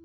Ooh.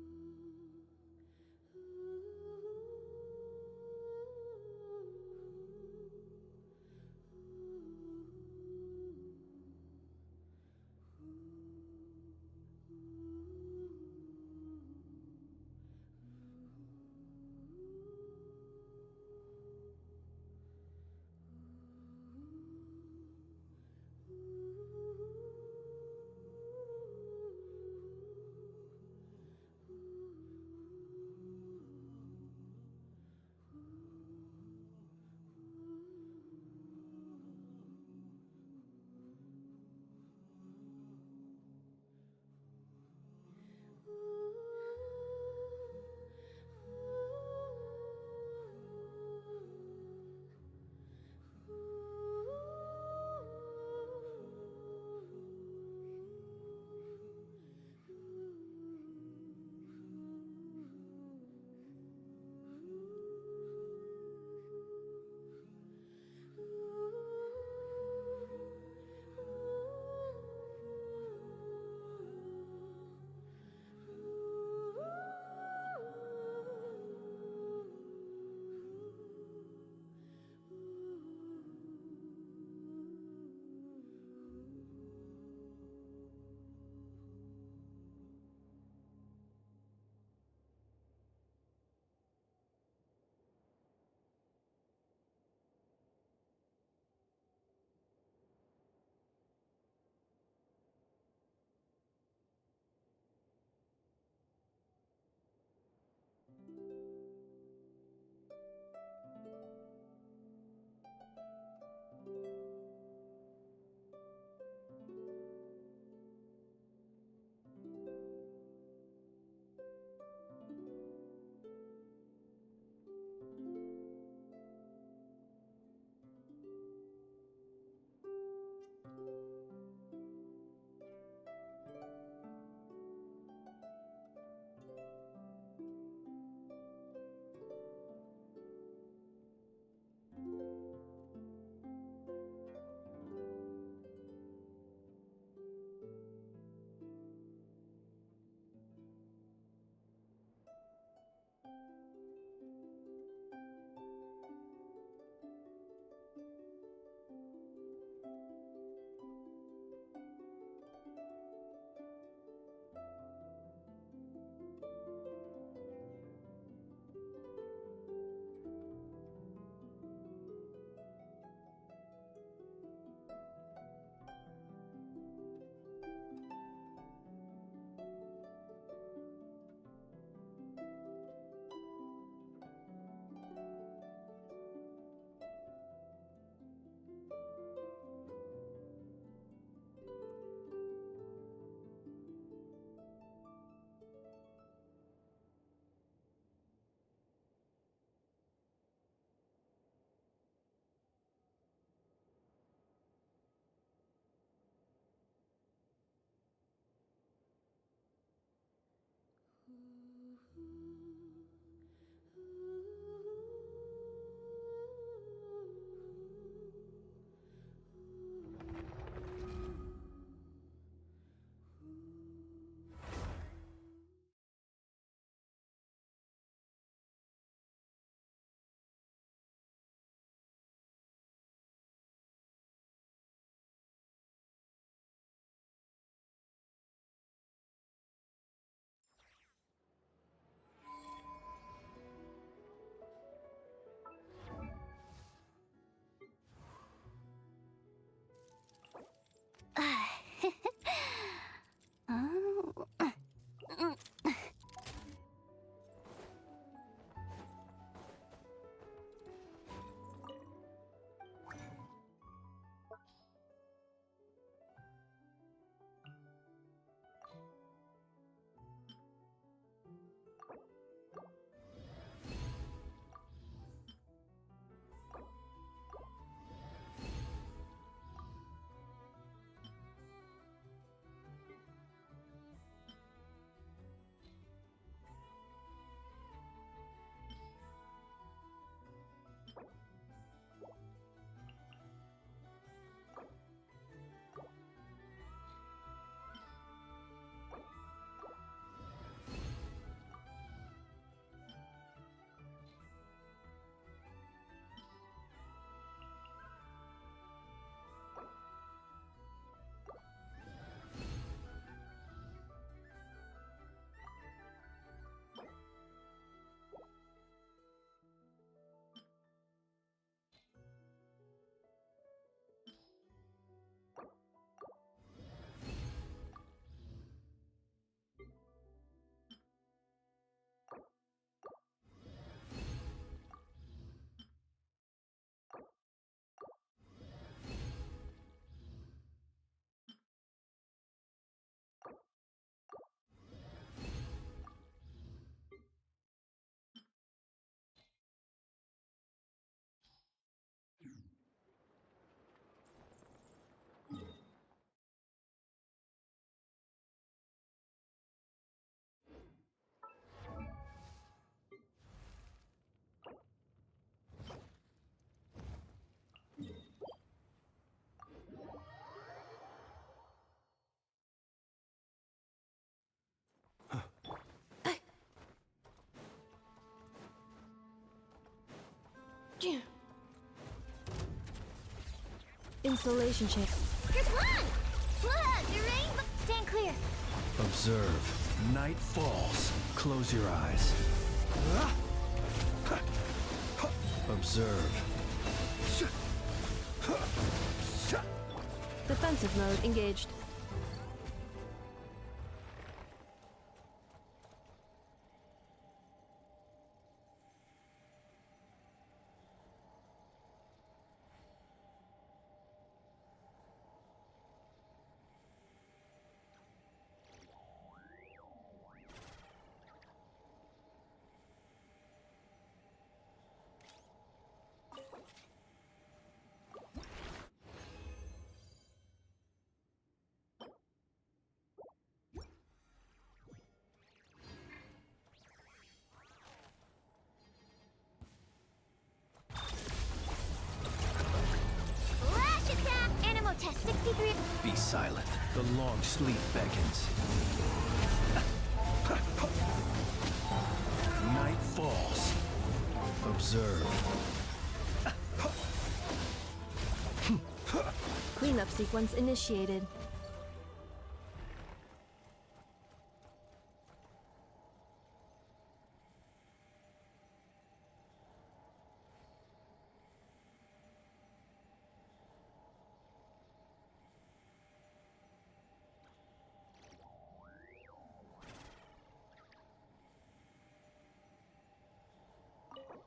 Installation chamber. Kerplunk! Look, the rainbow! Stand clear. Observe. Night falls. Close your eyes. Observe. Defensive mode engaged. Lash attack! Animal test 63. Be silent. The long sleep beckons. Night falls. Observe. Cleanup sequence initiated.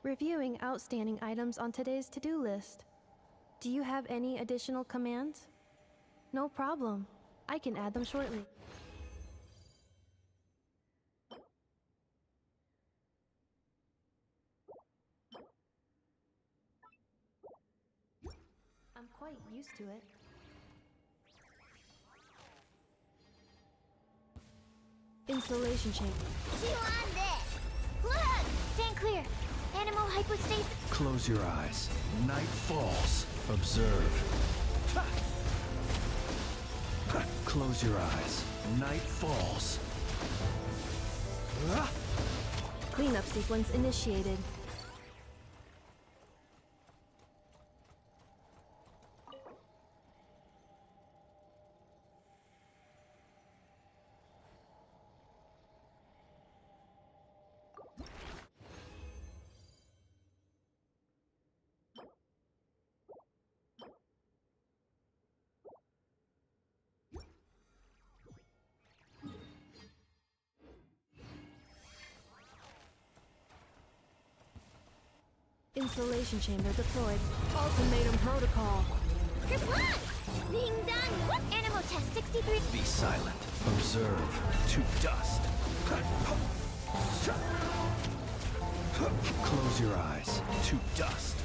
Reviewing outstanding items on today's to-do list. Do you have any additional commands? No problem. I can add them shortly. I'm quite used to it. Installation chamber. Chew on this. Look! Stand clear. Animal hypostasis. Close your eyes. Night falls. Observe. Close your eyes. Night falls. Cleanup sequence initiated. Installation chamber deployed. Ultimatum protocol. Kerplunk! Ding dong! What? Animal test 63. Be silent. Observe. To dust. Close your eyes. To dust.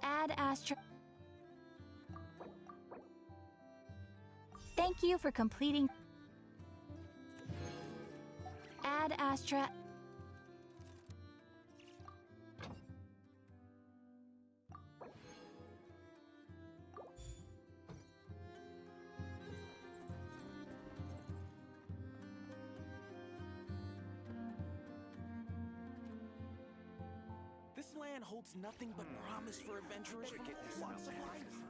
Add Astra. Thank you for completing. Add Astra. This land holds nothing but promise for adventurers from all walks of life.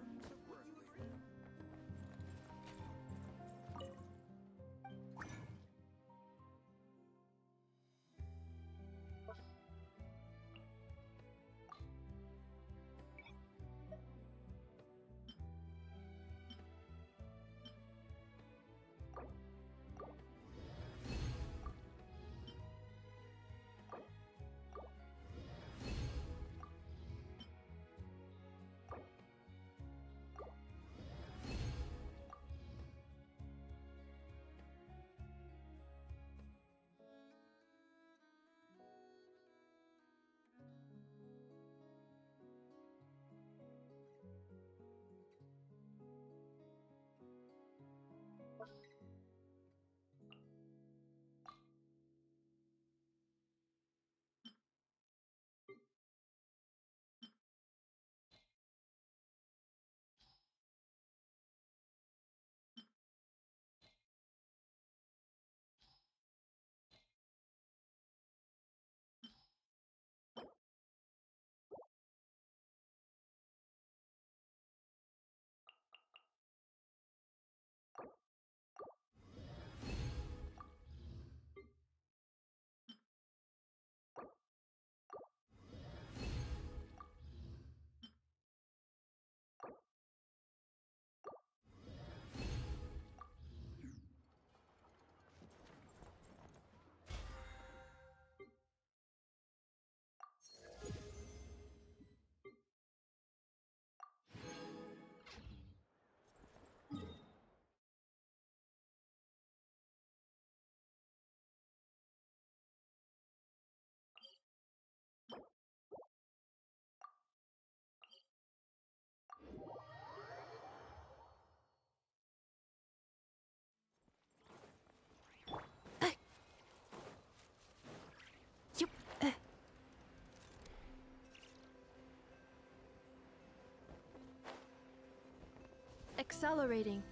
Accelerating.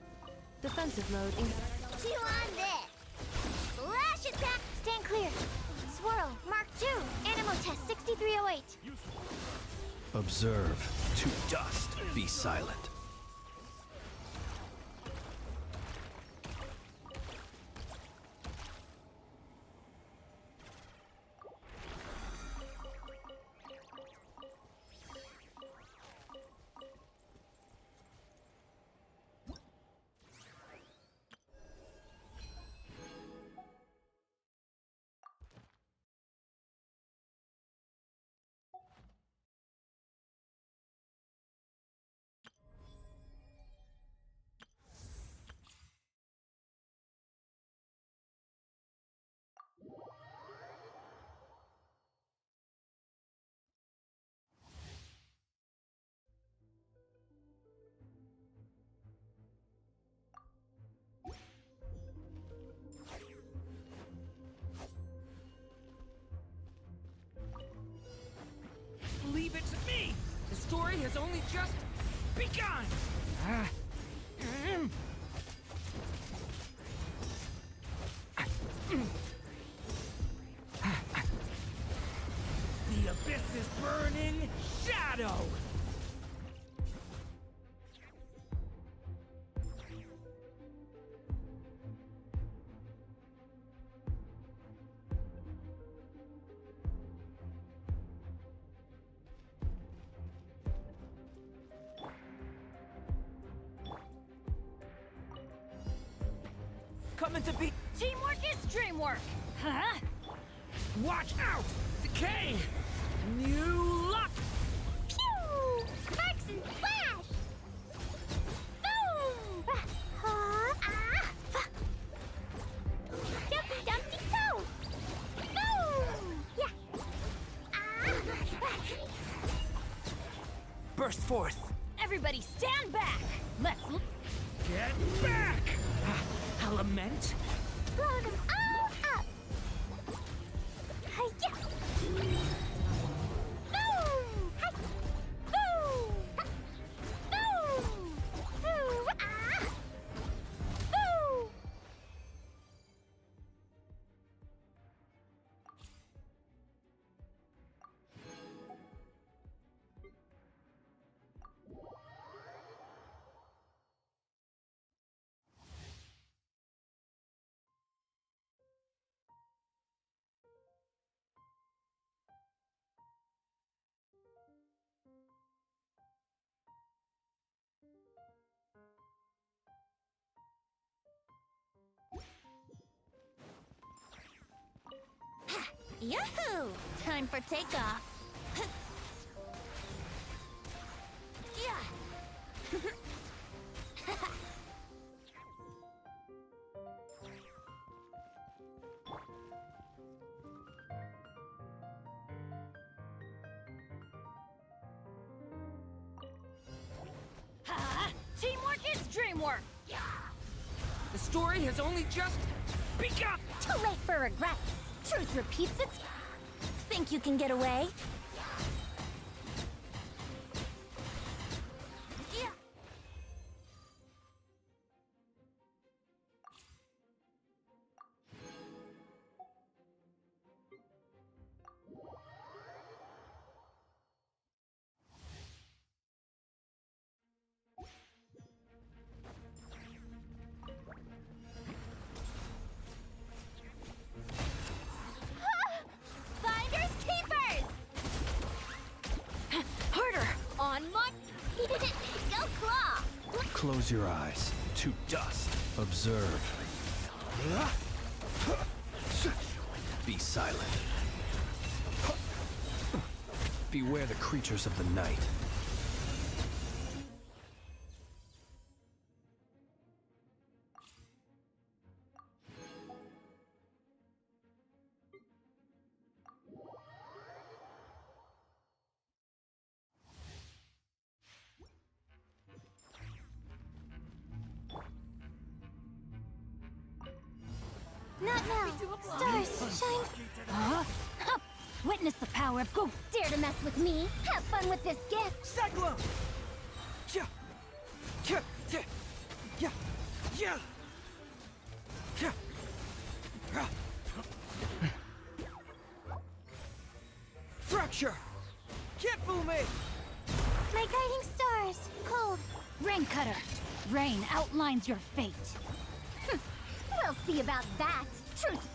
Defensive mode. Chew on this. Flash attack. Stand clear. Swirl. Mark 2. Animal test 6308. Observe. To dust. Be silent. Leave it to me! The story has only just begun! The abyss is burning shadow! Coming to be. Teamwork is dreamwork! Huh? Watch out! Decay! New luck! Pew! Sparks and flash! Boom! Dumpty dumpty go! Boom! Yeah! Burst forth! Everybody stand back! Let's Get back! Element? Blow them all up! Hi-ya! Boom! Hi! Boom! Ha! Boom! Boo! Boo! Yahoo! Time for takeoff. Yeah. Ha! Teamwork is dreamwork! The story has only just begun! Too late for regrets. Truth repeats its. Think you can get away? Yeah. Finders keepers! Harder! On my... Go claw! Close your eyes. To dust. Observe. Be silent. Beware the creatures of the night. Not now. Stars, shine. Huh? Hup! Witness the power of go. Dare to mess with me? Have fun with this gift. Cyclone! Yeah. Fracture! Can't fool me! My guiding stars, cold. Rain Cutter! Rain outlines your fate. We'll see about that. Truth.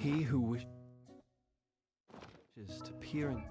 He who wishes to peer in.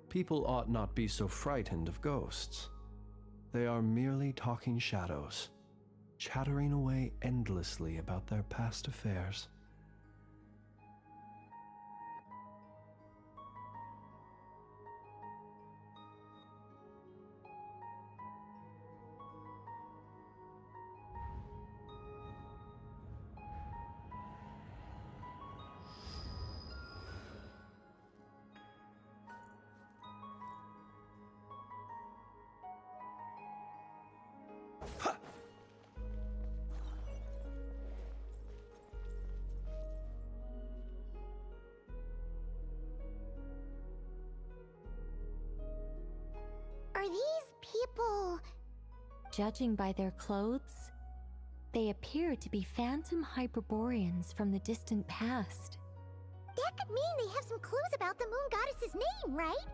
People ought not be so frightened of ghosts. They are merely talking shadows, chattering away endlessly about their past affairs. Are these people... Judging by their clothes, they appear to be phantom Hyperboreans from the distant past. That could mean they have some clues about the moon goddess's name, right?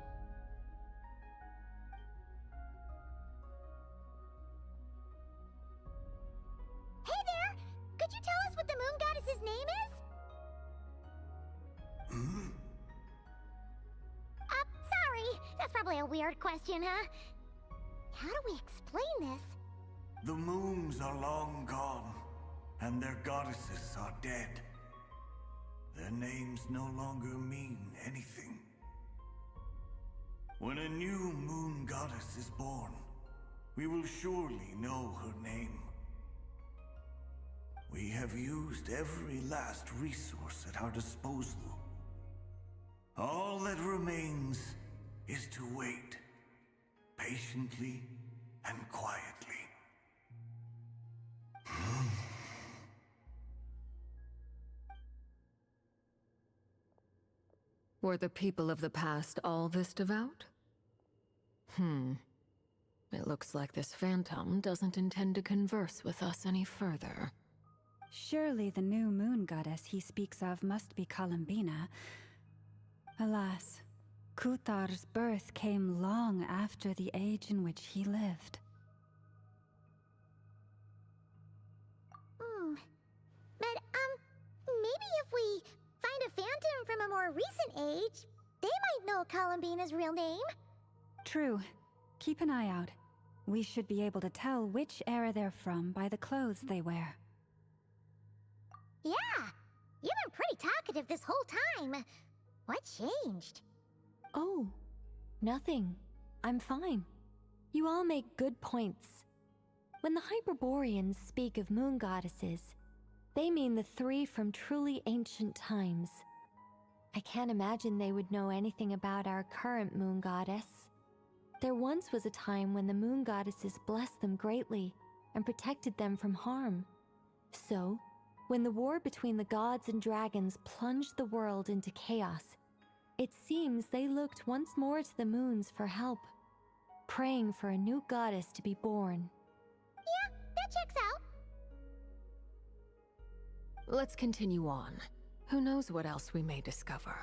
Hey there! Could you tell us what the moon goddess's name is? Sorry. That's probably a weird question, huh? How do we explain this? The moons are long gone, and their goddesses are dead. Their names no longer mean anything. When a new moon goddess is born, we will surely know her name. We have used every last resource at our disposal. All that remains is to wait, patiently and quietly. Were the people of the past all this devout? It looks like this phantom doesn't intend to converse with us any further. Surely the new moon goddess he speaks of must be Columbina. Alas, Kuthar's birth came long after the age in which he lived. But, maybe if we find a phantom from a more recent age, they might know Columbina's real name. True. Keep an eye out. We should be able to tell which era they're from by the clothes they wear. Yeah, you've been pretty talkative this whole time. What changed? Oh, nothing. I'm fine. You all make good points. When the Hyperboreans speak of moon goddesses, they mean the three from truly ancient times. I can't imagine they would know anything about our current moon goddess. There once was a time when the moon goddesses blessed them greatly and protected them from harm. So, when the war between the gods and dragons plunged the world into chaos, it seems they looked once more to the moons for help, praying for a new goddess to be born. Yeah, That checks out. Let's continue on. Who knows what else we may discover?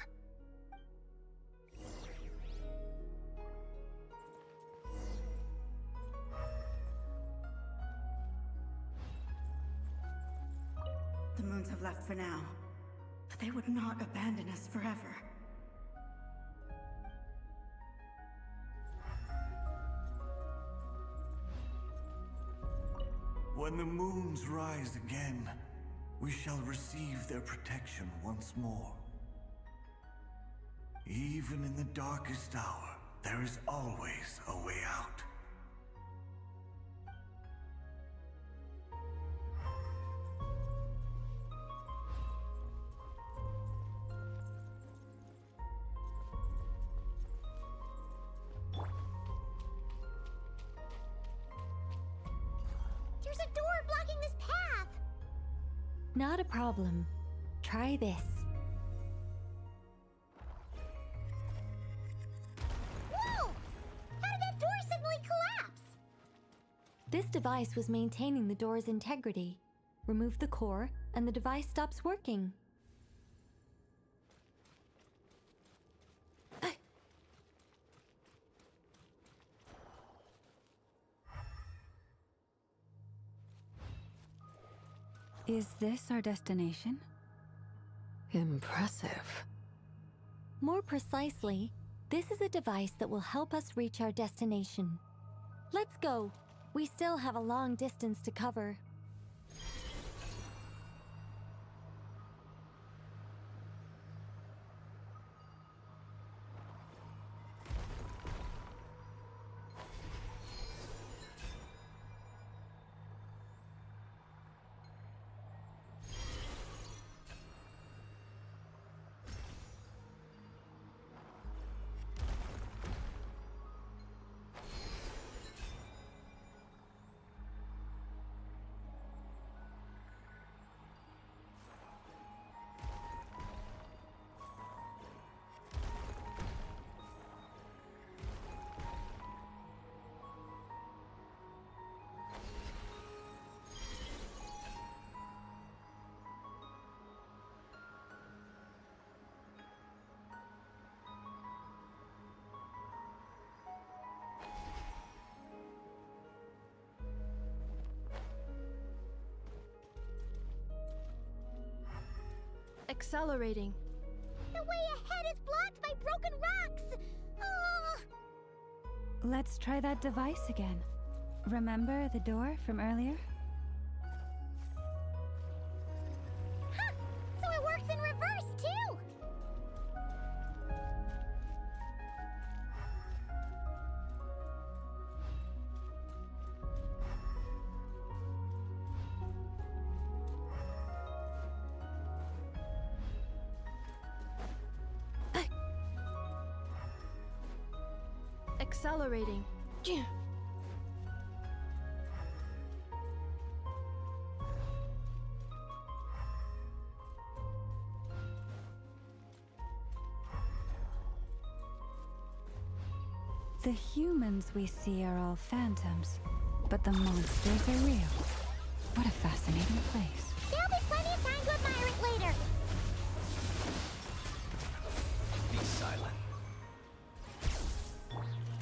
The moons have left for now, but they would not abandon us forever. When the moons rise again, we shall receive their protection once more. Even in the darkest hour, there is always a way out. There's a door blocking this path. Not a problem. Try this. Whoa! How did that door suddenly collapse? This device was maintaining the door's integrity. Remove the core, and the device stops working. Is this our destination? Impressive. More precisely, this is a device that will help us reach our destination. Let's go. We still have a long distance to cover. Accelerating. The way ahead is blocked by broken rocks. Oh. Let's try that device again. Remember the door from earlier? Huh! So it works in reverse, too! Accelerating. The humans we see are all phantoms, but the monsters are real. What a fascinating place. There'll be plenty of time to admire it later. Be silent.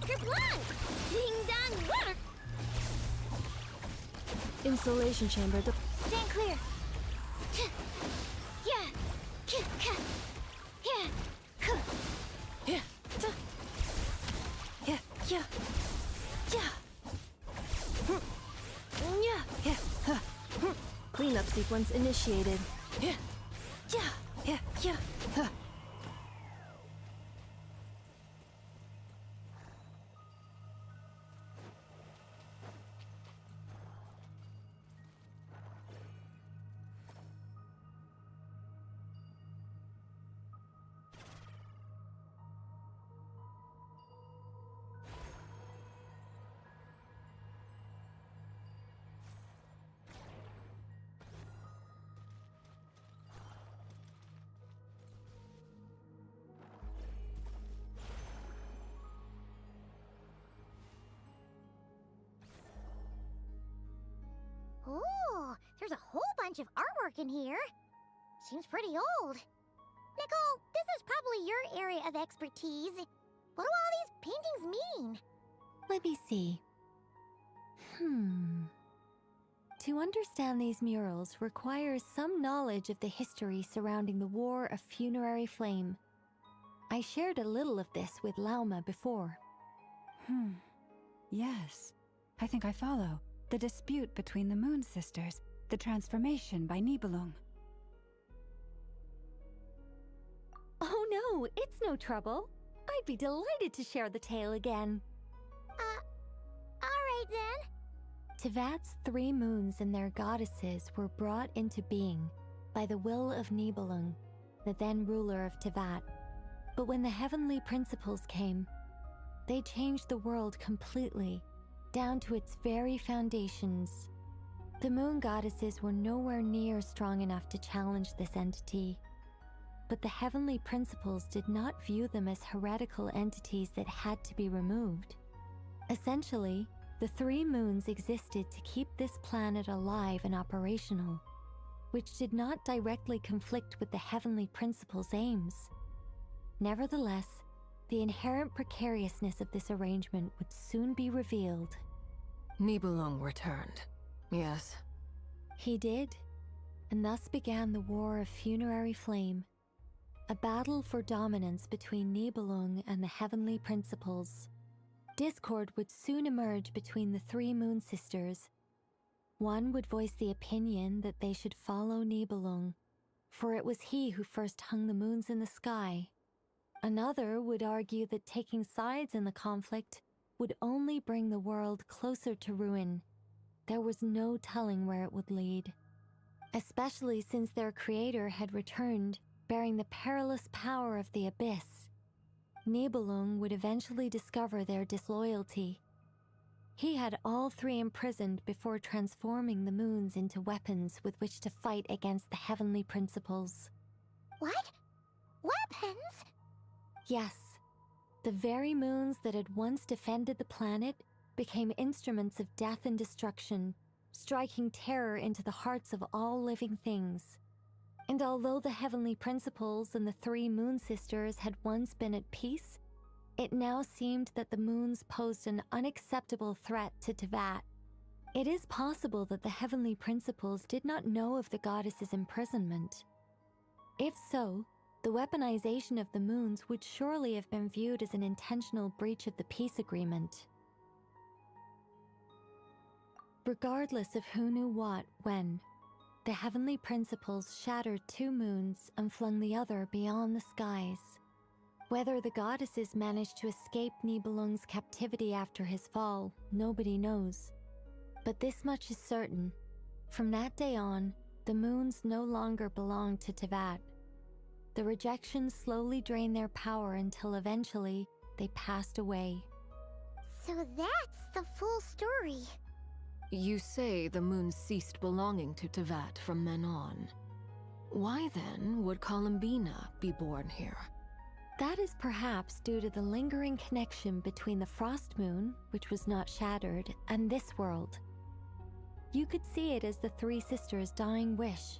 Kerplunk! Ding dong work! Insulation chamber. Stand clear. Yeah. Yeah. Yeah. Yeah. Yeah. Yeah. Yeah. Yeah. Huh. Cleanup sequence initiated. Yeah. Yeah. Yeah. Yeah. Huh. bunch of artwork in here. Seems pretty old. Nicole, this is probably your area of expertise. What do all these paintings mean? Let me see. To understand these murals requires some knowledge of the history surrounding the War of Funerary Flame. I shared a little of this with Lauma before. Yes. I think I follow. The dispute between the Moon Sisters, the transformation by Nibelung. Oh no, it's no trouble. I'd be delighted to share the tale again. Alright then. Tevat's 3 moons and their goddesses were brought into being by the will of Nibelung, the then ruler of Tevat. But when the heavenly principles came, they changed the world completely, down to its very foundations. The moon goddesses were nowhere near strong enough to challenge this entity. But the heavenly principles did not view them as heretical entities that had to be removed. Essentially, the 3 moons existed to keep this planet alive and operational, which did not directly conflict with the heavenly principles' aims. Nevertheless, the inherent precariousness of this arrangement would soon be revealed. Nibelung returned, yes. He did, and thus began the War of Funerary Flame, a battle for dominance between Nibelung and the heavenly principles. Discord would soon emerge between the 3 moon sisters. One would voice the opinion that they should follow Nibelung, for it was he who first hung the moons in the sky. Another would argue that taking sides in the conflict would only bring the world closer to ruin. There was no telling where it would lead, especially since their creator had returned, bearing the perilous power of the abyss. Nibelung would eventually discover their disloyalty. He had all 3 imprisoned before transforming the moons into weapons with which to fight against the heavenly principles. What? Weapons? Yes, the very moons that had once defended the planet became instruments of death and destruction, striking terror into the hearts of all living things. And although the heavenly principles and the 3 moon sisters had once been at peace, it now seemed that the moons posed an unacceptable threat to Tevat. It is possible that the heavenly principles did not know of the goddess's imprisonment. If so, the weaponization of the moons would surely have been viewed as an intentional breach of the peace agreement. Regardless of who knew what, when, the heavenly principles shattered 2 moons and flung the other beyond the skies. Whether the goddesses managed to escape Nibelung's captivity after his fall, nobody knows. But this much is certain. From that day on, the moons no longer belonged to Tevat. The rejections slowly drained their power until eventually they passed away. So that's the full story. You say the moons ceased belonging to Tevat from then on. Why then would Columbina be born here? That is perhaps due to the lingering connection between the Frost Moon, which was not shattered, and this world. You could see it as the 3 sisters' dying wish.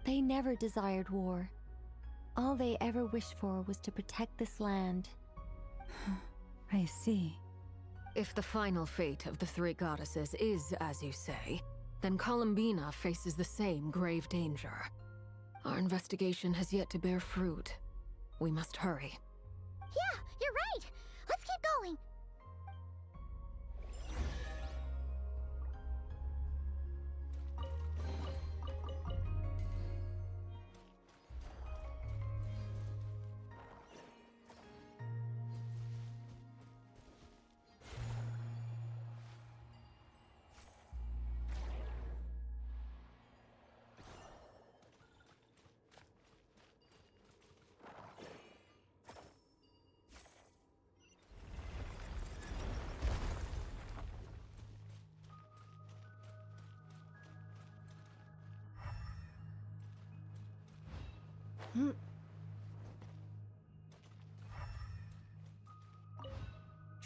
They never desired war. All they ever wished for was to protect this land. I see. If the final fate of the 3 goddesses is as you say, then Columbina faces the same grave danger. Our investigation has yet to bear fruit. We must hurry. Yeah, you're right. Let's keep going.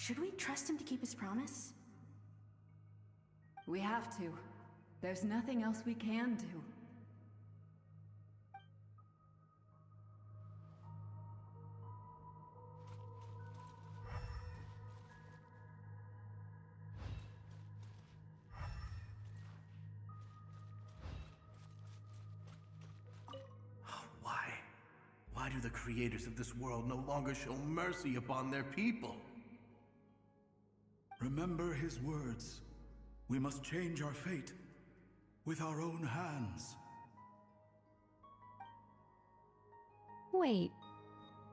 Should we trust him to keep his promise? We have to. There's nothing else we can do. do the creators of this world no longer show mercy upon their people? Remember his words. We must change our fate with our own hands. Wait,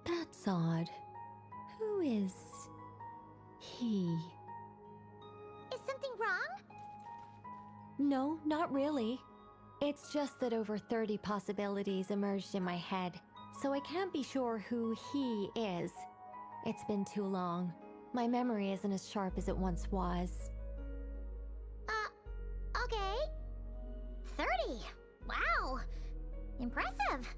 that's odd. Who is he? Is something wrong? No, not really. It's just that over 30 possibilities emerged in my head, so I can't be sure who he is. It's been too long. My memory isn't as sharp as it once was. Okay. 30. Wow. Impressive.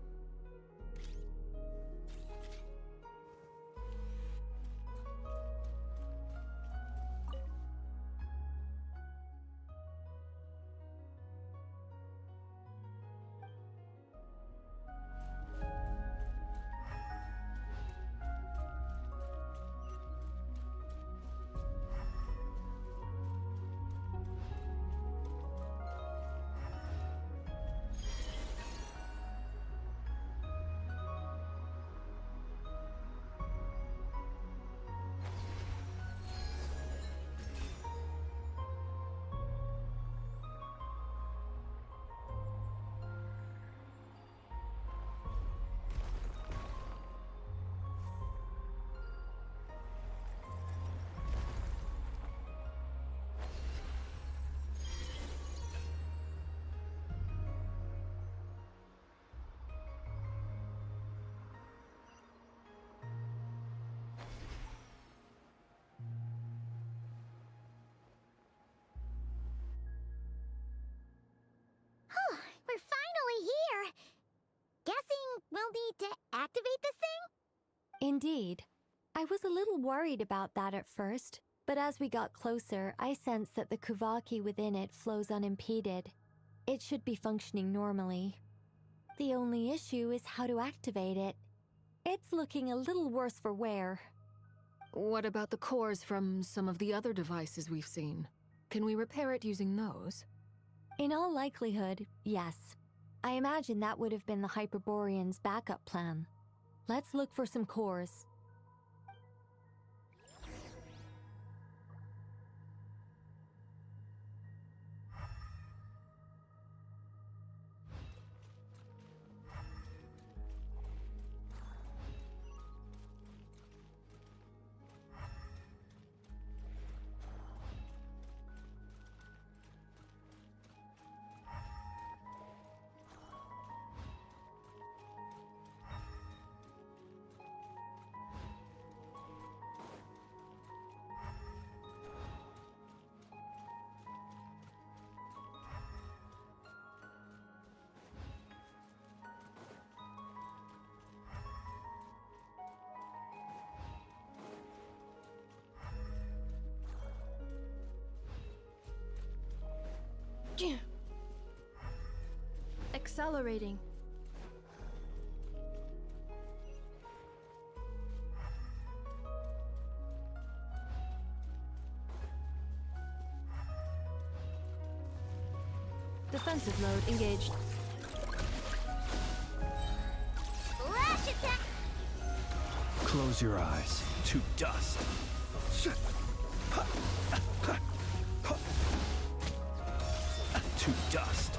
We're finally here. Guessing we'll need to activate this thing? Indeed. I was a little worried about that at first, but as we got closer, I sensed that the Kuvaki within it flows unimpeded. It should be functioning normally. The only issue is how to activate it. It's looking a little worse for wear. What about the cores from some of the other devices we've seen? Can we repair it using those? In all likelihood, yes. I imagine that would have been the Hyperborean's backup plan. Let's look for some cores. Accelerating. Defensive mode engaged. Flash attack! Close your eyes to dust. To dust.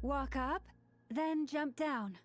Walk up, then jump down.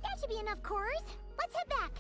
That should be enough cores. Let's head back.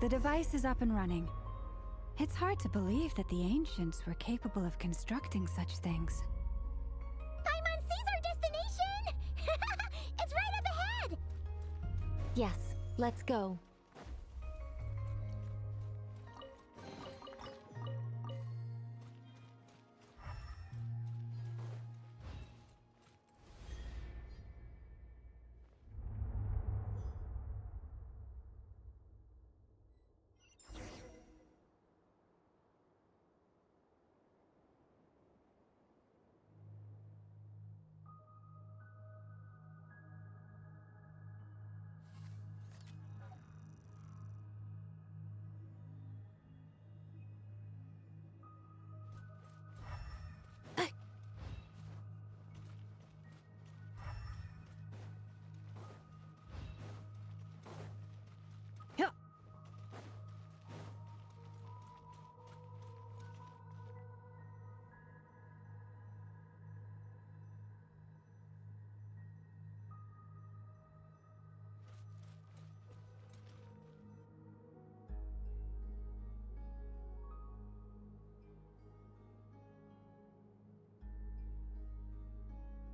The device is up and running. It's hard to believe that the ancients were capable of constructing such things. Paimon sees our destination! It's right up ahead! Yes, let's go.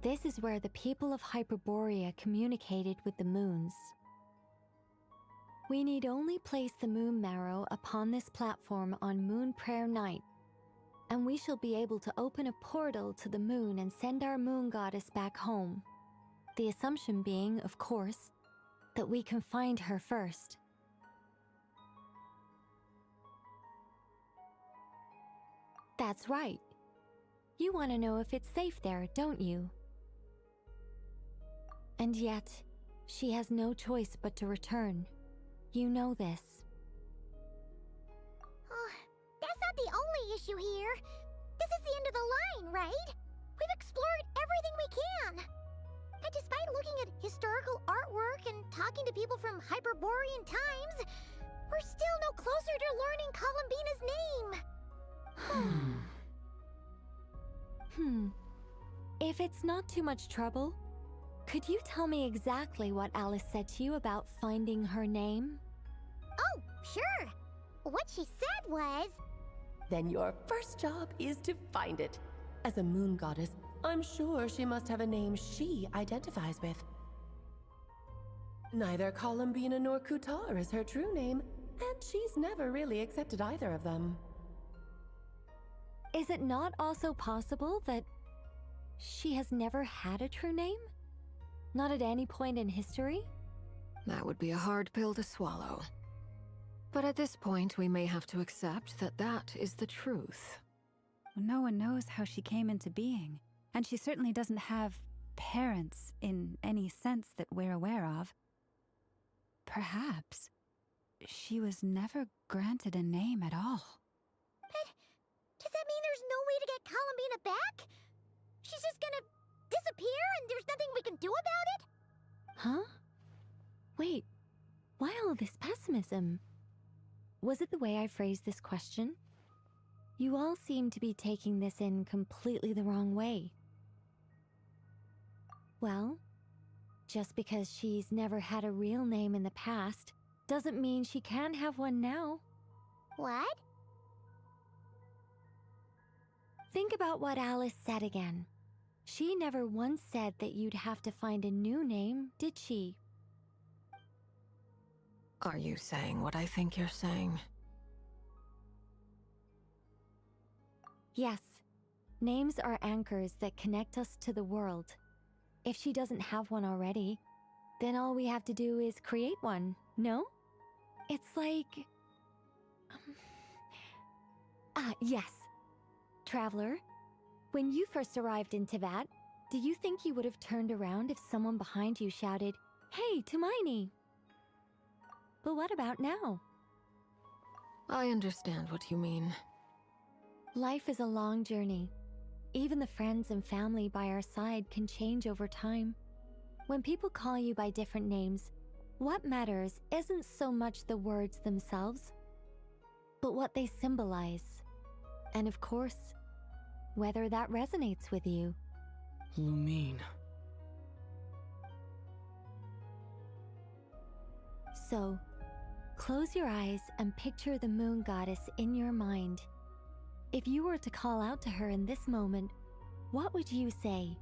This is where the people of Hyperborea communicated with the moons. We need only place the moon marrow upon this platform on Moon Prayer Night, and we shall be able to open a portal to the moon and send our moon goddess back home. The assumption being, of course, that we can find her first. That's right. You want to know if it's safe there, don't you? And yet, she has no choice but to return. You know this. That's not the only issue here. This is the end of the line, right? We've explored everything we can. And despite looking at historical artwork and talking to people from Hyperborean times, we're still no closer to learning Columbina's name. If it's not too much trouble, could you tell me exactly what Alice said to you about finding her name? Oh, sure. What she said was... Then your first job is to find it. As a moon goddess, I'm sure she must have a name she identifies with. Neither Columbina nor Kutar is her true name, and she's never really accepted either of them. Is it not also possible that she has never had a true name? Not at any point in history? That would be a hard pill to swallow. But at this point, we may have to accept that that is the truth. No one knows how she came into being, and she certainly doesn't have parents in any sense that we're aware of. Perhaps she was never granted a name at all. But does that mean there's no way to get Columbina back? She's just gonna disappear and there's nothing we can do about it? Huh? Wait, why all this pessimism? Was it the way I phrased this question? You all seem to be taking this in completely the wrong way. Well, just because she's never had a real name in the past doesn't mean she can't have one now. What? Think about what Alice said again. She never once said that you'd have to find a new name, did she? Are you saying what I think you're saying? Yes. Names are anchors that connect us to the world. If she doesn't have one already, then all we have to do is create one, no? It's like... yes. Traveler, when you first arrived in Teyvat, do you think you would have turned around if someone behind you shouted, "Hey, Tumaini"? But what about now? I understand what you mean. Life is a long journey. Even the friends and family by our side can change over time. When people call you by different names, what matters isn't so much the words themselves, but what they symbolize. And of course, whether that resonates with you. Lumine. So, close your eyes and picture the moon goddess in your mind. If you were to call out to her in this moment, what would you say?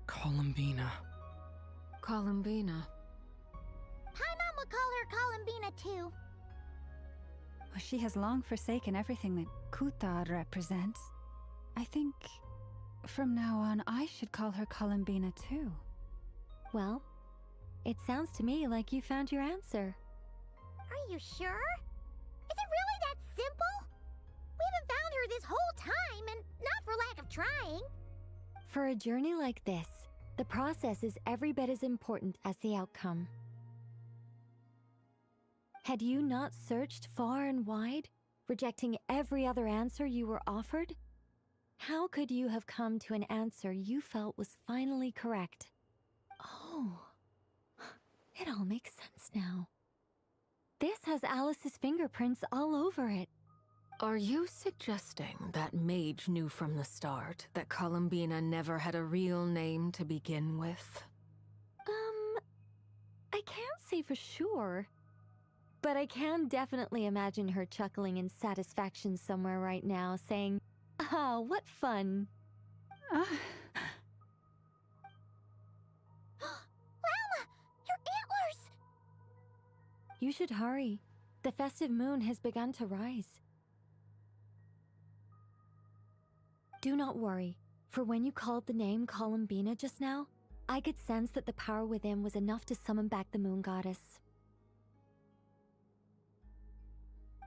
Columbina. Columbina. Paimon would call her Columbina too. Well, she has long forsaken everything that Kuthar represents. I think from now on I should call her Columbina too. Well, it sounds to me like you found your answer. Are you sure? Is it really that simple? We haven't found her this whole time, and not for lack of trying. For a journey like this, the process is every bit as important as the outcome. Had you not searched far and wide, rejecting every other answer you were offered? How could you have come to an answer you felt was finally correct? Oh, it all makes sense now. This has Alice's fingerprints all over it. Are you suggesting that Mage knew from the start that Columbina never had a real name to begin with? I can't say for sure. But I can definitely imagine her chuckling in satisfaction somewhere right now, saying, "Ah, what fun." Llama, your antlers! You should hurry. The festive moon has begun to rise. Do not worry, for when you called the name Columbina just now, I could sense that the power within was enough to summon back the moon goddess.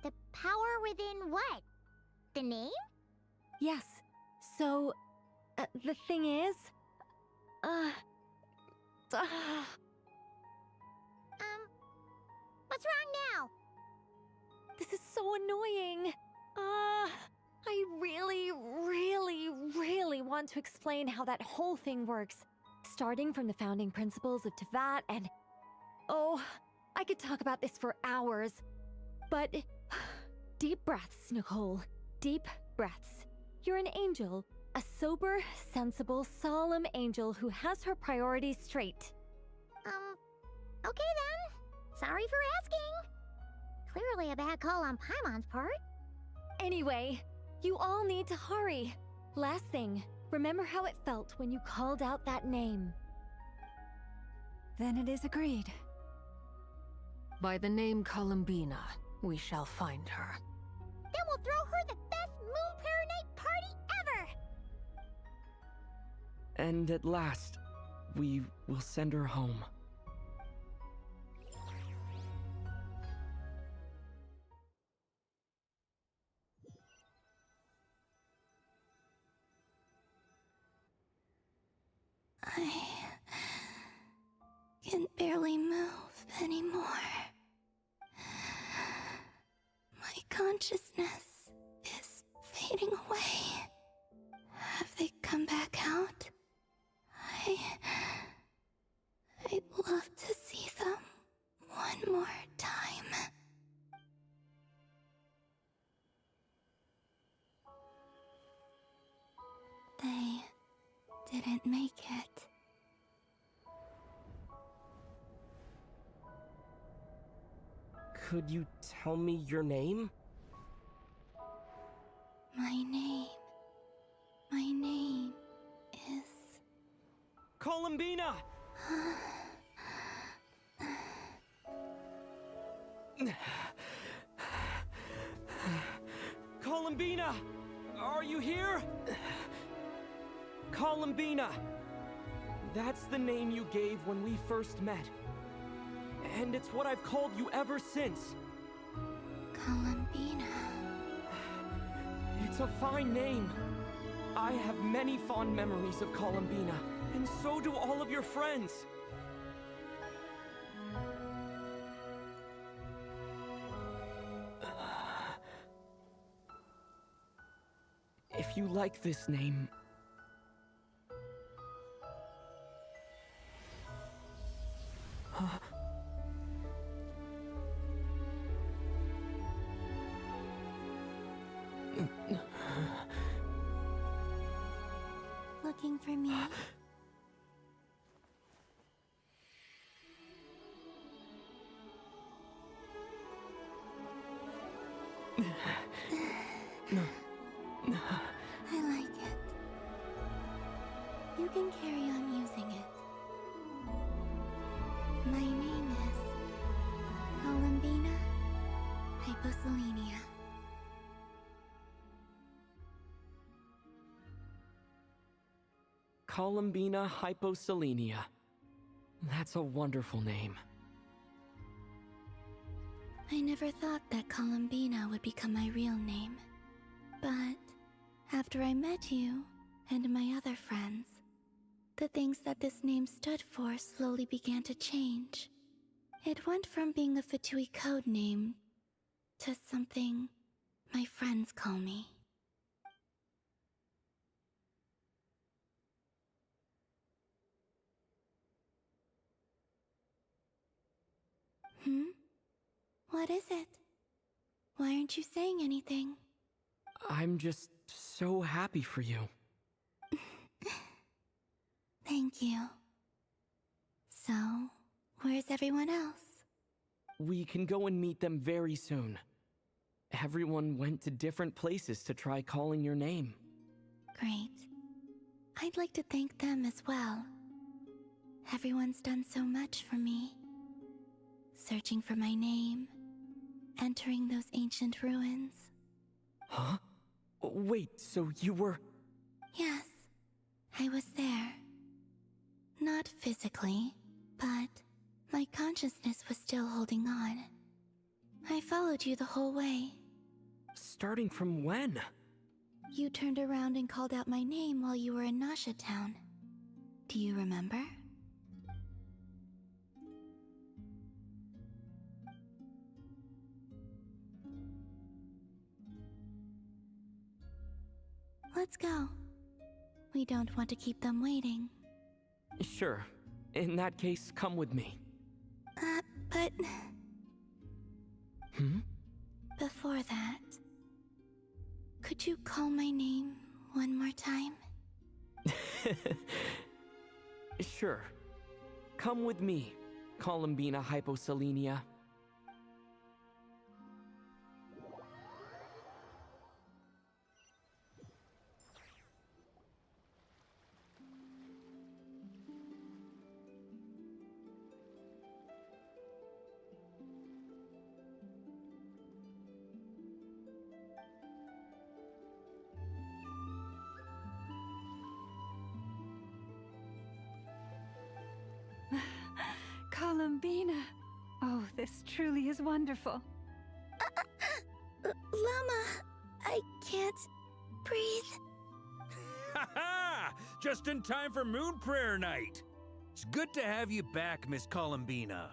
The power within what? The name? Yes, so, the thing is... What's wrong now? This is so annoying. I really want to explain how that whole thing works. Starting from the founding principles of Teyvat and... Oh, I could talk about this for hours. But... Deep breaths, Nicole. Deep breaths. You're an angel. A sober, sensible, solemn angel who has her priorities straight. Okay then. Sorry for asking. Clearly a bad call on Paimon's part. Anyway, you all need to hurry. Last thing, remember how it felt when you called out that name. Then it is agreed. By the name Columbina, we shall find her. Then we'll throw her the best Moon Pair Night party ever! And at last, we will send her home. I can barely move anymore. My consciousness is fading away. Have they come back out? I'd love didn't make it. Could you tell me your name? My name is... Columbina! Columbina! Are you here? Columbina! That's the name you gave when we first met. And it's what I've called you ever since. Columbina. It's a fine name. I have many fond memories of Columbina, and so do all of your friends. If you like this name... Huh? Looking for me? I like it. You can carry on using it. My name is Columbina Hyposelenia. Columbina Hyposelenia. That's a wonderful name. I never thought that Columbina would become my real name. But after I met you and my other friends, the things that this name stood for slowly began to change. It went from being a Fatui code name to something my friends call me. What is it? Why aren't you saying anything? I'm just so happy for you. Thank you. So, where's everyone else? We can go and meet them very soon. Everyone went to different places to try calling your name. Great. I'd like to thank them as well. Everyone's done so much for me. Searching for my name, entering those ancient ruins. Huh? Wait, so you were... Yes, I was there. Not physically, but my consciousness was still holding on. I followed you the whole way. Starting from when? You turned around and called out my name while you were in Nasha Town. Do you remember? Let's go. We don't want to keep them waiting. Sure. In that case, come with me. But... Hmm? Before that... Could you call my name one more time? Sure. Come with me, Columbina Hyposelenia. Columbina! Oh, this truly is wonderful. Llama, I can't breathe. Ha ha! Just in time for Moon Prayer Night. It's good to have you back, Miss Columbina.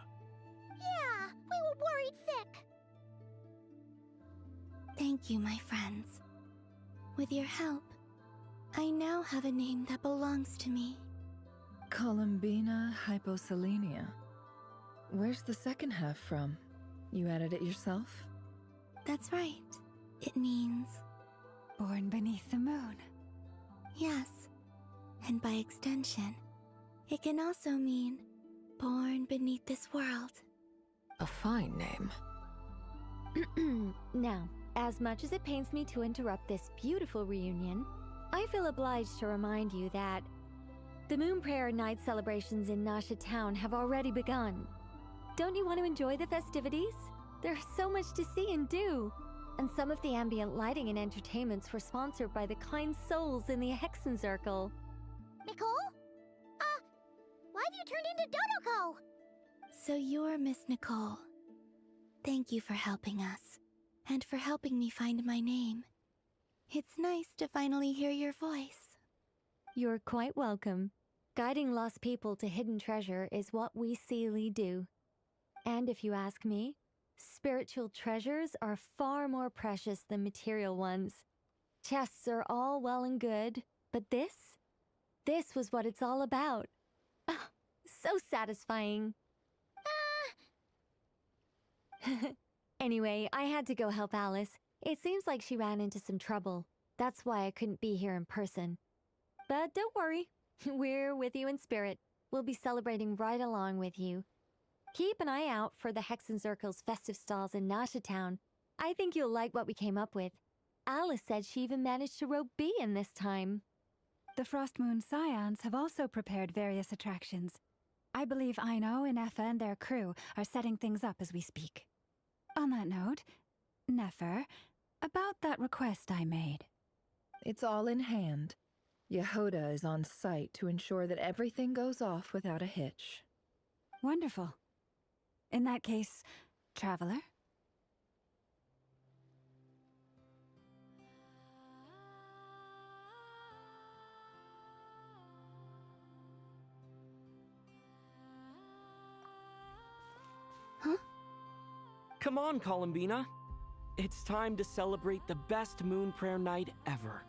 Yeah, we were worried sick. Thank you, my friends. With your help, I now have a name that belongs to me. Columbina Hyposelenia. Where's the second half from? You added it yourself? That's right. It means... Born beneath the moon. Yes. And by extension, it can also mean born beneath this world. A fine name. Now, as much as it pains me to interrupt this beautiful reunion, I feel obliged to remind you that the Moon Prayer Night celebrations in Nasha Town have already begun. Don't you want to enjoy the festivities? There's so much to see and do. And some of the ambient lighting and entertainments were sponsored by the kind souls in the Hexen Circle. Nicole? Why have you turned into Dodoko? So you're Miss Nicole. Thank you for helping us, and for helping me find my name. It's nice to finally hear your voice. You're quite welcome. Guiding lost people to hidden treasure is what we Seelie do. And if you ask me, spiritual treasures are far more precious than material ones. Chests are all well and good, but this was what it's all about. Ah, so satisfying. Anyway, I had to go help Alice. It seems like she ran into some trouble. That's why I couldn't be here in person. But don't worry, we're with you in spirit. We'll be celebrating right along with you. Keep an eye out for the Hexen Circle's festive stalls in Nasha Town. I think you'll like what we came up with. Alice said she even managed to rope B in this time. The Frost Moon Scions have also prepared various attractions. I believe Aino, Ineffa, and their crew are setting things up as we speak. On that note, Nefer, about that request I made. It's all in hand. Yehoda is on site to ensure that everything goes off without a hitch. Wonderful. In that case, Traveler? Huh? Come on, Columbina. It's time to celebrate the best Moon Prayer Night ever.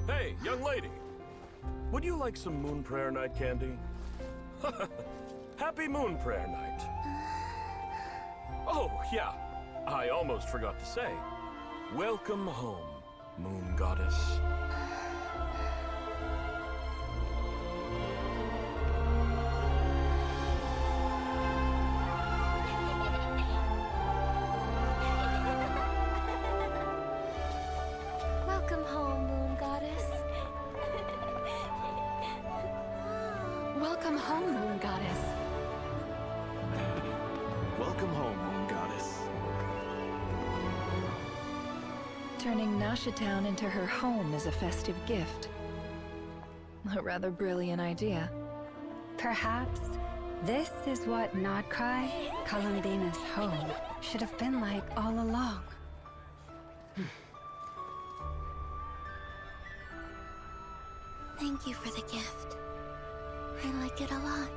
Hey, young lady. Would you like some Moon Prayer Night candy? Happy Moon Prayer Night. Oh, yeah. I almost forgot to say. Welcome home, Moon Goddess. Welcome home, Moon Goddess. Welcome home, Moon Goddess. Welcome home, Moon Goddess. Turning Nasha Town into her home is a festive gift. A rather brilliant idea. Perhaps this is what Nod-Krai, Columbina's home, should have been like all along. Thank you for the gift. I like it a lot.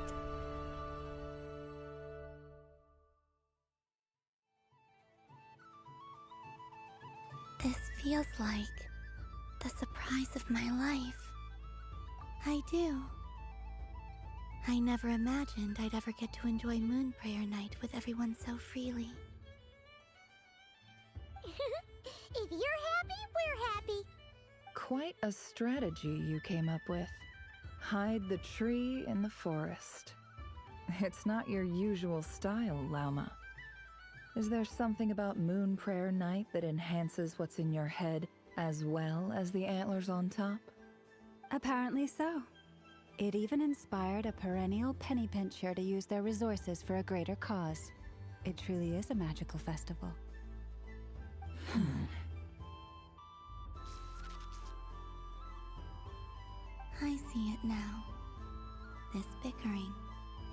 This feels like the surprise of my life. I do. I never imagined I'd ever get to enjoy Moon Prayer Night with everyone so freely. If you're happy, we're happy. Quite a strategy you came up with. Hide the tree in the forest. It's not your usual style, Lauma. Is there something about Moon Prayer Night that enhances what's in your head as well as the antlers on top? Apparently so. It even inspired a perennial penny pincher to use their resources for a greater cause. It truly is a magical festival. I see it now. This bickering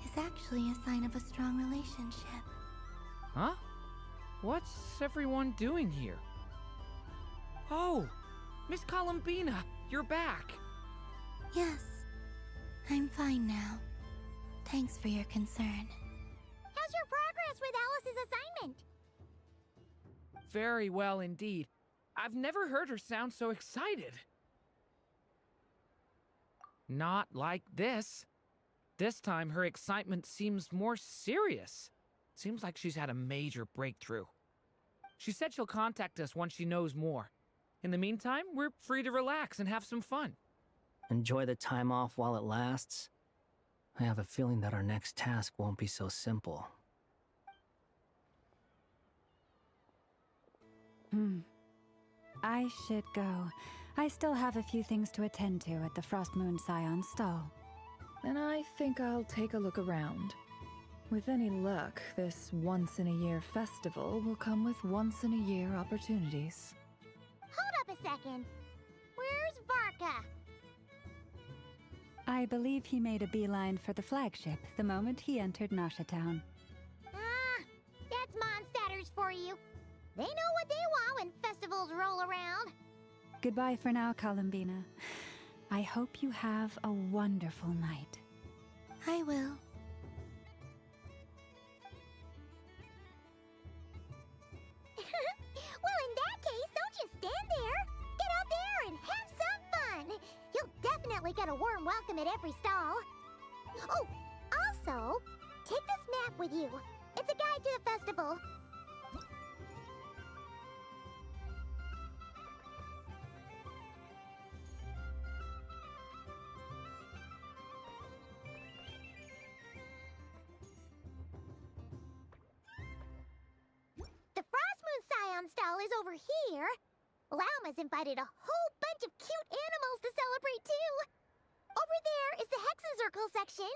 is actually a sign of a strong relationship. Huh? What's everyone doing here? Oh, Miss Columbina, you're back. Yes, I'm fine now. Thanks for your concern. How's your progress with Alice's assignment? very well indeed. I've never heard her sound so excited. Not like this. This time, her excitement seems more serious. Seems like she's had a major breakthrough. She said she'll contact us once she knows more. In the meantime, we're free to relax and have some fun. Enjoy the time off while it lasts. I have a feeling that our next task won't be so simple. I should go. I still have a few things to attend to at the Frost Moon Scion stall. And I think I'll take a look around. With any luck, this once-in-a-year festival will come with once-in-a-year opportunities. Hold up a second. Where's Varka? I believe he made a beeline for the flagship the moment he entered Nasha Town. Ah, that's Mondstadters for you. They know what they want when festivals roll around. Goodbye for now, Columbina. I hope you have a wonderful night. I will. Well, in that case, don't just stand there. Get out there and have some fun. You'll definitely get a warm welcome at every stall. Oh, also, take this map with you. It's a guide to the festival. The Frost Moon Scion stall is over here. Lauma's invited a whole bunch of cute animals to celebrate too. Over there is the Hexencircle section.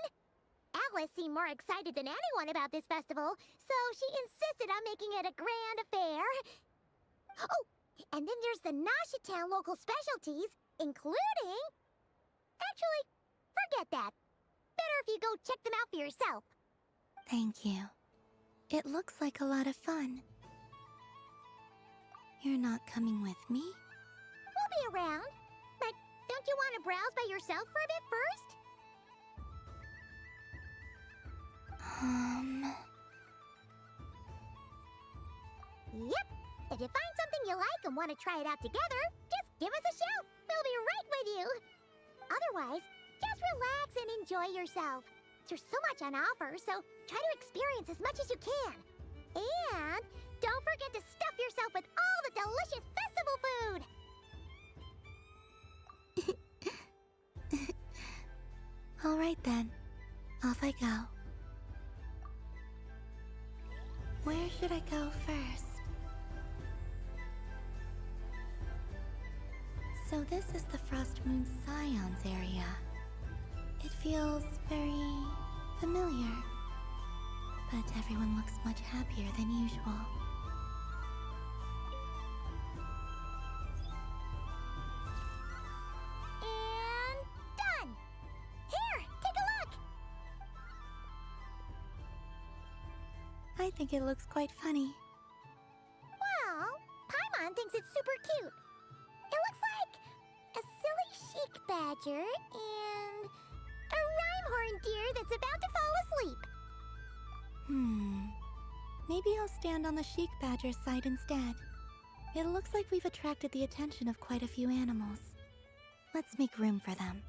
Alice seemed more excited than anyone about this festival, so she insisted on making it a grand affair. Oh, and then there's the Nasha Town local specialties, including... Actually, forget that. Better if you go check them out for yourself. Thank you. It looks like a lot of fun. You're not coming with me? We'll be around. But don't you want to browse by yourself for a bit first? Yep. If you find something you like and want to try it out together, just give us a shout. We'll be right with you. Otherwise, just relax and enjoy yourself. There's so much on offer, so try to experience as much as you can. And don't forget to stuff yourself with all the delicious festival food! All right then. Off I go. Where should I go first? So this is the Frost Moon Scions area. It feels very familiar. But everyone looks much happier than usual. And done! Here, take a look! I think it looks quite funny. Well, Paimon thinks it's super cute. It looks like a silly chic badger and a rhyme-horn deer that's about to fall asleep. Maybe I'll stand on the Sheik Badger's side instead. It looks like we've attracted the attention of quite a few animals. Let's make room for them.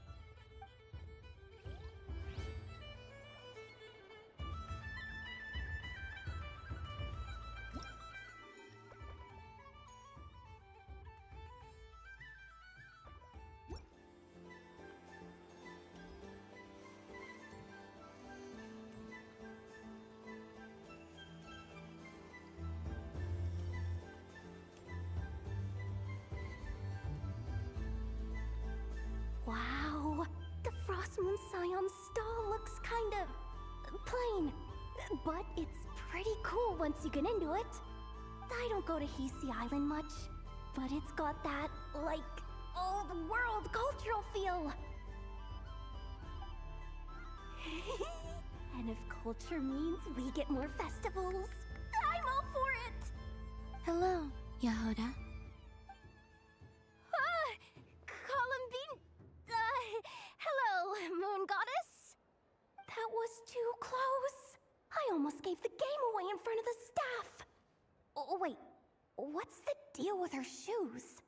Wow, the Frost Moon Scion stall looks kind of plain, but it's pretty cool once you get into it. I don't go to Hisi Island much, but it's got that, like, old world cultural feel. And if culture means we get more festivals, I'm all for it! Hello, Yahoda. Hello, Moon Goddess. That was too close. I almost gave the game away in front of the staff. Oh, wait. what's the deal with her shoes?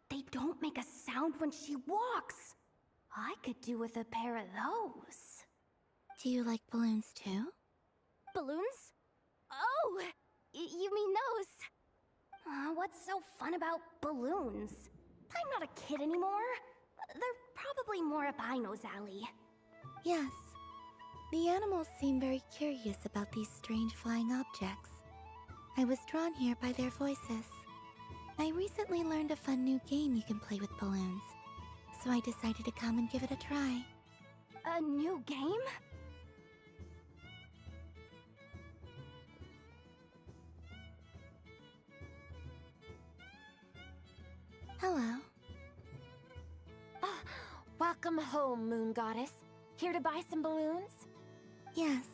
They don't make a sound when she walks. I could do with a pair of those. Do you like balloons too? Balloons? Oh, you mean those? What's so fun about balloons? I'm not a kid anymore. They're probably more up Aino's alley. Yes. The animals seem very curious about these strange flying objects. I was drawn here by their voices. I recently learned a fun new game you can play with balloons, so I decided to come and give it a try. A new game? Hello. Welcome home, Moon Goddess. Here to buy some balloons? Yes.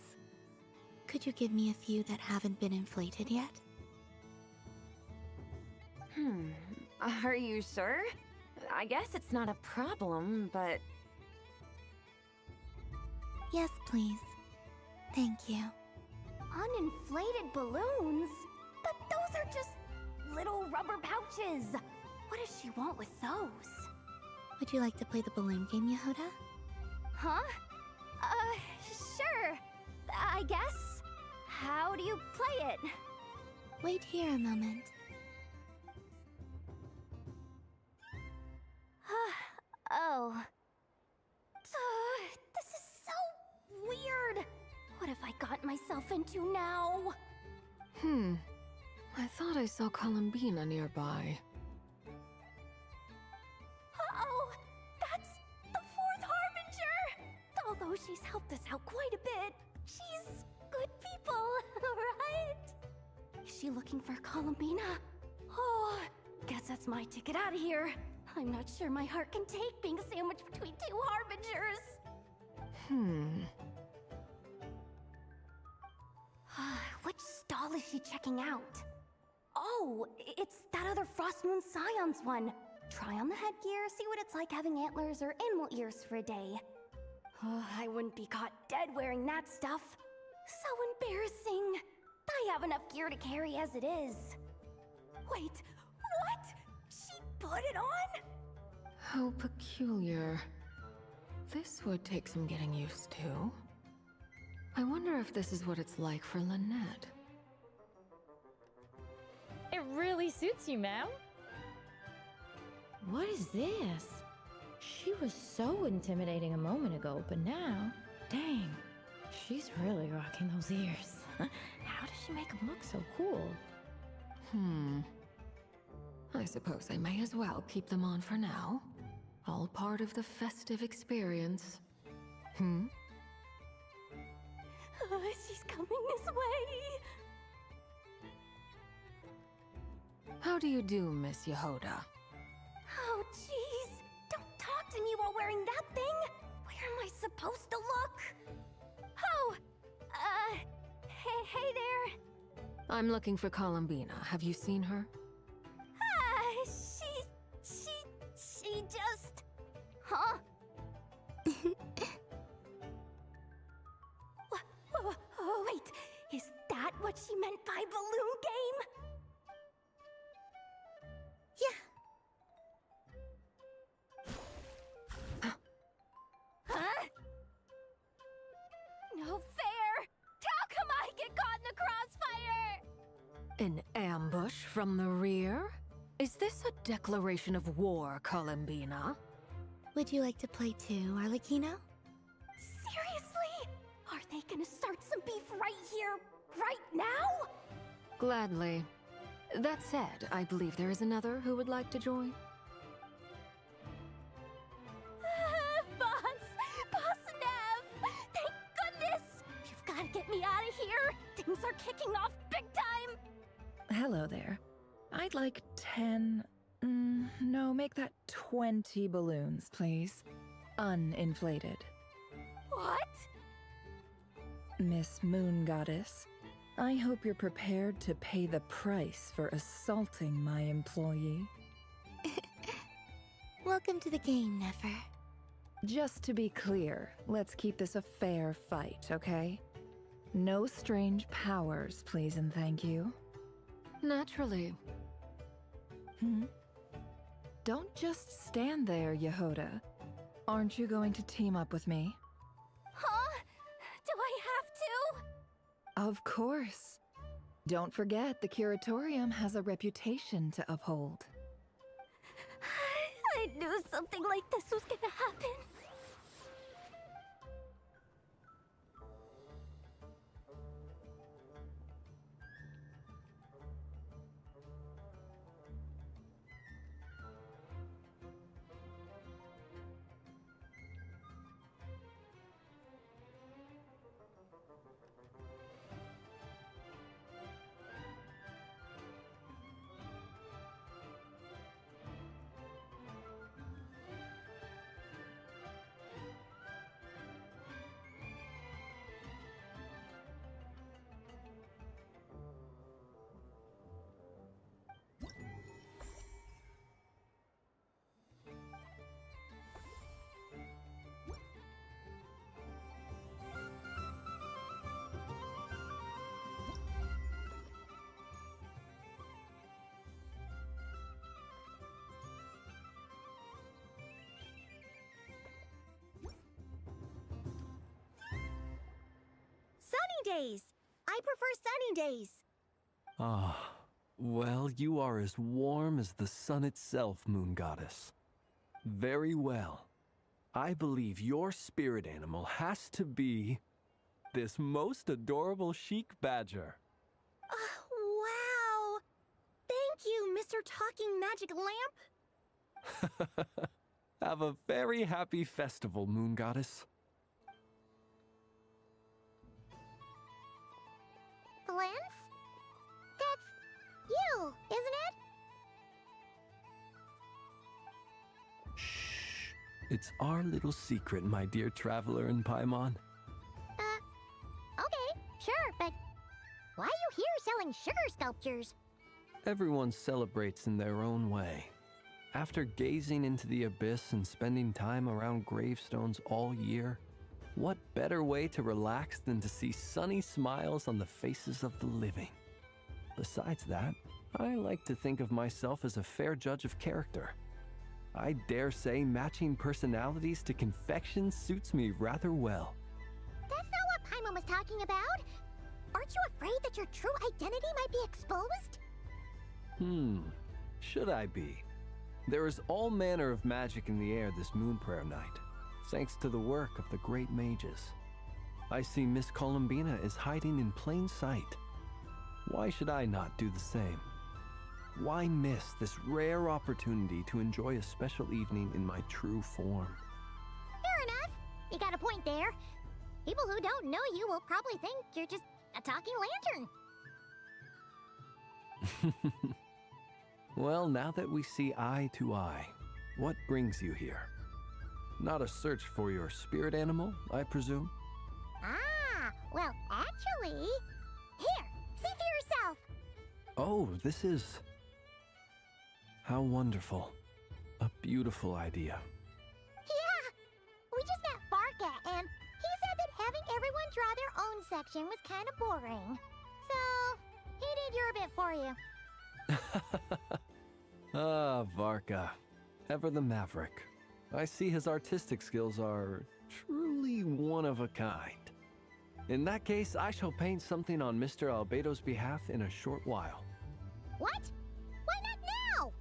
Could you give me a few that haven't been inflated yet? Are you sure? I guess it's not a problem, but... Yes, please. Thank you. Uninflated balloons? But those are just little rubber pouches. What does she want with those? Would you like to play the balloon game, Yehoda? Huh? Sure. I guess. How do you play it? Wait here a moment. Oh. This is so weird. What have I got myself into now? I thought I saw Columbina nearby. Uh-oh! That's the Fourth Harbinger! Although she's helped us out quite a bit, she's good people, right? Is she looking for Columbina? Oh, guess that's my ticket out of here. I'm not sure my heart can take being sandwiched between two Harbingers. Which stall is she checking out? Oh, it's that other Frost Moon Scion's one. Try on the headgear, see what it's like having antlers or animal ears for a day. Oh, I wouldn't be caught dead wearing that stuff. So embarrassing. I have enough gear to carry as it is. Wait, what? She put it on? How peculiar. This would take some getting used to. I wonder if this is what it's like for Lynette. It really suits you, ma'am. What is this? She was so intimidating a moment ago, but now, dang, she's really rocking those ears. How does she make them look so cool? I suppose I may as well keep them on for now. All part of the festive experience. She's coming this way. How do you do, Miss Yehoda? Oh, jeez. Don't talk to me while wearing that thing. Where am I supposed to look? Oh, hey there. I'm looking for Columbina. Have you seen her? She just... Huh? Wait, is that what she meant by balloon game? Yeah. Huh? No fair! How come I get caught in the crossfire? An ambush from the rear? Is this a declaration of war, Columbina? Would you like to play too, Arlecchino? Seriously? Are they gonna start some beef right here, right now? Gladly. That said, I believe there is another who would like to join. Boss Nev! Thank goodness! You've gotta get me out of here! Things are kicking off big time! Hello there. I'd like 10... no, make that 20 balloons, please. Uninflated. What? Miss Moon Goddess, I hope you're prepared to pay the price for assaulting my employee. Welcome to the game, Nefer. Just to be clear, let's keep this a fair fight, okay? No strange powers, please and thank you. Naturally. Hmm? Don't just stand there, Yehoda. Aren't you going to team up with me? Huh? Do I have to? Of course. Don't forget, the Curatorium has a reputation to uphold. I knew something like this was gonna happen. Sunny days! I prefer sunny days. Ah, well, you are as warm as the sun itself, Moon Goddess. Very well. I believe your spirit animal has to be this most adorable chic badger. Wow! Thank you, Mr. Talking Magic Lamp. Have a very happy festival, Moon Goddess. Lens? That's you, isn't it? Shh. It's our little secret, my dear traveler in Paimon. Okay, sure, but why are you here selling sugar sculptures? Everyone celebrates in their own way. After gazing into the abyss and spending time around gravestones all year, what better way to relax than to see sunny smiles on the faces of the living? Besides that, I like to think of myself as a fair judge of character. I dare say matching personalities to confection suits me rather well. That's not what Paimon was talking about. Aren't you afraid that your true identity might be exposed? Should I be? There is all manner of magic in the air this moon prayer night, thanks to the work of the great mages. I see Miss Columbina is hiding in plain sight. Why should I not do the same? Why miss this rare opportunity to enjoy a special evening in my true form? Fair enough. You got a point there. People who don't know you will probably think you're just a talking lantern. Well, now that we see eye to eye, what brings you here? Not a search for your spirit animal, I presume? Ah, well, actually... Here, see for yourself. Oh, this is... How wonderful. A beautiful idea. Yeah, we just met Barca, and he said that having everyone draw their own section was kind of boring. So, he did your bit for you. Ah, Varka. Ever the maverick. I see his artistic skills are truly one of a kind. In that case, I shall paint something on Mr. Albedo's behalf in a short while. What? Why not now?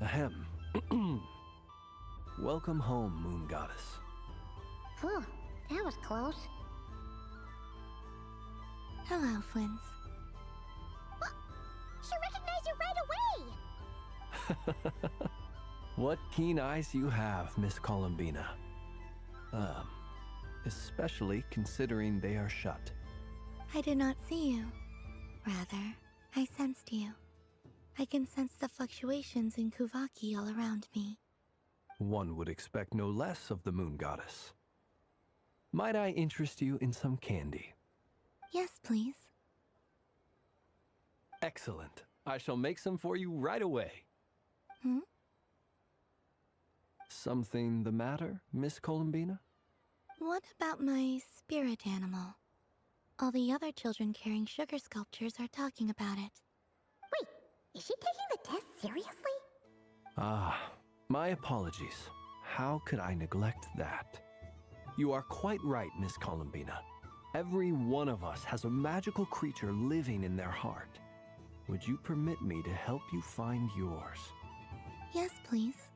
Ahem. Welcome home, Moon Goddess. Whew, that was close. Hello, Twins. She recognized you right away! What keen eyes you have, Miss Columbina. Especially considering they are shut. I did not see you. Rather, I sensed you. I can sense the fluctuations in Kuvaki all around me. One would expect no less of the Moon Goddess. Might I interest you in some candy? Yes, please. Excellent. I shall make some for you right away. Something the matter, Miss Columbina? What about my spirit animal? All the other children carrying sugar sculptures are talking about it. Wait, is she taking the test seriously? Ah, my apologies. How could I neglect that? You are quite right, Miss Columbina. Every one of us has a magical creature living in their heart. Would you permit me to help you find yours? Yes, please.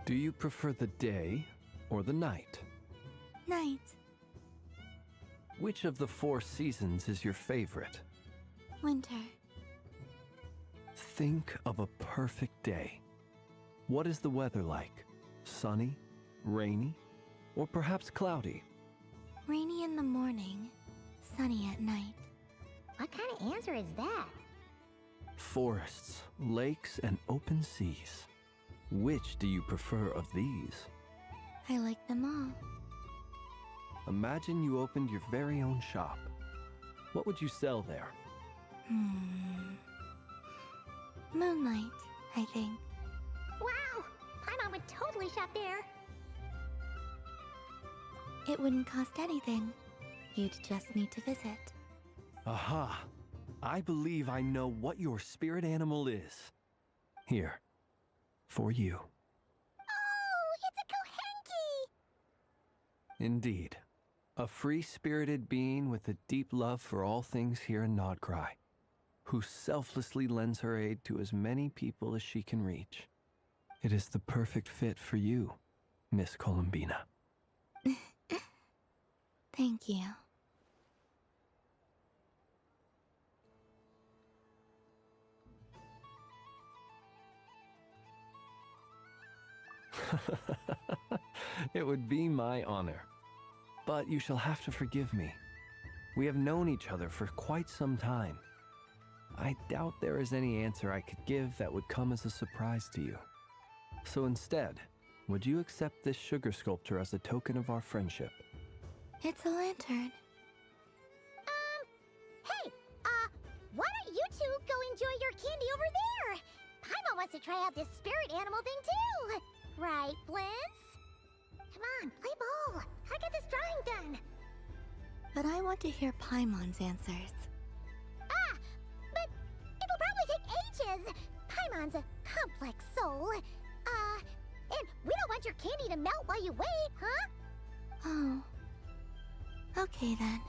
Do you prefer the day or the night? Night. Which of the 4 seasons is your favorite? Winter. Think of a perfect day. What is the weather like? Sunny, rainy, or perhaps cloudy? Rainy in the morning, sunny at night. What kind of answer is that? Forests, lakes, and open seas. Which do you prefer of these? I like them all. Imagine you opened your very own shop. What would you sell there? Moonlight, I think. Wow! Paimon would totally shop there. It wouldn't cost anything. You'd just need to visit. Aha! I believe I know what your spirit animal is. Here, for you. Oh, it's a Kohenki! Indeed. A free-spirited being with a deep love for all things here in Nod-Krai, who selflessly lends her aid to as many people as she can reach. It is the perfect fit for you, Miss Columbina. Thank you. It would be my honor. But you shall have to forgive me. We have known each other for quite some time. I doubt there is any answer I could give that would come as a surprise to you. So instead, would you accept this sugar sculpture as a token of our friendship? It's a lantern. Hey, why don't you two go enjoy your candy over there? Paimon wants to try out this spirit animal thing too. Right, Blintz? Come on, play ball. I get this drawing done. But I want to hear Paimon's answers. But it'll probably take ages. Paimon's a complex soul. And we don't want your candy to melt while you wait, huh? Oh. Okay then.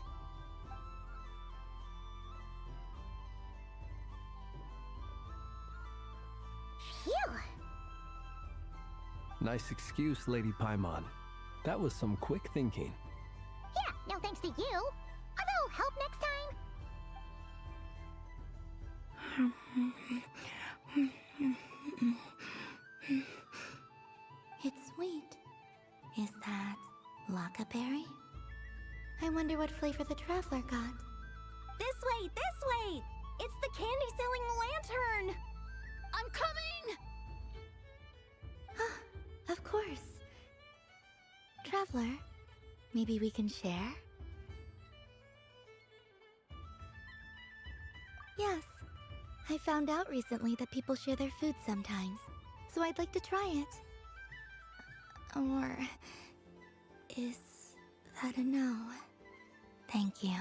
Phew! Nice excuse, Lady Paimon. That was some quick thinking. Yeah, no thanks to you. A little help next time? It's sweet. Is that Lockaberry? I wonder what flavor the traveler got. This way, this way! It's the candy-selling lantern! I'm coming! Of course. Traveler, maybe we can share? Yes. I found out recently that people share their food sometimes, so I'd like to try it. Or is that a no? Thank you.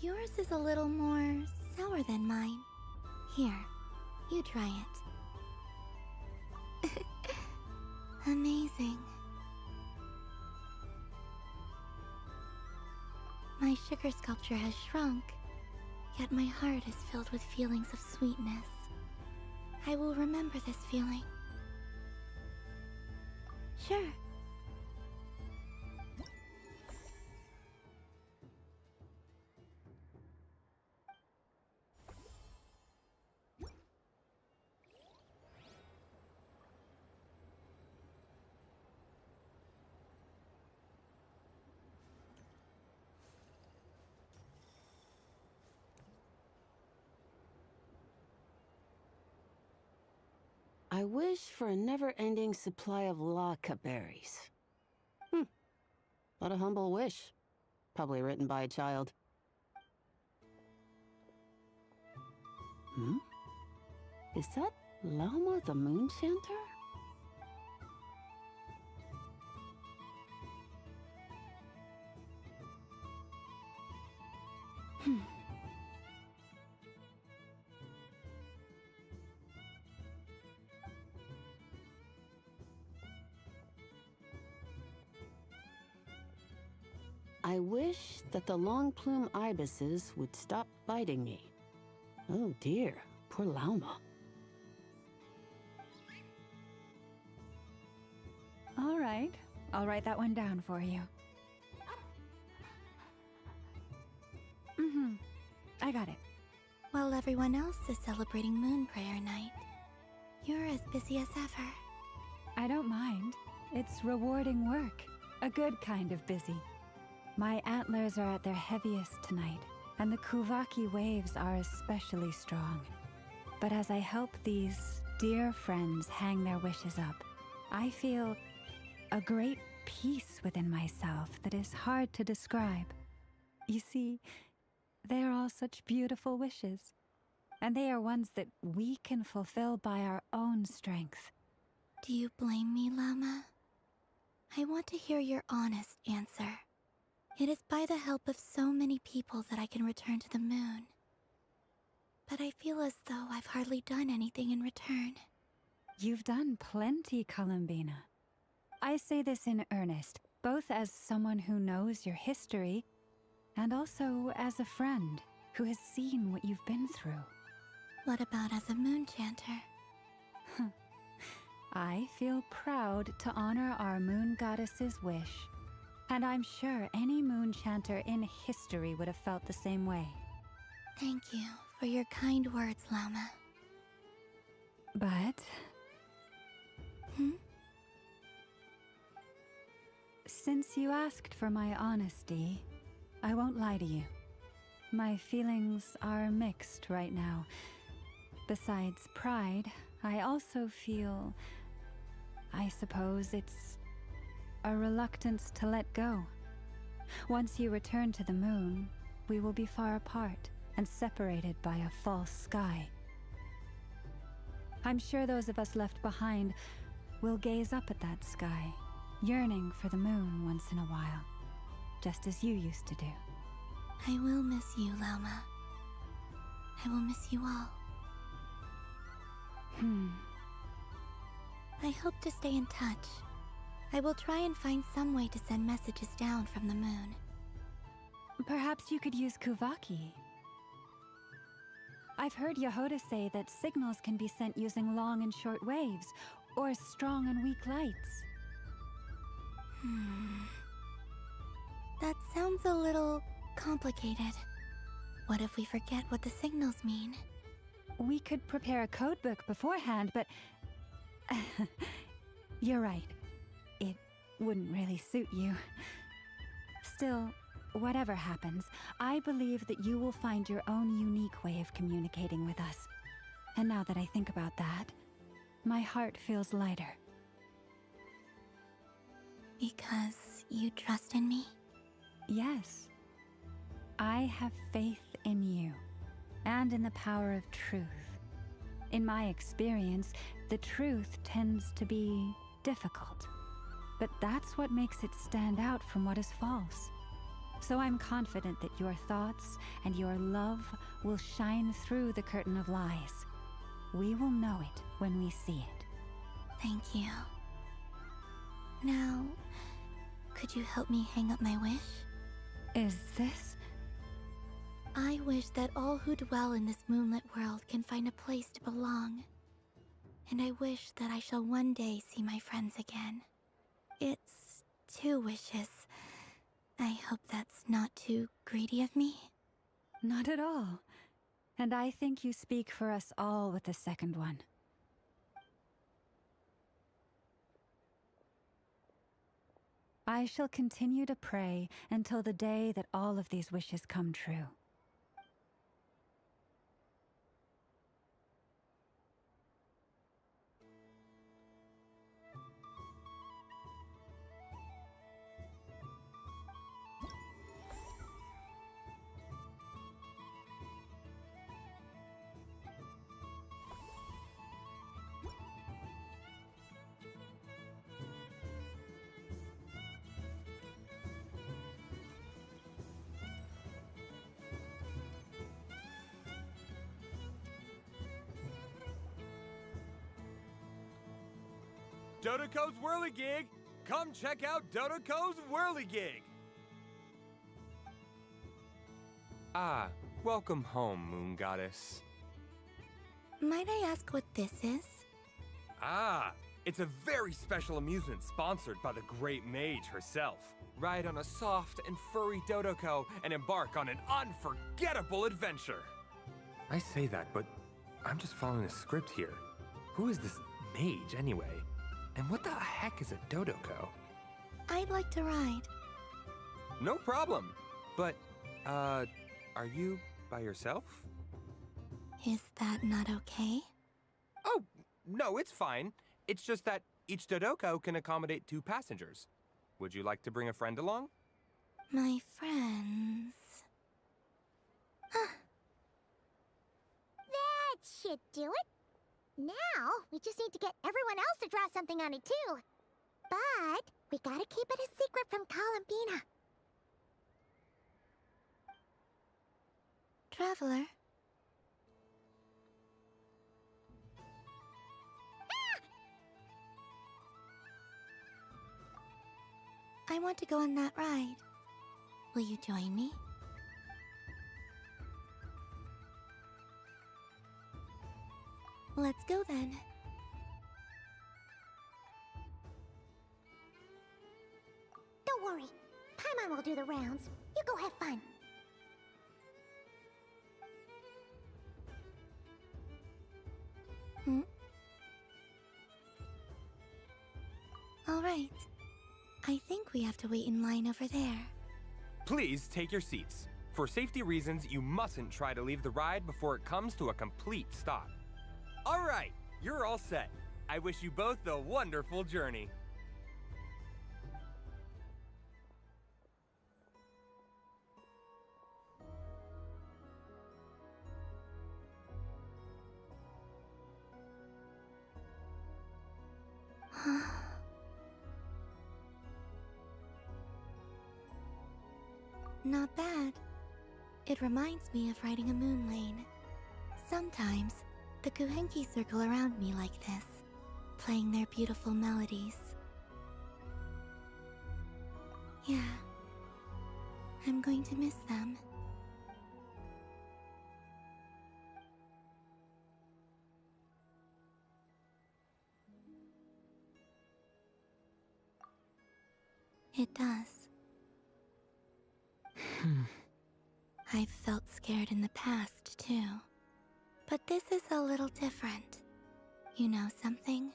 Yours is a little more sour than mine. Here, you try it. Amazing. My sugar sculpture has shrunk, yet my heart is filled with feelings of sweetness. I will remember this feeling. Sure. I wish for a never-ending supply of laka berries. What a humble wish. Probably written by a child. Is that Lauma the Moon Chanter? wish that the long plume ibises would stop biting me. Oh dear, poor Lauma. All right, I'll write that one down for you. I got it. While everyone else is celebrating Moon Prayer Night, you're as busy as ever. I don't mind. It's rewarding work. A good kind of busy. My antlers are at their heaviest tonight, and the Kuvaki waves are especially strong. But as I help these dear friends hang their wishes up, I feel a great peace within myself that is hard to describe. You see, they are all such beautiful wishes, and they are ones that we can fulfill by our own strength. Do you blame me, Llama? I want to hear your honest answer. It is by the help of so many people that I can return to the moon. But I feel as though I've hardly done anything in return. You've done plenty, Columbina. I say this in earnest, both as someone who knows your history, and also as a friend who has seen what you've been through. What about as a moon chanter? I feel proud to honor our moon goddess's wish, and I'm sure any moon chanter in history would have felt the same way. Thank you for your kind words, Llama. But... Since you asked for my honesty, I won't lie to you. My feelings are mixed right now. Besides pride, I also feel... I suppose it's a reluctance to let go. Once you return to the moon, we will be far apart and separated by a false sky. I'm sure those of us left behind will gaze up at that sky, yearning for the moon once in a while, just as you used to do. I will miss you, Llama. I will miss you all. I hope to stay in touch. I will try and find some way to send messages down from the moon. Perhaps you could use Kuvaki. I've heard Yehoda say that signals can be sent using long and short waves, or strong and weak lights. That sounds a little complicated. What if we forget what the signals mean? We could prepare a codebook beforehand, but... You're right. It wouldn't really suit you. Still, whatever happens, I believe that you will find your own unique way of communicating with us. And now that I think about that, my heart feels lighter. Because you trust in me? Yes. I have faith in you, and in the power of truth. In my experience, the truth tends to be difficult. But that's what makes it stand out from what is false. So I'm confident that your thoughts and your love will shine through the curtain of lies. We will know it when we see it. Thank you. Now, could you help me hang up my wish? Is this? I wish that all who dwell in this moonlit world can find a place to belong. And I wish that I shall one day see my friends again. It's 2 wishes. I hope that's not too greedy of me. Not at all. And I think you speak for us all with the second one. I shall continue to pray until the day that all of these wishes come true. Dodoco's Whirligig! Come check out Dodoco's Whirligig! Ah, welcome home, Moon Goddess. Might I ask what this is? Ah, it's a very special amusement sponsored by the Great Mage herself. Ride on a soft and furry Dodoko and embark on an unforgettable adventure. I say that, but I'm just following a script here. Who is this mage, anyway? And what the heck is a Dodoko? I'd like to ride. No problem. But, are you by yourself? Is that not okay? Oh, no, it's fine. It's just that each Dodoko can accommodate 2 passengers. Would you like to bring a friend along? My friends... That should do it. Now, we just need to get everyone else to draw something on it too. But we gotta keep it a secret from Columbina. Traveler. I want to go on that ride. Will you join me? Let's go then. Don't worry. Paimon will do the rounds. You go have fun. All right. I think we have to wait in line over there. Please take your seats. For safety reasons, you mustn't try to leave the ride before it comes to a complete stop. All right, you're all set. I wish you both a wonderful journey. Not bad. It reminds me of riding a moon lane. Sometimes, the Kuhenki circle around me like this, playing their beautiful melodies. Yeah, I'm going to miss them. It does. I've felt scared in the past, too. But this is a little different. You know something?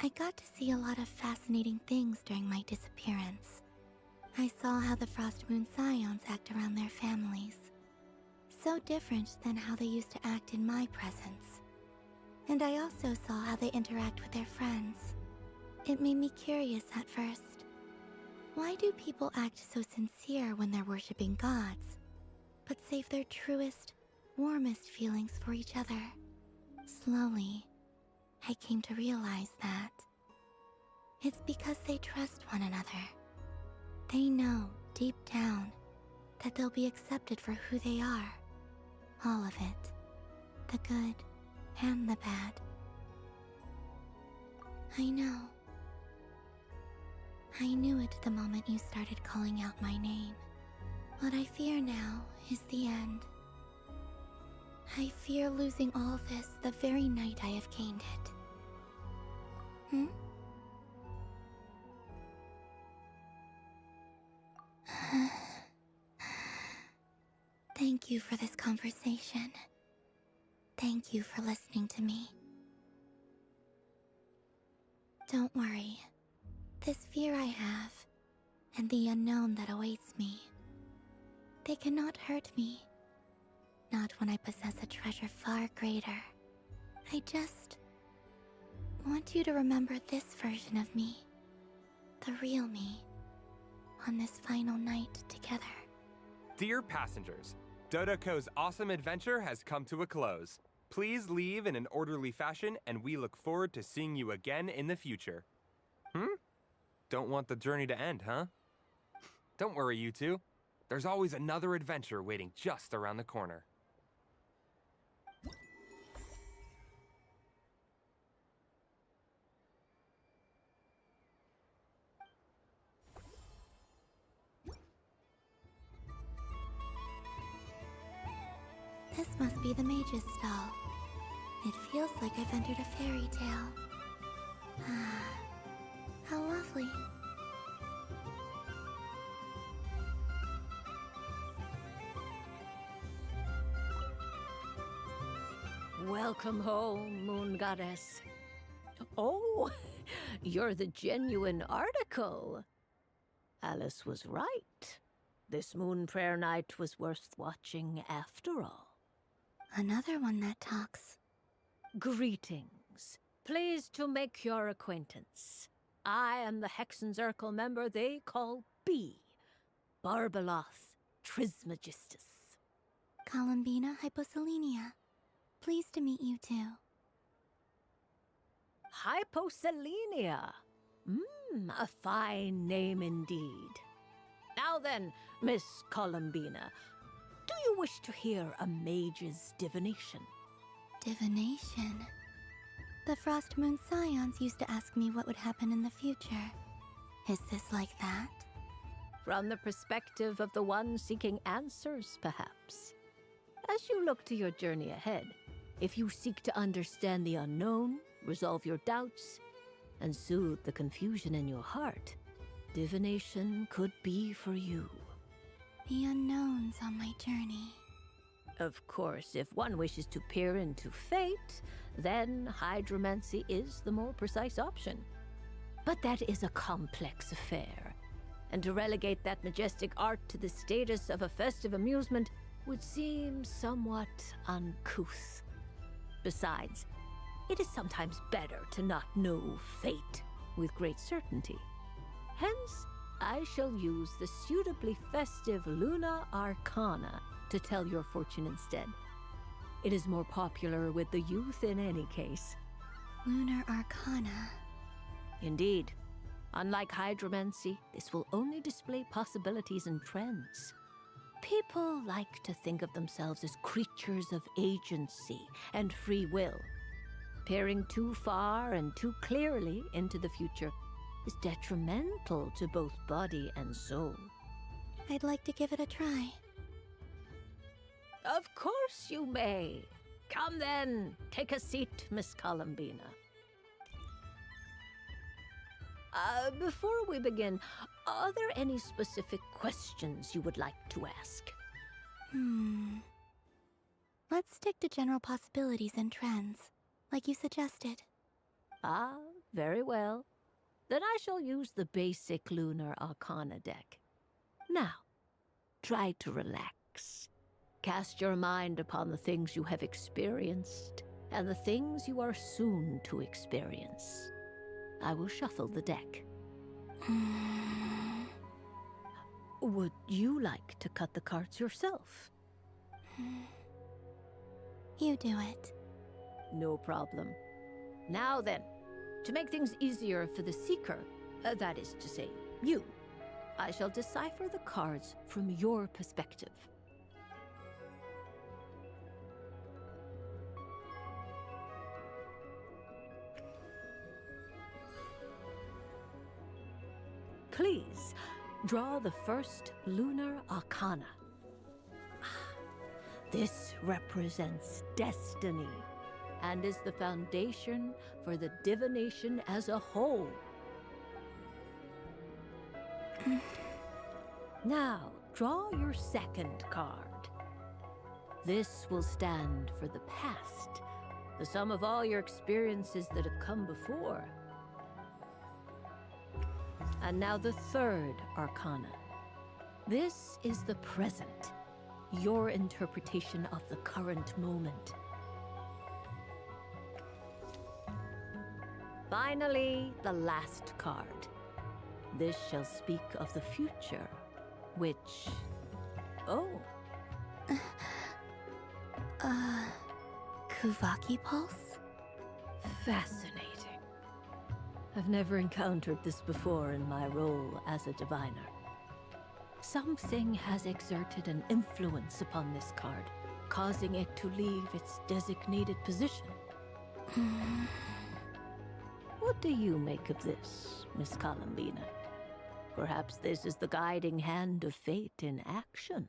I got to see a lot of fascinating things during my disappearance. I saw how the Frost Moon Scions act around their families. So different than how they used to act in my presence. And I also saw how they interact with their friends. It made me curious at first. Why do people act so sincere when they're worshipping gods, but save their truest, warmest feelings for each other? Slowly, I came to realize that it's because they trust one another. They know, deep down, that they'll be accepted for who they are. All of it. The good and the bad. I know. I knew it the moment you started calling out my name. What I fear now is the end. I fear losing all this the very night I have gained it. Thank you for this conversation. Thank you for listening to me. Don't worry. This fear I have, and the unknown that awaits me, they cannot hurt me. Not when I possess a treasure far greater. I just want you to remember this version of me, the real me, on this final night together. Dear passengers, Dodoko's awesome adventure has come to a close. Please leave in an orderly fashion, and we look forward to seeing you again in the future. Don't want the journey to end, huh? Don't worry, you two. There's always another adventure waiting just around the corner. This must be the mage's stall. It feels like I've entered a fairy tale. Ah, how lovely. Welcome home, Moon Goddess. Oh, you're the genuine article. Alice was right. This moon prayer night was worth watching after all. Another one that talks. Greetings. Pleased to make your acquaintance. I am the Hexenzirkel member they call B. Barbeloth Trismegistus. Columbina Hyposelenia. Pleased to meet you too. Hyposelenia. A fine name indeed. Now then, Miss Columbina, do you wish to hear a mage's divination? Divination? The Frost Moon Scions used to ask me what would happen in the future. Is this like that? From the perspective of the one seeking answers, perhaps. As you look to your journey ahead, if you seek to understand the unknown, resolve your doubts, and soothe the confusion in your heart, divination could be for you. The unknowns on my journey. Of course, if one wishes to peer into fate, then hydromancy is the more precise option. But that is a complex affair, and to relegate that majestic art to the status of a festive amusement would seem somewhat uncouth. Besides, it is sometimes better to not know fate with great certainty. Hence, I shall use the suitably festive Luna Arcana to tell your fortune instead. It is more popular with the youth in any case. Lunar Arcana. Indeed. Unlike hydromancy, this will only display possibilities and trends. People like to think of themselves as creatures of agency and free will. Peering too far and too clearly into the future is detrimental to both body and soul. I'd like to give it a try. Of course you may. Come then, take a seat, Miss Columbina. Before we begin, are there any specific questions you would like to ask? Let's stick to general possibilities and trends, like you suggested. Ah, very well. Then I shall use the basic Lunar Arcana deck. Now, try to relax. Cast your mind upon the things you have experienced and the things you are soon to experience. I will shuffle the deck. Would you like to cut the cards yourself? You do it. No problem. Now then, to make things easier for the seeker, that is to say, you, I shall decipher the cards from your perspective. Please, draw the first Lunar Arcana. This represents destiny and is the foundation for the divination as a whole. Now, draw your second card. This will stand for the past, the sum of all your experiences that have come before. And now the third Arcana. This is the present, your interpretation of the current moment. Finally, the last card. This shall speak of the future, which... Oh. Kuvaki Pulse? Fascinating. I've never encountered this before in my role as a diviner. Something has exerted an influence upon this card, causing it to leave its designated position. What do you make of this, Miss Columbina? Perhaps this is the guiding hand of fate in action.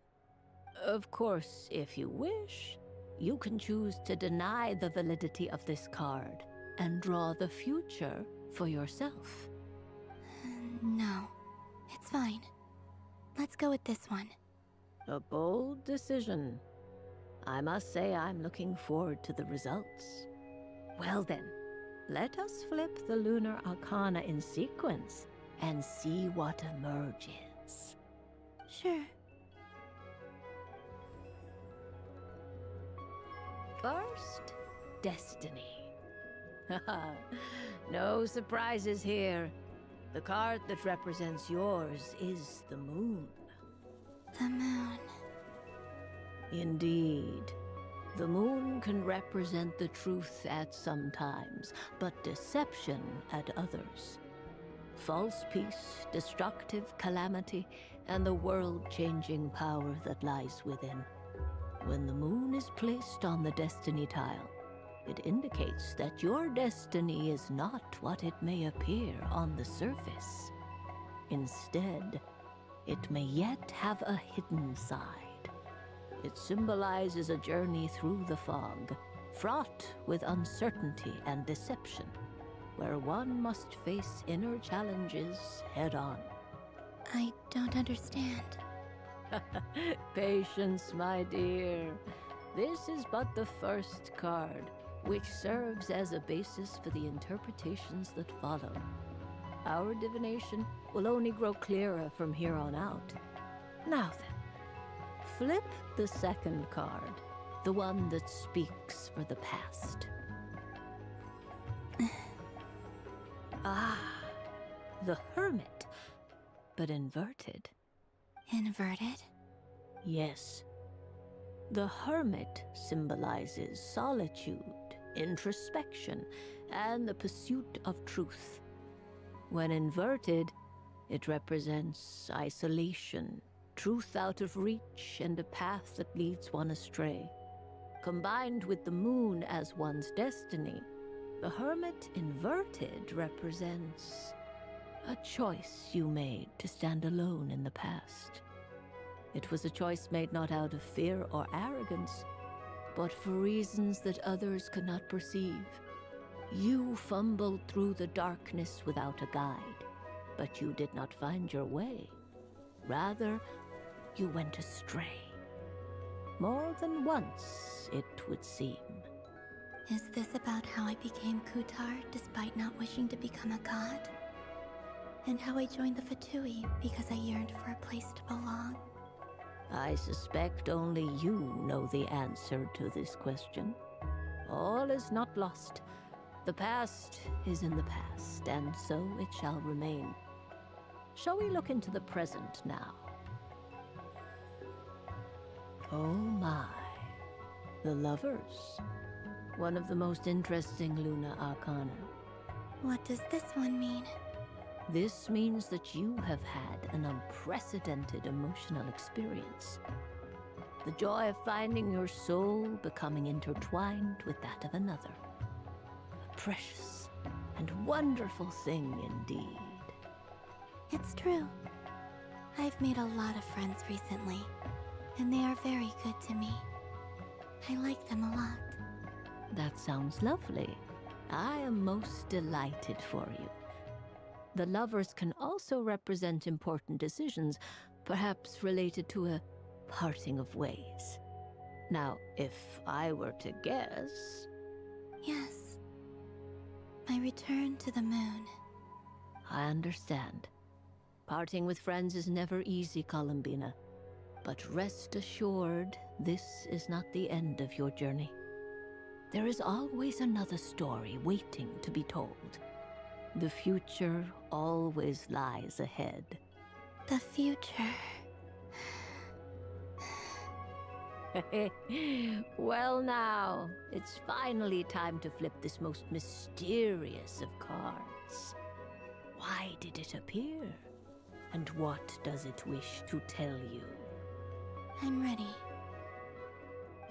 Of course, if you wish, You can choose to deny the validity of this card and draw the future for yourself. No, it's fine. Let's go with this one. A bold decision. I must say I'm looking forward to the results. Well then, let us flip the Lunar Arcana in sequence and see what emerges. Sure. First, Destiny. No surprises here. The card that represents yours is the moon. The moon. Indeed. The moon can represent the truth at some times, but deception at others. False peace, destructive calamity, and the world-changing power that lies within. When the moon is placed on the destiny tile, it indicates that your destiny is not what it may appear on the surface. Instead, it may yet have a hidden side. It symbolizes a journey through the fog, fraught with uncertainty and deception, where one must face inner challenges head-on. I don't understand. Patience, my dear. This is but the first card, which serves as a basis for the interpretations that follow. Our divination will only grow clearer from here on out. Now then, flip the second card, the one that speaks for the past. Ah, the Hermit, but inverted. Inverted? Yes. The Hermit symbolizes solitude, introspection, and the pursuit of truth. When inverted, it represents isolation, truth out of reach, and a path that leads one astray. Combined with the moon as one's destiny, the Hermit inverted represents a choice you made to stand alone in the past. It was a choice made not out of fear or arrogance, but for reasons that others could not perceive. You fumbled through the darkness without a guide, but you did not find your way. Rather, you went astray. More than once, it would seem. Is this about how I became Kutar despite not wishing to become a god? And how I joined the Fatui because I yearned for a place to belong? I suspect only you know the answer to this question. All is not lost. The past is in the past, and so it shall remain. Shall we look into the present now? Oh my. The Lovers. One of the most interesting Luna Arcana. What does this one mean? This means that you have had an unprecedented emotional experience. The joy of finding your soul becoming intertwined with that of another. A precious and wonderful thing indeed. It's true. I've made a lot of friends recently, and they are very good to me. I like them a lot. That sounds lovely. I am most delighted for you. The Lovers can also represent important decisions, perhaps related to a parting of ways. Now, if I were to guess... Yes. My return to the moon. I understand. Parting with friends is never easy, Columbina. But rest assured, this is not the end of your journey. There is always another story waiting to be told. The future always lies ahead. The future. Well now, it's finally time to flip this most mysterious of cards. Why did it appear? And what does it wish to tell you? I'm ready.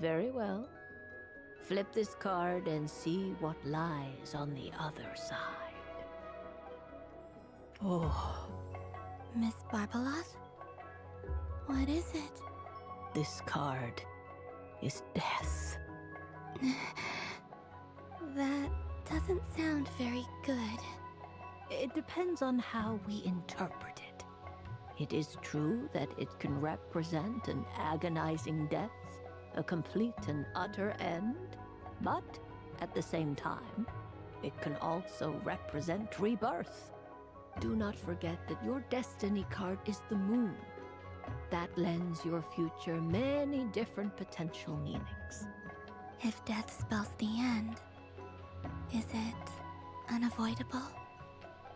Very well. Flip this card and see what lies on the other side. Oh. Miss Barbeloth? What is it? This card is death. That doesn't sound very good. It depends on how we interpret it. It is true that it can represent an agonizing death, a complete and utter end, but at the same time, it can also represent rebirth. Do not forget that your destiny card is the moon. That lends your future many different potential meanings. If death spells the end, is it unavoidable?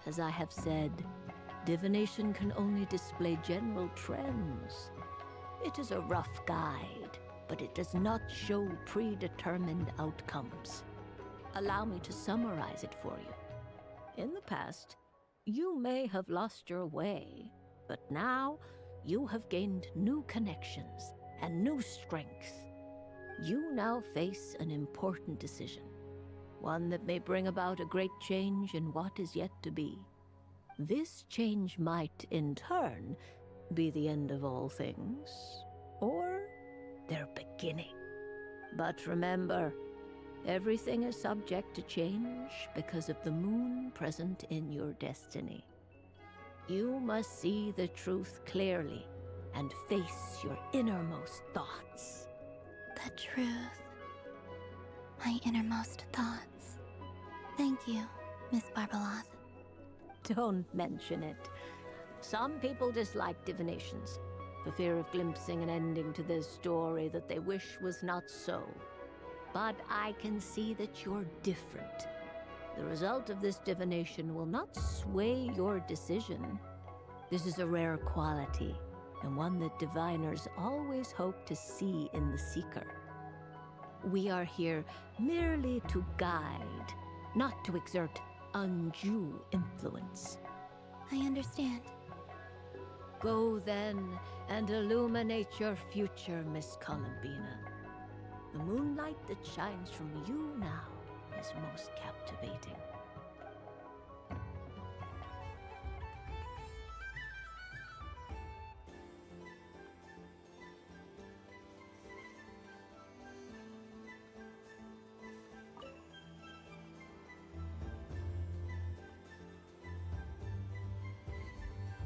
As I have said, divination can only display general trends. It is a rough guide, but it does not show predetermined outcomes. Allow me to summarize it for you. In the past, you may have lost your way, but now you have gained new connections and new strength. You now face an important decision, one that may bring about a great change in what is yet to be. This change might, in turn, be the end of all things, or their beginning. But remember, everything is subject to change because of the moon present in your destiny. You must see the truth clearly and face your innermost thoughts. The truth. My innermost thoughts. Thank you, Miss Barbeloth. Don't mention it. Some people dislike divinations, for fear of glimpsing an ending to their story that they wish was not so. But I can see that you're different. The result of this divination will not sway your decision. This is a rare quality, and one that diviners always hope to see in the seeker. We are here merely to guide, not to exert undue influence. I understand. Go then and illuminate your future, Miss Columbina. The moonlight that shines from you now is most captivating.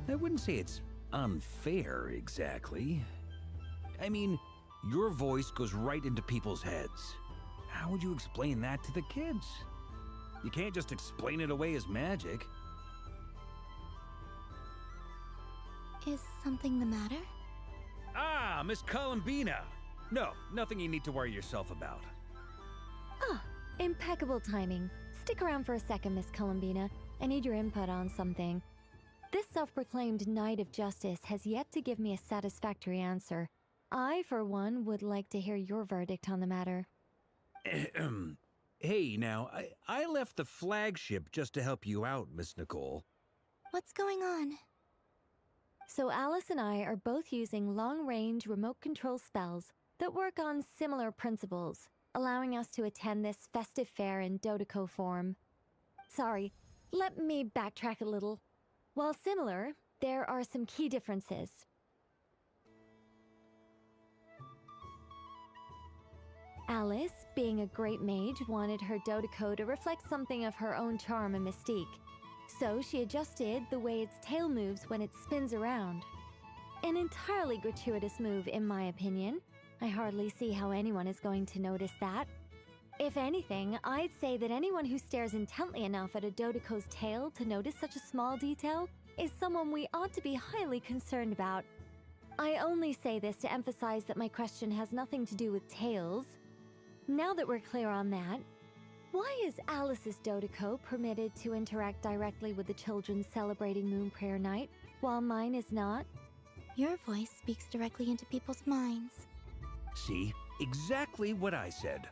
I wouldn't say it's unfair, exactly. I mean, your voice goes right into people's heads. How would you explain that to the kids? You can't just explain it away as magic. Is something the matter? Ah, Miss Columbina! No, nothing you need to worry yourself about. Ah, impeccable timing. Stick around for a second, Miss Columbina. I need your input on something. This self-proclaimed Knight of Justice has yet to give me a satisfactory answer. I, for one, would like to hear your verdict on the matter. Hey, now, I left the flagship just to help you out, Miss Nicole. What's going on? So Alice and I are both using long-range remote control spells that work on similar principles, allowing us to attend this festive fair in Dodoco form. Sorry, let me backtrack a little. While similar, there are some key differences. Alice, being a great mage, wanted her Dodoco to reflect something of her own charm and mystique. So she adjusted the way its tail moves when it spins around. An entirely gratuitous move, in my opinion. I hardly see how anyone is going to notice that. If anything, I'd say that anyone who stares intently enough at a Dodoco's tail to notice such a small detail is someone we ought to be highly concerned about. I only say this to emphasize that my question has nothing to do with tails. Now that we're clear on that, why is Alice's Dodoco permitted to interact directly with the children celebrating Moon Prayer Night, while mine is not? Your voice speaks directly into people's minds. See? Exactly what I said.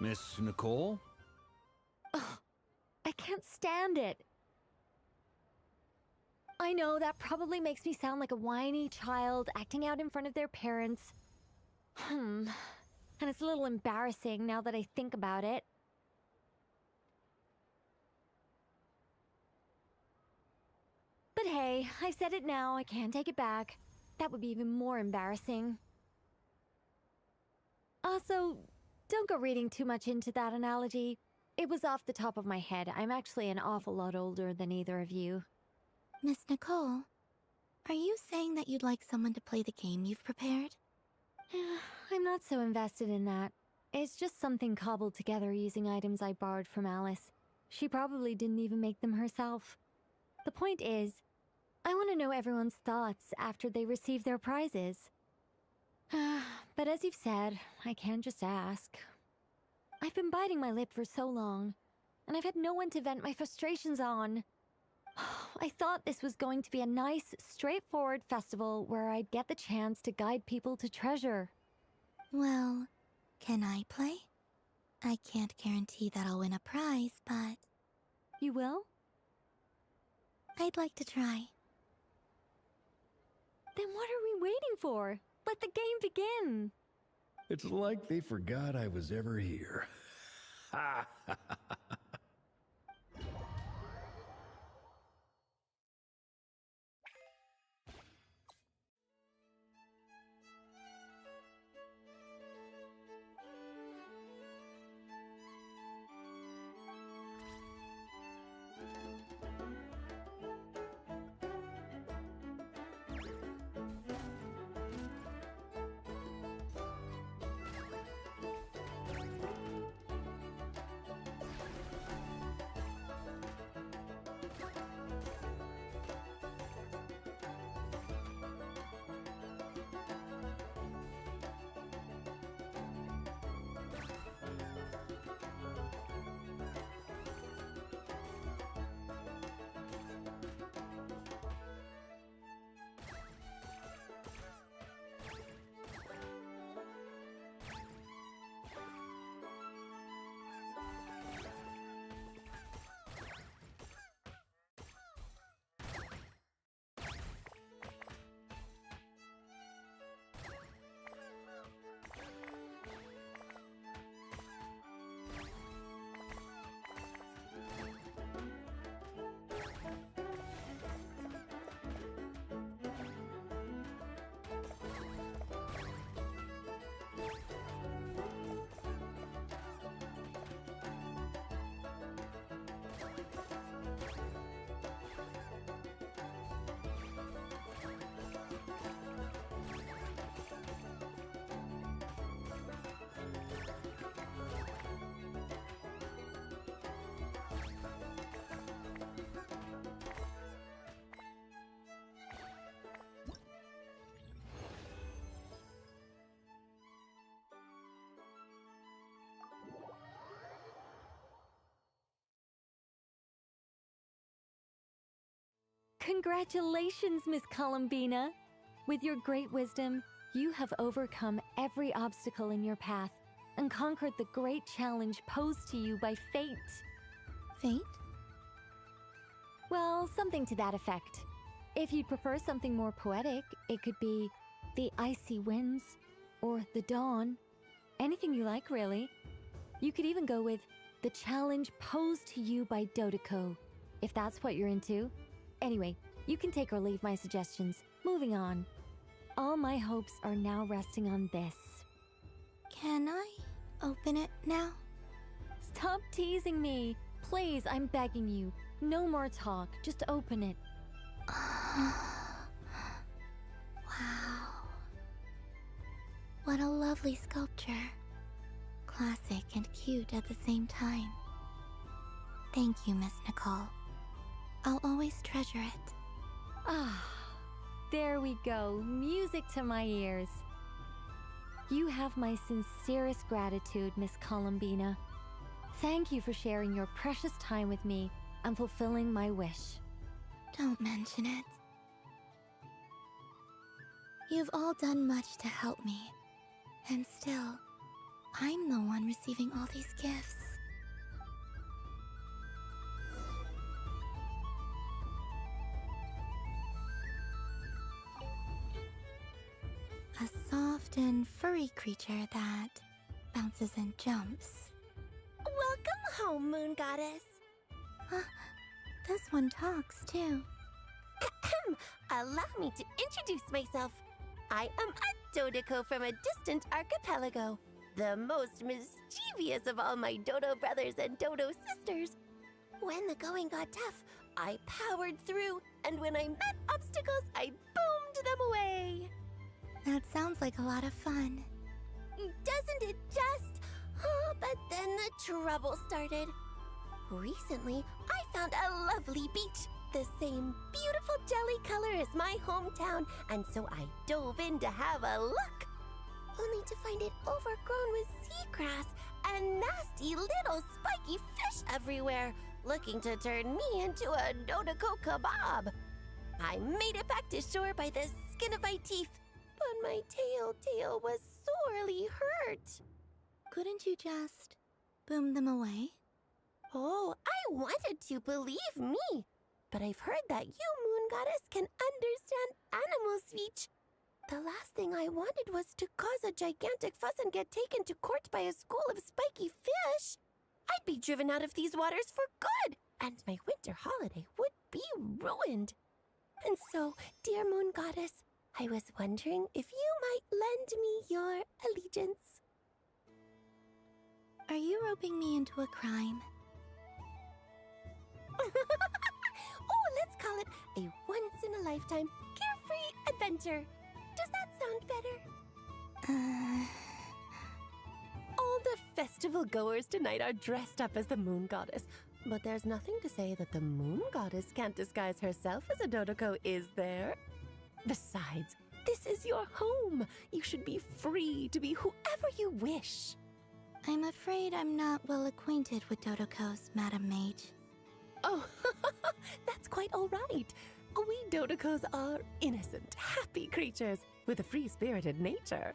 Miss Nicole? Ugh, I can't stand it. I know that probably makes me sound like a whiny child acting out in front of their parents. And it's a little embarrassing now that I think about it. But hey, I've said it now, I can't take it back. That would be even more embarrassing. Also, don't go reading too much into that analogy. It was off the top of my head. I'm actually an awful lot older than either of you. Miss Nicole, are you saying that you'd like someone to play the game you've prepared? I'm not so invested in that. It's just something cobbled together using items I borrowed from Alice. She probably didn't even make them herself. The point is, I want to know everyone's thoughts after they receive their prizes. But as you've said, I can't just ask. I've been biting my lip for so long, and I've had no one to vent my frustrations on. I thought this was going to be a nice, straightforward festival where I'd get the chance to guide people to treasure. Well, can I play? I can't guarantee that I'll win a prize, but... You will? I'd like to try. Then what are we waiting for? Let the game begin! It's like they forgot I was ever here. Ha ha ha ha. Congratulations, Miss Columbina! With your great wisdom, you have overcome every obstacle in your path and conquered the great challenge posed to you by fate. Fate? Well, something to that effect. If you'd prefer something more poetic, it could be the icy winds or the dawn. Anything you like, really. You could even go with the challenge posed to you by Dodoko, if that's what you're into. Anyway, you can take or leave my suggestions. Moving on. All my hopes are now resting on this. Can I open it now? Stop teasing me! Please, I'm begging you. No more talk. Just open it. Wow. What a lovely sculpture. Classic and cute at the same time. Thank you, Miss Nicole. I'll always treasure it. Ah, there we go. Music to my ears. You have my sincerest gratitude, Miss Columbina. Thank you for sharing your precious time with me and fulfilling my wish. Don't mention it. You've all done much to help me. And still, I'm the one receiving all these gifts. A soft and furry creature that bounces and jumps. Welcome home, Moon Goddess. This one talks, too. Allow me to introduce myself. I am a Dodoco from a distant archipelago, the most mischievous of all my Dodo brothers and Dodo sisters. When the going got tough, I powered through, and when I met obstacles, I boomed them away. That sounds like a lot of fun. Doesn't it just? Oh, but then the trouble started. Recently, I found a lovely beach, the same beautiful jelly color as my hometown, and so I dove in to have a look, only to find it overgrown with seagrass and nasty little spiky fish everywhere, looking to turn me into a Dodoco kebab. I made it back to shore by the skin of my teeth, but my tail was sorely hurt. Couldn't you just boom them away? Oh, I wanted to, believe me. But I've heard that you, Moon Goddess, can understand animal speech. The last thing I wanted was to cause a gigantic fuss and get taken to court by a school of spiky fish. I'd be driven out of these waters for good, and my winter holiday would be ruined. And so, dear Moon Goddess, I was wondering if you might lend me your allegiance. Are you roping me into a crime? Oh, let's call it a once-in-a-lifetime carefree adventure. Does that sound better? All the festival goers tonight are dressed up as the Moon Goddess, but there's nothing to say that the Moon Goddess can't disguise herself as a Dodoco, is there? Besides, this is your home. You should be free to be whoever you wish. I'm afraid I'm not well acquainted with Dodocos, Madam Mage. Oh, that's quite all right. We Dodocos are innocent, happy creatures with a free-spirited nature.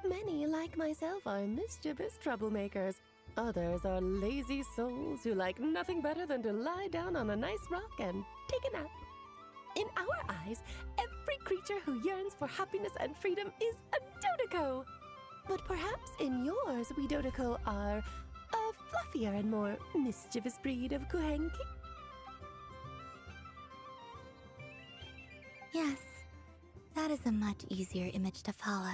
Many, like myself, are mischievous troublemakers. Others are lazy souls who like nothing better than to lie down on a nice rock and take a nap. In our eyes, every creature who yearns for happiness and freedom is a Dodoco. But perhaps in yours, we Dodoco are a fluffier and more mischievous breed of Kuhenki. Yes, that is a much easier image to follow.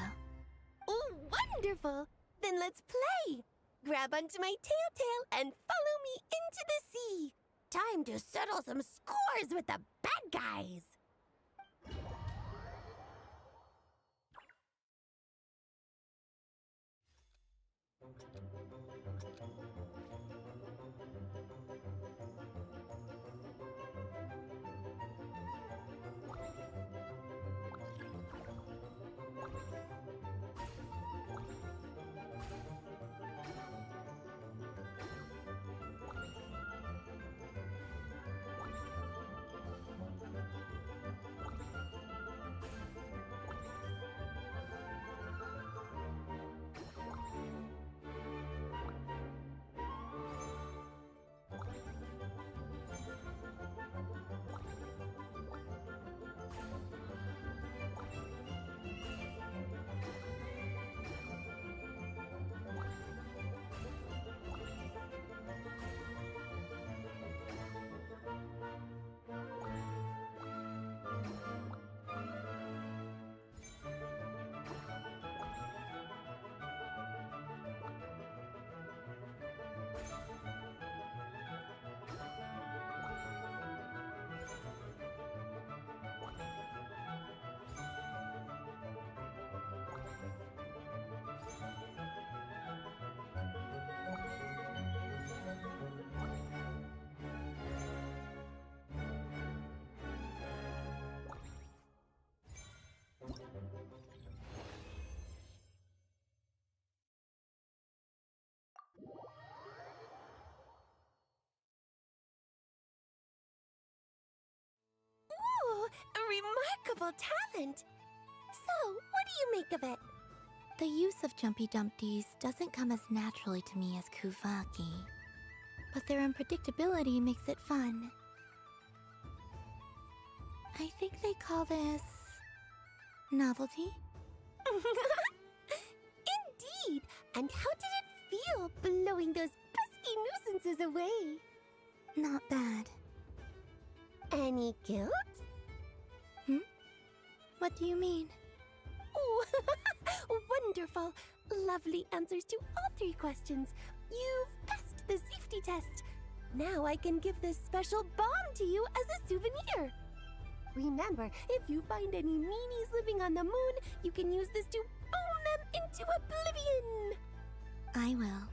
Oh, wonderful! Then let's play! Grab onto my tail and follow me into the sea! Time to settle some scores with the bad guys! Ooh, a remarkable talent! So, what do you make of it? The use of Jumpy Dumpties doesn't come as naturally to me as Kuvaki, but their unpredictability makes it fun. I think they call this novelty. Indeed! And how did it feel blowing those pesky nuisances away? Not bad. Any guilt? What do you mean? Oh, wonderful. Lovely answers to all 3 questions. You've passed the safety test. Now I can give this special bomb to you as a souvenir. Remember, if you find any meanies living on the moon, you can use this to boom them into oblivion. I will.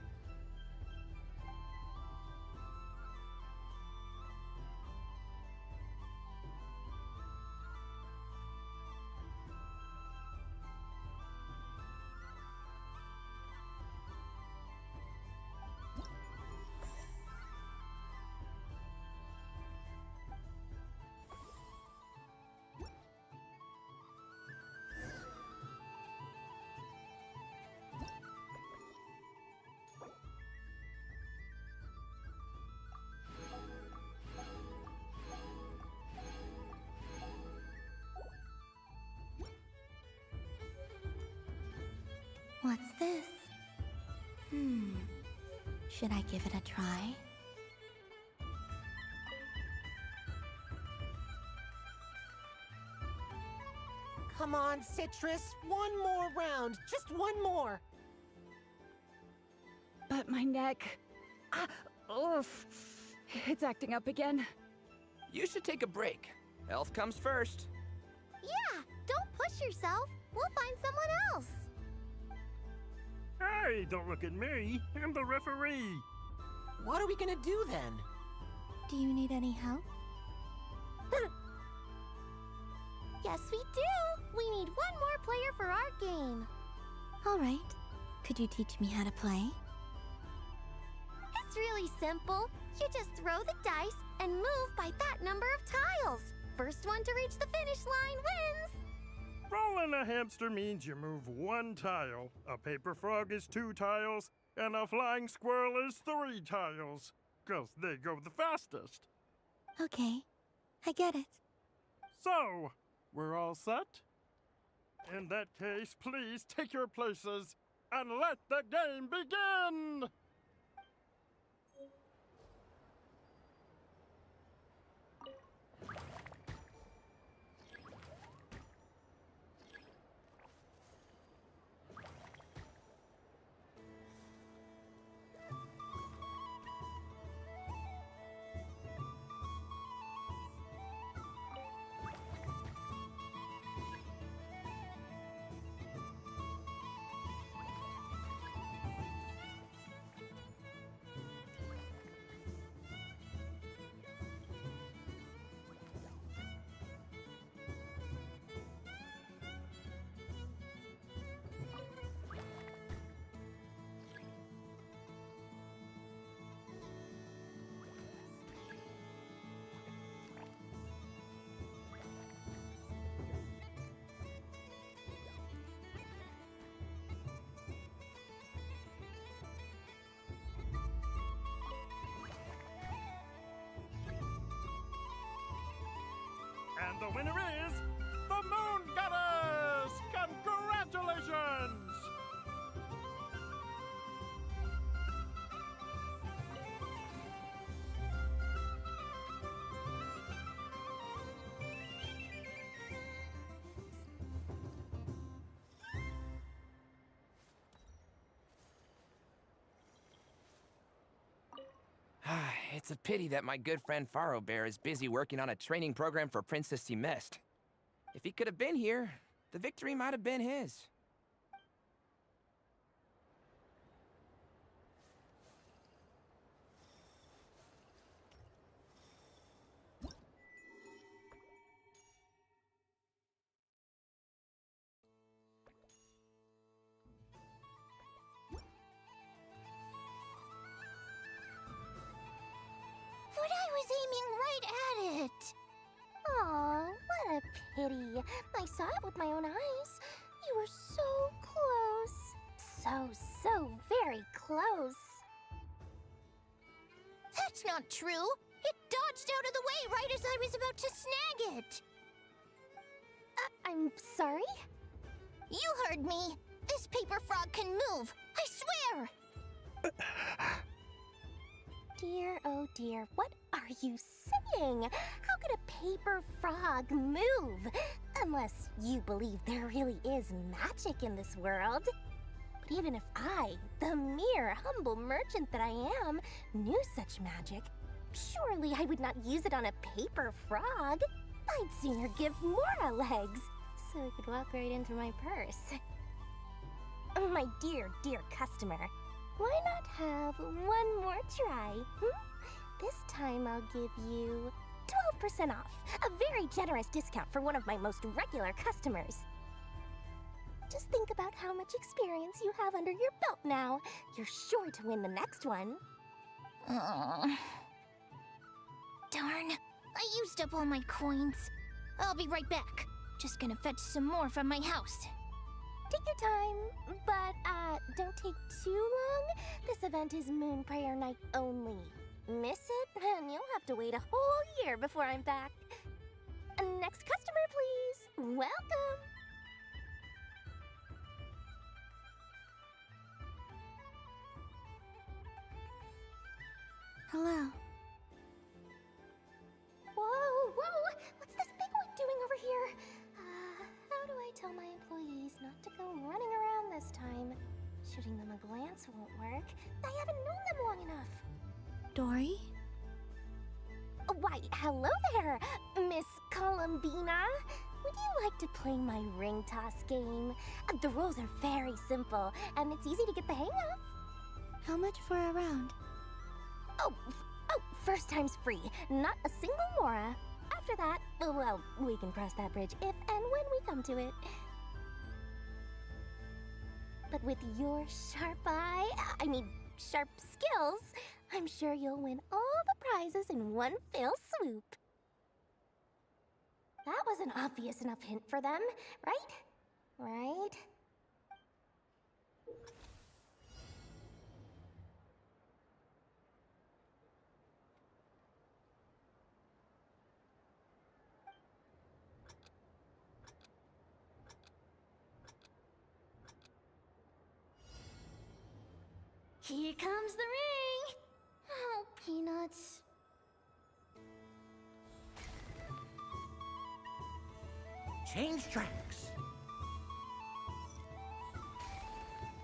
What's this? Should I give it a try? Come on, Citrus. One more round. Just one more. But my neck... oof. It's acting up again. You should take a break. Health comes first. Yeah, don't push yourself. We'll find someone else. Hey, don't look at me. I'm the referee. What are we gonna do then? Do you need any help? Yes, we do. We need one more player for our game. All right. Could you teach me how to play? It's really simple. You just throw the dice and move by that number of tiles. First one to reach the finish line wins. Rolling a hamster means you move 1 tile. A paper frog is 2 tiles, and a flying squirrel is 3 tiles. 'Cause they go the fastest. Okay, I get it. So, we're all set? In that case, please take your places and let the game begin! And the winner is the Moon Goddess! Congratulations! It's a pity that my good friend Faro Bear is busy working on a training program for Princess Semest. If he could have been here, the victory might have been his. But I was aiming right at it. Aw, what a pity. I saw it with my own eyes. You were so close. So very close. That's not true. It dodged out of the way right as I was about to snag it. I'm sorry? You heard me. This paper frog can move. I swear. Dear, oh dear, what are you saying? How could a paper frog move? Unless you believe there really is magic in this world. But even if I, the mere humble merchant that I am, knew such magic, surely I would not use it on a paper frog. I'd sooner give Mora legs, so it could walk right into my purse. My dear, dear customer, why not have one more try? This time I'll give you 12% off, a very generous discount for one of my most regular customers. Just think about how much experience you have under your belt now. You're sure to win the next one. Darn, I used up all my coins. I'll be right back. Just gonna fetch some more from my house. Take your time, but don't take too long. This event is Moon Prayer Night only. Miss it, and you'll have to wait a whole year before I'm back. Next customer, please. Welcome. Hello. Whoa, whoa! What's this big one doing over here? How do I tell my employees not to go running around this time? Shooting them a glance won't work. I haven't known them long enough. Dory? Why, hello there, Miss Columbina. Would you like to play my ring toss game? The rules are very simple, and it's easy to get the hang of. How much for a round? Oh, first time's free. Not a single mora. After that, well, we can cross that bridge if and when we come to it. But with your sharp sharp skills, I'm sure you'll win all the prizes in one fell swoop. That was an obvious enough hint for them, right? Right? Here comes the ring! Oh, Peanuts. Change tracks.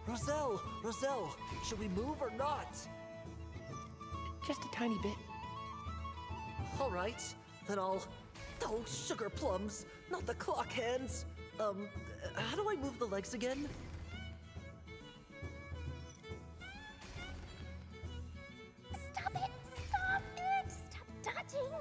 Roselle, should we move or not? Just a tiny bit. All right, then I'll... Oh, sugar plums, not the clock hands. How do I move the legs again? Stop it! Stop it! Stop dodging!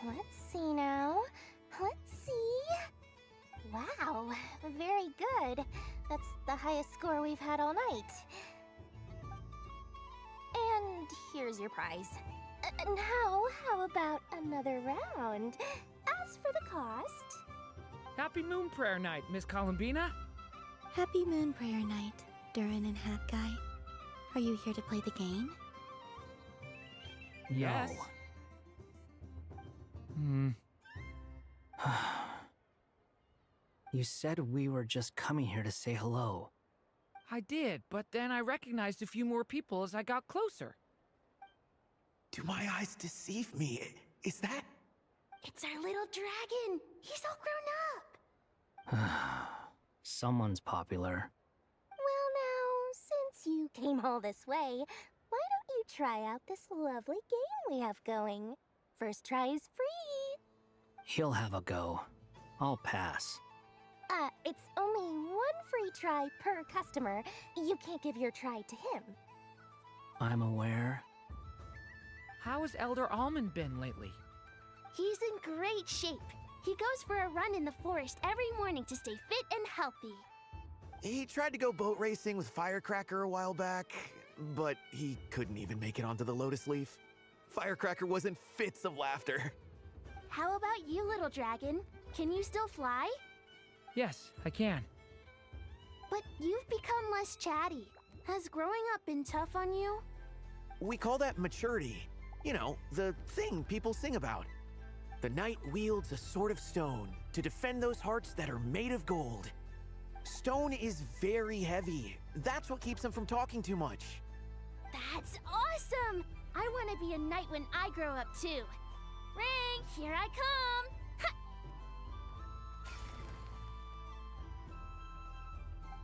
Let's see now. Let's see. Wow, very good. That's the highest score we've had all night. And here's your prize. Now, how about another round? As for the cost... Happy Moon Prayer Night, Miss Columbina. Happy Moon Prayer Night, Durin and Hat Guy. Are you here to play the game? Yes. You said we were just coming here to say hello. I did, but then I recognized a few more people as I got closer. Do my eyes deceive me? Is that... It's our little dragon! He's all grown up! Someone's popular. Well now, since you came all this way, why don't you try out this lovely game we have going? First try is free! He'll have a go. I'll pass. It's only one free try per customer. You can't give your try to him. I'm aware. How has Elder Almond been lately? He's in great shape. He goes for a run in the forest every morning to stay fit and healthy. He tried to go boat racing with Firecracker a while back, but he couldn't even make it onto the Lotus Leaf. Firecracker was in fits of laughter. How about you, little dragon? Can you still fly? Yes, I can. But you've become less chatty. Has growing up been tough on you? We call that maturity. You know, the thing people sing about. The knight wields a sword of stone to defend those hearts that are made of gold. Stone is very heavy, That's what keeps him from talking too much. That's awesome! I want to be a knight when I grow up too. Ring, here I come!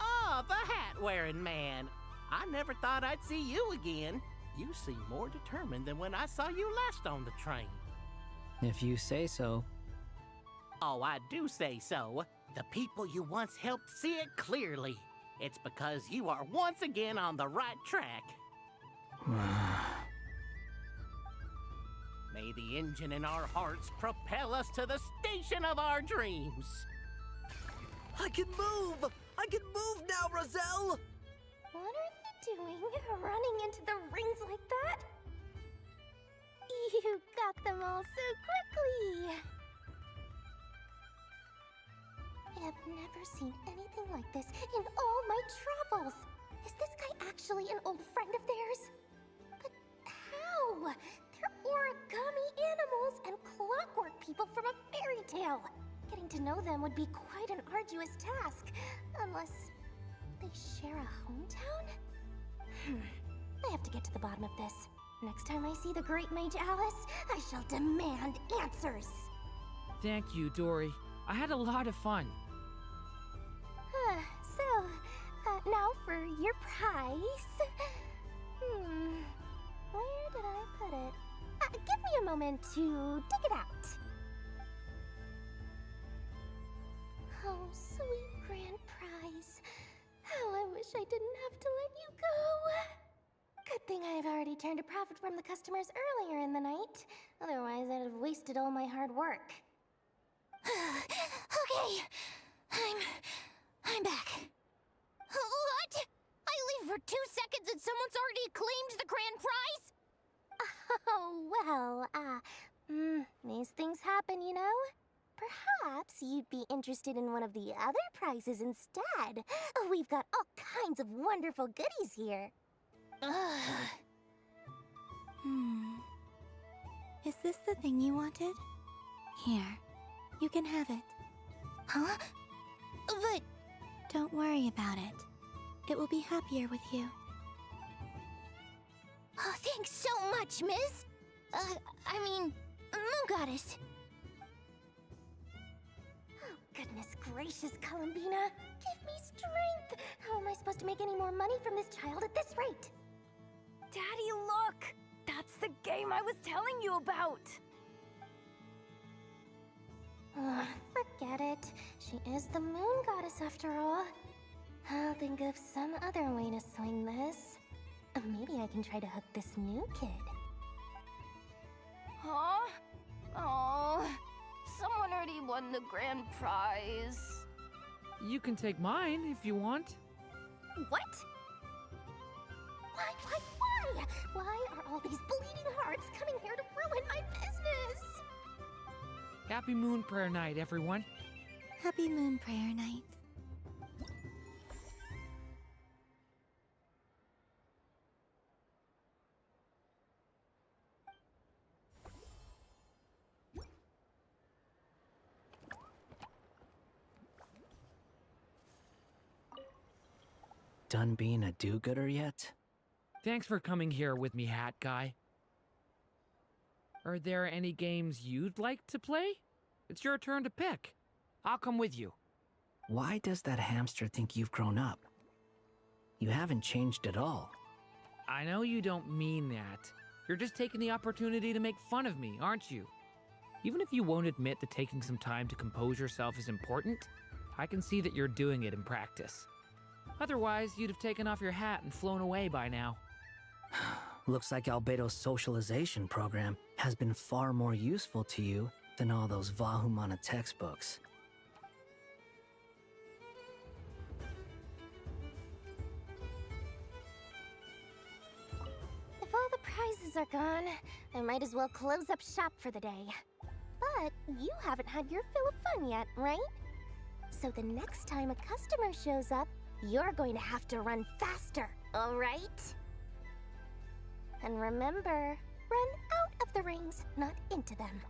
Oh, the hat-wearing man. I never thought I'd see you again. You seem more determined than when I saw you last on the train. If you say so. Oh, I do say so. The people you once helped see it clearly. It's because you are once again on the right track. May the engine in our hearts propel us to the station of our dreams. I can move! I can move now, Roselle! What are you doing? Running into the rings like that? You got them all so quickly! I have never seen anything like this in all my travels. Is this guy actually an old friend of theirs? But how? They're origami animals and clockwork people from a fairy tale. Getting to know them would be quite an arduous task, unless they share a hometown? I have to get to the bottom of this. Next time I see the Great Mage Alice, I shall demand answers. Thank you, Dory. I had a lot of fun. Now for your prize. Where did I put it? Give me a moment to dig it out. Oh, sweet grand prize. How I wish I didn't have to let you go. Good thing I've already turned a profit from the customers earlier in the night. Otherwise, I'd have wasted all my hard work. Okay, I'm back. What? I leave for 2 seconds and someone's already claimed the grand prize? Oh, well, these things happen, you know? Perhaps you'd be interested in one of the other prizes instead. We've got all kinds of wonderful goodies here. Is this the thing you wanted? Here, you can have it. Huh? But... Don't worry about it. It will be happier with you. Oh, thanks so much, Miss. Moon Goddess. Oh, goodness gracious, Columbina. Give me strength. How am I supposed to make any more money from this child at this rate? Daddy, look! That's the game I was telling you about! Forget it. She is the Moon Goddess after all. I'll think of some other way to swing this. Maybe I can try to hook this new kid. Huh? Oh, someone already won the grand prize. You can take mine if you want. What? Why? Why are all these bleeding hearts coming here to ruin my business? Happy Moon Prayer Night, everyone. Happy Moon Prayer Night. Done being a do-gooder yet? Thanks for coming here with me, Hat Guy. Are there any games you'd like to play? It's your turn to pick. I'll come with you. Why does that hamster think you've grown up? You haven't changed at all. I know you don't mean that. You're just taking the opportunity to make fun of me, aren't you? Even if you won't admit that taking some time to compose yourself is important, I can see that you're doing it in practice. Otherwise, you'd have taken off your hat and flown away by now. Looks like Albedo's socialization program has been far more useful to you than all those Vahumana textbooks. If all the prizes are gone, I might as well close up shop for the day. But you haven't had your fill of fun yet, right? So the next time a customer shows up, you're going to have to run faster, all right? And remember, run out of the rings, not into them.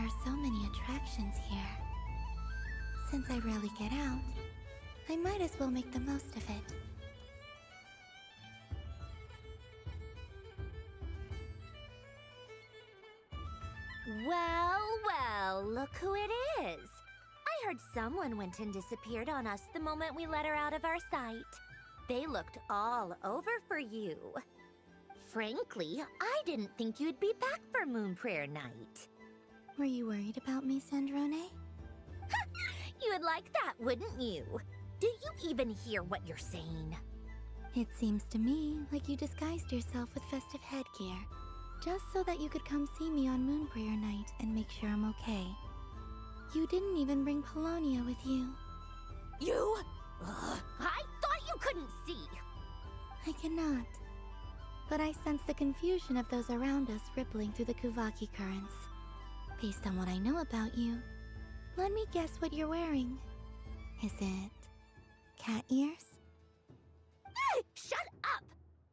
are so many attractions here. Since I rarely get out, I might as well make the most of it. Well, well, look who it is. I heard someone went and disappeared on us the moment we let her out of our sight. They looked all over for you. Frankly, I didn't think you'd be back for Moon Prayer Night. Were you worried about me, Sandrone? You would like that, wouldn't you? Do you even hear what you're saying? It seems to me like you disguised yourself with festive headgear, just so that you could come see me on Moon Prayer Night and make sure I'm okay. You didn't even bring Polonia with you. You? Ugh, I thought you couldn't see. I cannot. But I sense the confusion of those around us rippling through the Kuvaki currents. Based on what I know about you, let me guess what you're wearing. Is it cat ears? Shut up!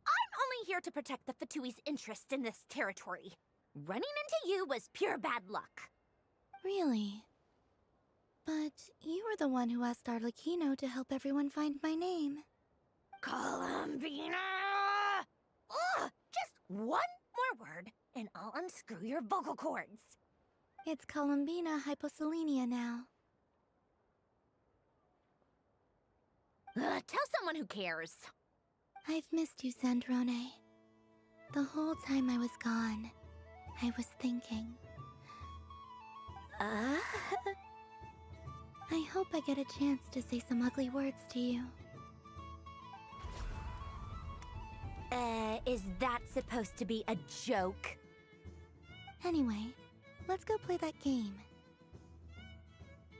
I'm only here to protect the Fatui's interest in this territory. Running into you was pure bad luck. Really? But you were the one who asked Arlecchino to help everyone find my name. Columbina! Ugh! Just one more word, and I'll unscrew your vocal cords. It's Columbina hyposelenia now. Tell someone who cares. I've missed you, Sandrone. The whole time I was gone, I was thinking. I hope I get a chance to say some ugly words to you. Is that supposed to be a joke? Anyway, let's go play that game.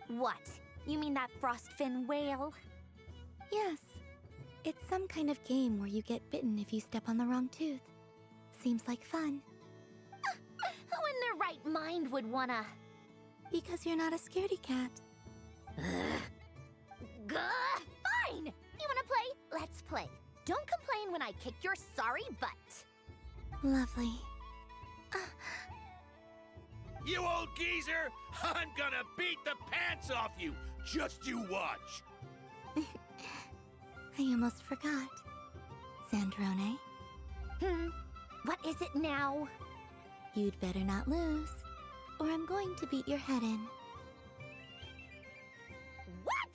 What? You mean that frostfin whale? Yes. It's some kind of game where you get bitten if you step on the wrong tooth. Seems like fun. Who in their right mind would wanna? Because you're not a scaredy cat. Fine! You wanna play? Let's play. Don't complain when I kick your sorry butt. Lovely. You old geezer! I'm gonna beat the pants off you! Just you watch! I almost forgot. Sandrone? What is it now? You'd better not lose, or I'm going to beat your head in. What?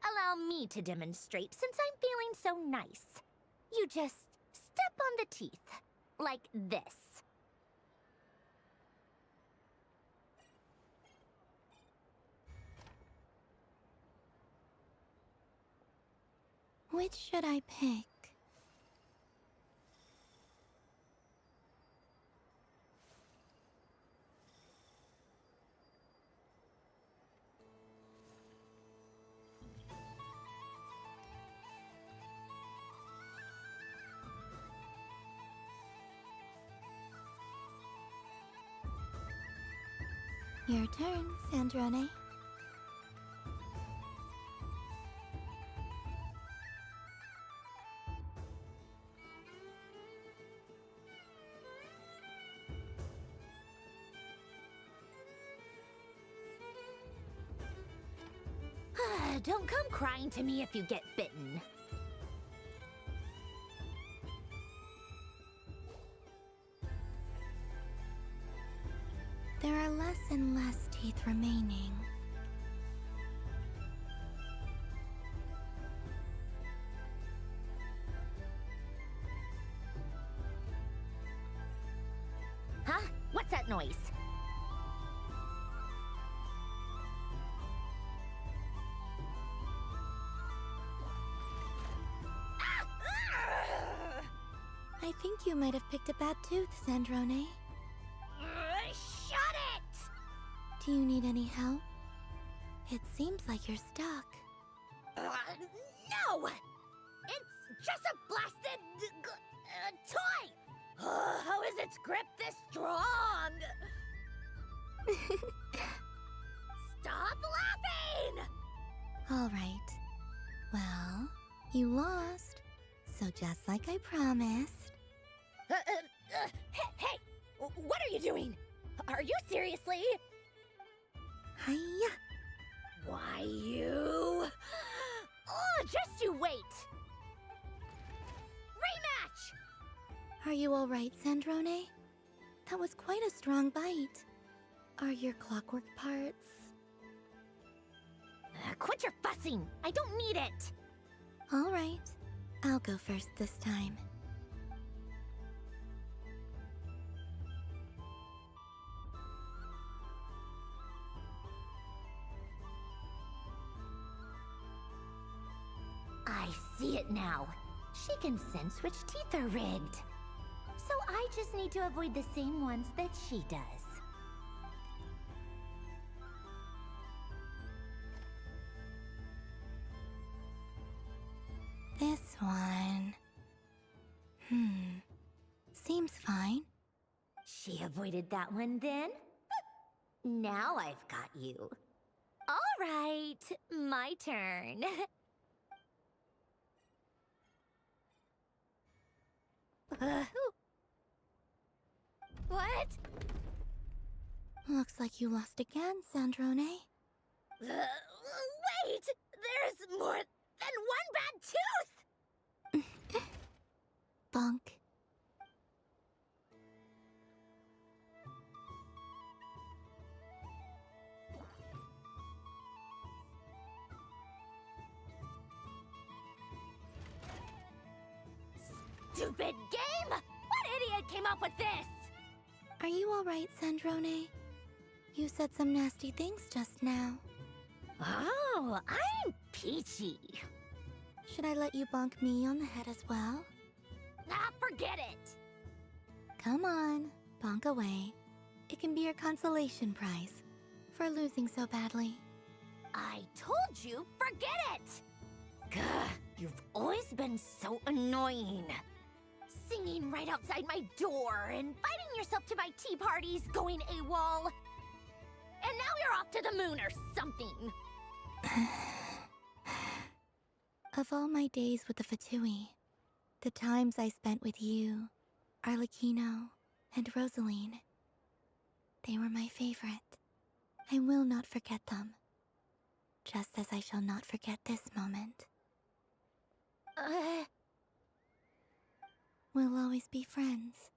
Allow me to demonstrate since I'm feeling so nice. You just step on the teeth, like this. Which should I pick? Your turn, Sandrone. Don't come crying to me if you get bitten. There are less and less teeth remaining. Huh? What's that noise? I think you might have picked a bad tooth, Sandrone. Shut it! Do you need any help? It seems like you're stuck. No! It's just a blasted toy! How is its grip this strong? Stop laughing! All right. Well, you lost. So just like I promised... Hey! What are you doing? Are you seriously? Hiya! Why, you... Oh, just you wait! Rematch! Are you alright, Sandrone? That was quite a strong bite. Are your clockwork parts? Quit your fussing! I don't need it! Alright. I'll go first this time. I see it now. She can sense which teeth are rigged. So I just need to avoid the same ones that she does. This one... Seems fine. She avoided that one then? Now I've got you. All right, my turn. What? Looks like you lost again, Sandrone. Wait! There's more than one bad tooth! Bunk. Stupid game! What idiot came up with this? Are you alright, Sandrone? You said some nasty things just now. Oh, I'm peachy. Should I let you bonk me on the head as well? Ah, forget it! Come on, bonk away. It can be your consolation prize for losing so badly. I told you, forget it! Gah, you've always been so annoying. Singing right outside my door, inviting yourself to my tea parties, going AWOL. And now you're off to the moon or something. Of all my days with the Fatui, the times I spent with you, Arlecchino, and Rosaline, they were my favorite. I will not forget them. Just as I shall not forget this moment. We'll always be friends,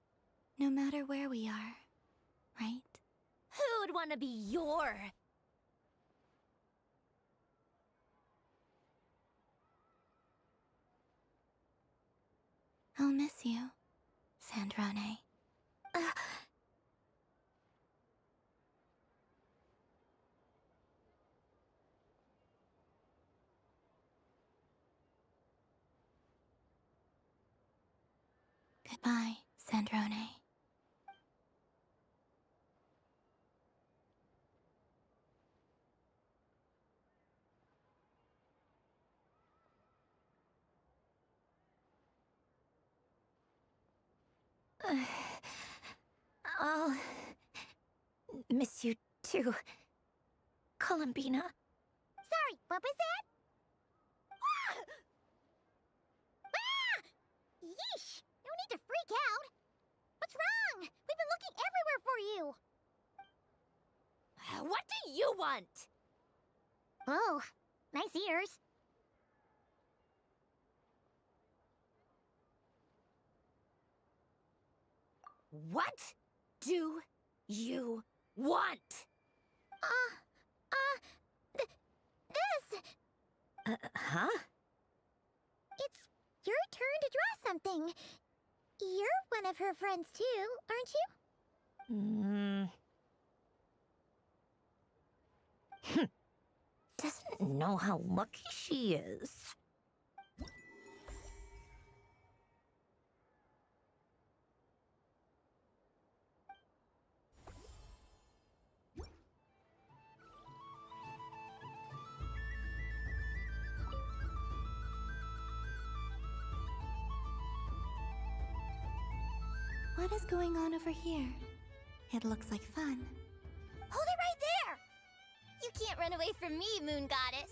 no matter where we are, right? Who'd want to be your... I'll miss you, Sandrone. Goodbye, Sandrone. I'll miss you too, Columbina. Sorry, what was that? Yeesh! No need to freak out. What's wrong? We've been looking everywhere for you. What do you want? Oh, nice ears. What do you want? This. Huh? It's your turn to draw something. You're one of her friends too, aren't you? Doesn't know how lucky she is. What is going on over here? It looks like fun. Hold it right there! You can't run away from me, Moon Goddess.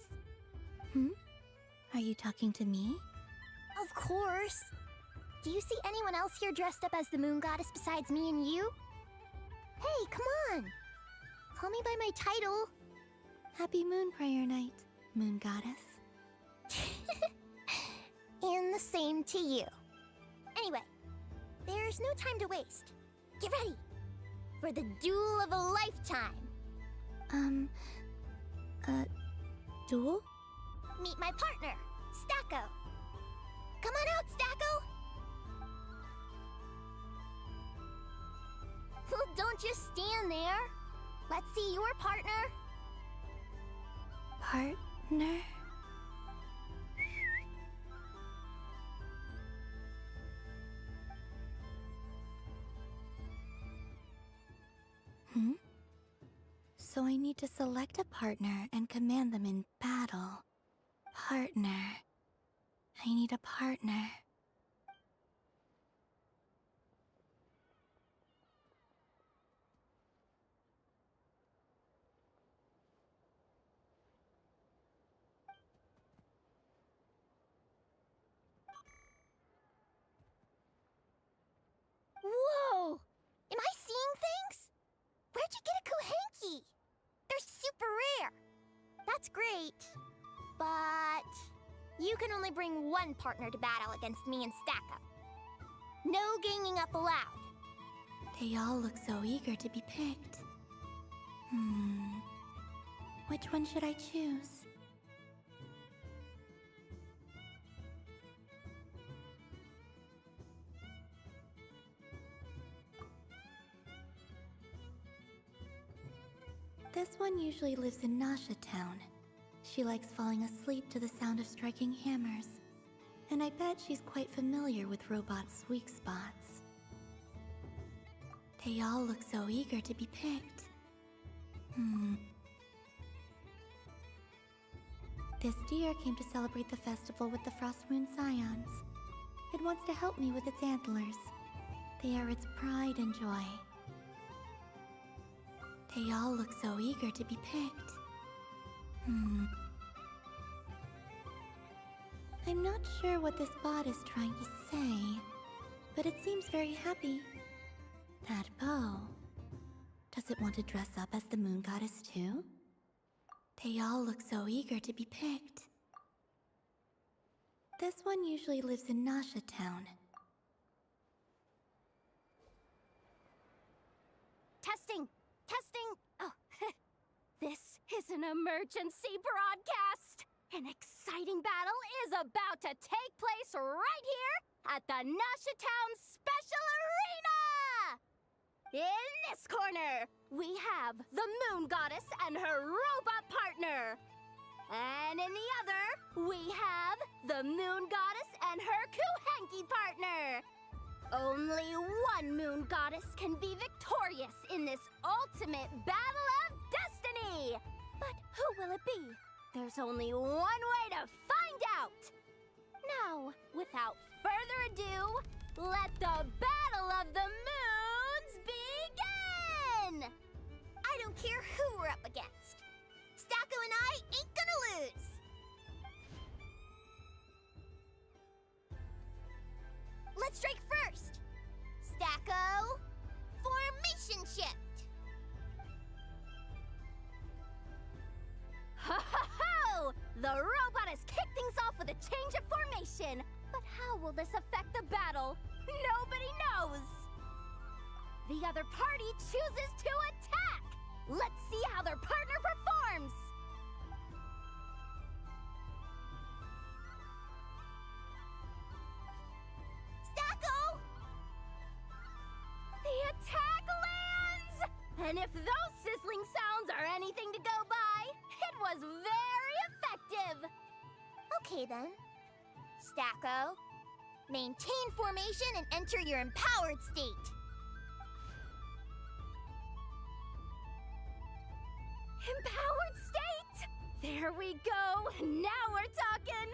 Are you talking to me? Of course. Do you see anyone else here dressed up as the Moon Goddess besides me and you? Hey, come on! Call me by my title. Happy Moon Prayer Night, Moon Goddess. And the same to you. Anyway, there's no time to waste. Get ready for the duel of a lifetime. Duel? Meet my partner, Stacko. Come on out, Stacko! Well, don't just stand there. Let's see your partner. Partner? So I need to select a partner and command them in battle. Partner. I need a partner. Whoa! Am I seeing things? Where'd you get a Kuhenki? They're super rare. That's great. But you can only bring one partner to battle against me and Stacko. No ganging up allowed. They all look so eager to be picked. Which one should I choose? This one usually lives in Nasha Town. She likes falling asleep to the sound of striking hammers. And I bet she's quite familiar with robots' weak spots. They all look so eager to be picked. This deer came to celebrate the festival with the Frost Moon Scions. It wants to help me with its antlers. They are its pride and joy. They all look so eager to be picked. I'm not sure what this bot is trying to say, but it seems very happy. That bow. Does it want to dress up as the Moon Goddess too? They all look so eager to be picked. This one usually lives in Nasha Town. Testing! Testing! Oh, this is an emergency broadcast! An exciting battle is about to take place right here at the Nasha Town Special Arena! In this corner, we have the Moon Goddess and her robot partner. And in the other, we have the Moon Goddess and her Kuhenki partner. Only one Moon Goddess can be victorious in this ultimate battle of destiny! But who will it be? There's only one way to find out! Now, without further ado, let the Battle of the Moons begin! I don't care who we're up against. Stacko and I ain't gonna lose! Let's strike first! Stacko, formation shift! Ho ho ho! The robot has kicked things off with a change of formation. But how will this affect the battle? Nobody knows! The other party chooses to attack! Let's see how their partner performs! Stacko! The attack lands! And if those sizzling sounds are anything to go by, it was very effective! Okay then. Stacko, maintain formation and enter your empowered state. Empowered state! There we go! Now we're talking!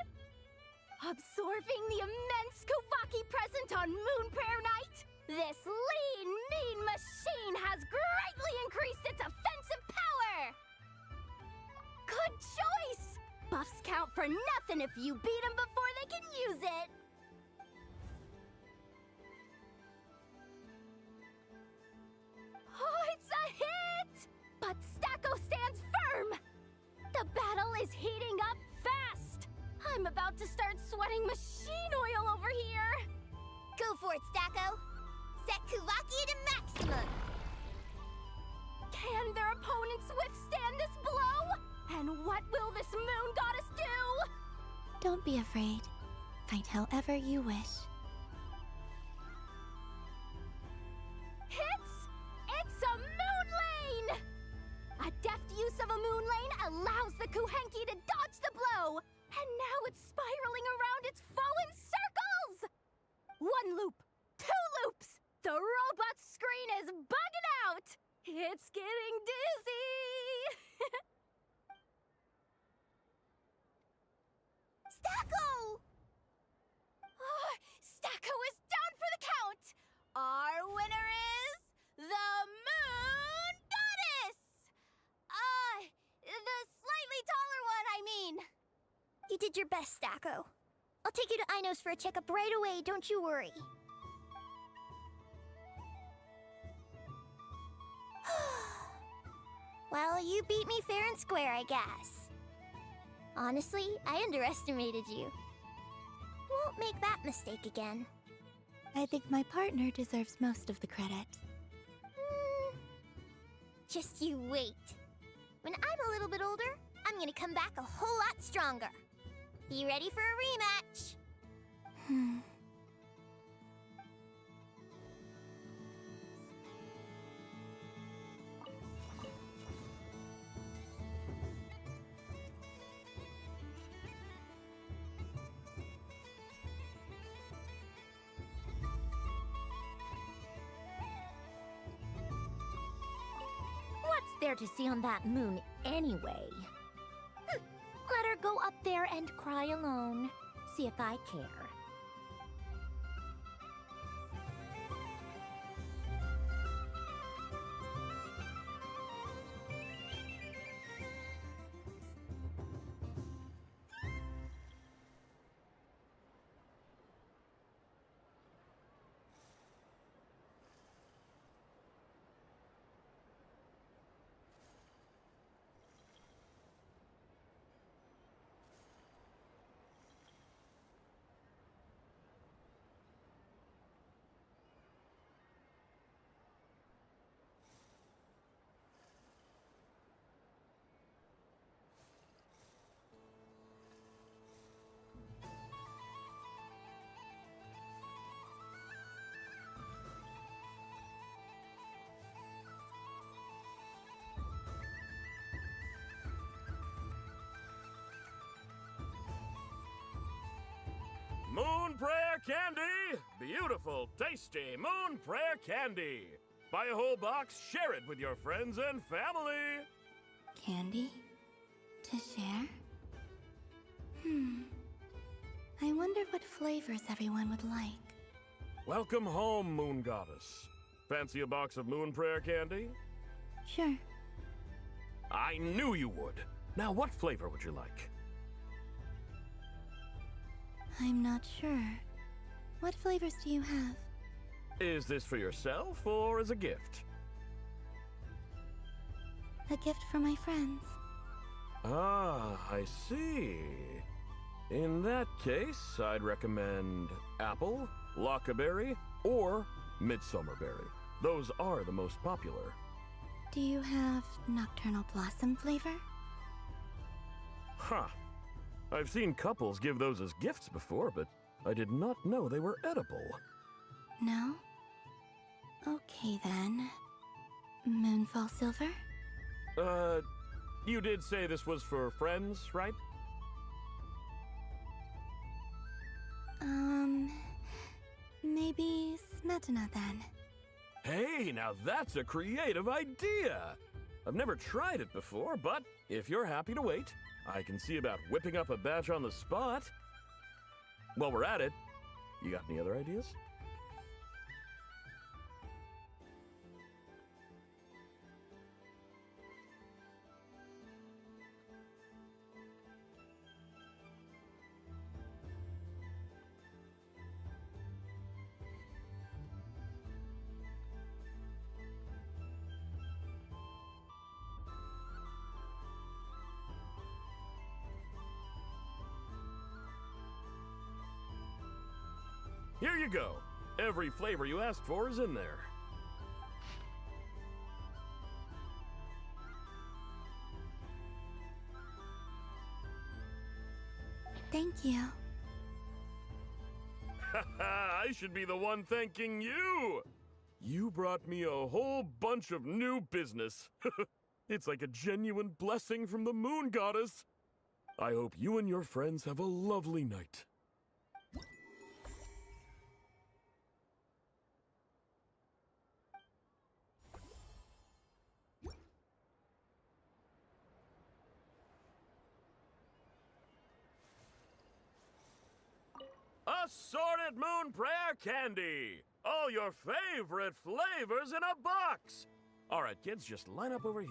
Absorbing the immense Kuvaki present on Moon Prayer Night, this lean, mean machine has greatly increased its offensive power! Good choice! Buffs count for nothing if you beat them before they can use it! Oh, it's is heating up fast! I'm about to start sweating machine oil over here! Go for it, Stacko. Set Kuvakia to maximum. Can their opponents withstand this blow? And what will this moon goddess do? Don't be afraid. Fight however you wish. It's a moon lane! A deft use of a moon lane allows the Kuhenki to dodge the blow, and now it's spiraling around its foe in circles! 1 loop, 2 loops, the robot's screen is bugging out! It's getting dizzy! Stacko! Oh, Stacko is down for the count! Our winner is the Moon Goddess! The slightly taller one, I mean. You did your best, Stacko. I'll take you to Ainos for a checkup right away, don't you worry. Well, you beat me fair and square, I guess. Honestly, I underestimated you. Won't make that mistake again. I think my partner deserves most of the credit. Just you wait. When I'm a little bit older, I'm gonna come back a whole lot stronger. You ready for a rematch? What's there to see on that moon anyway? Let her go up there and cry alone. See if I care. Moon Prayer Candy! Beautiful, tasty Moon Prayer Candy! Buy a whole box, share it with your friends and family! Candy? To share? I wonder what flavors everyone would like. Welcome home, Moon Goddess. Fancy a box of Moon Prayer Candy? Sure. I knew you would. Now, what flavor would you like? I'm not sure. What flavors do you have? Is this for yourself or as a gift? A gift for my friends. Ah, I see. In that case, I'd recommend apple, lockaberry, or midsummerberry. Those are the most popular. Do you have nocturnal blossom flavor? Huh. I've seen couples give those as gifts before, but I did not know they were edible. No? Okay then. Moonfall silver? You did say this was for friends, right? Maybe smetana then. Hey, now that's a creative idea! I've never tried it before, but if you're happy to wait, I can see about whipping up a batch on the spot. While we're at it, you got any other ideas? Here you go. Every flavor you asked for is in there. Thank you. I should be the one thanking you! You brought me a whole bunch of new business. It's like a genuine blessing from the Moon Goddess. I hope you and your friends have a lovely night. Assorted Moon Prayer Candy! All your favorite flavors in a box! All right, kids, just line up over here.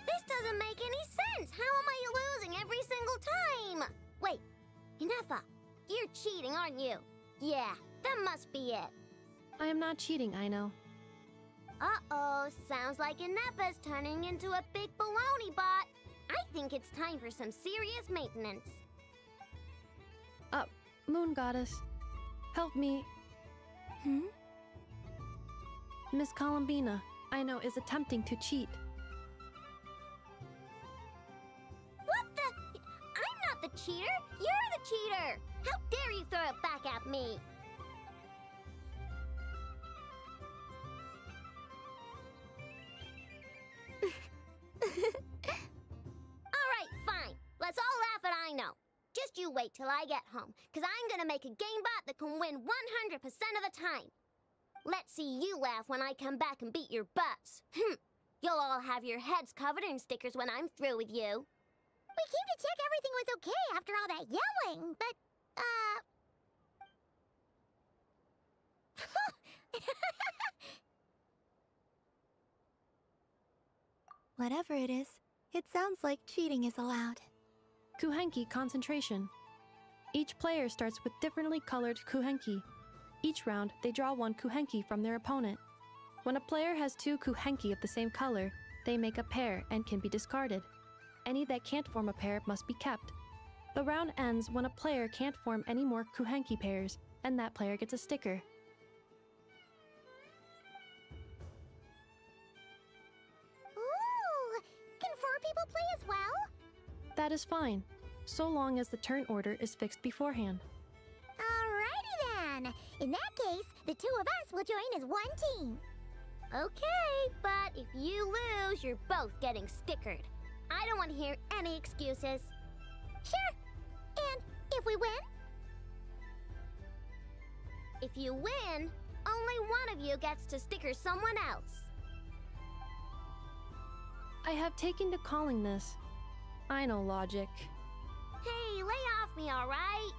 This doesn't make any sense! How am I losing every single time? Wait, Inefa, you're cheating, aren't you? Yeah, that must be it. I am not cheating, Aino. Uh-oh, sounds like Inefa's turning into a big baloney bot. I think it's time for some serious maintenance. Moon Goddess, help me. Miss Columbina, Aino is attempting to cheat. What the? I'm not the cheater! You're the cheater! How dare you throw it back at me? Alright, fine. Let's all laugh at Aino. Just you wait till I get home, because I'm gonna make a game bot that can win 100% of the time. Let's see you laugh when I come back and beat your butts. You'll all have your heads covered in stickers when I'm through with you. We came to check everything was okay after all that yelling, but, Whatever it is, it sounds like cheating is allowed. Kuhenki concentration. Each player starts with differently colored kuhenki. Each round, they draw one kuhenki from their opponent. When a player has two kuhenki of the same color, they make a pair and can be discarded. Any that can't form a pair must be kept. The round ends when a player can't form any more kuhenki pairs, and that player gets a sticker. ooh, can 4 people play as well? That is fine, so long as the turn order is fixed beforehand. Alrighty then. In that case, the 2 of us will join as one team. Okay, but if you lose, you're both getting stickered. I don't want to hear any excuses. Sure. And if we win? If you win, only one of you gets to sticker someone else. I have taken to calling this. I know logic. Hey, lay off me, all right?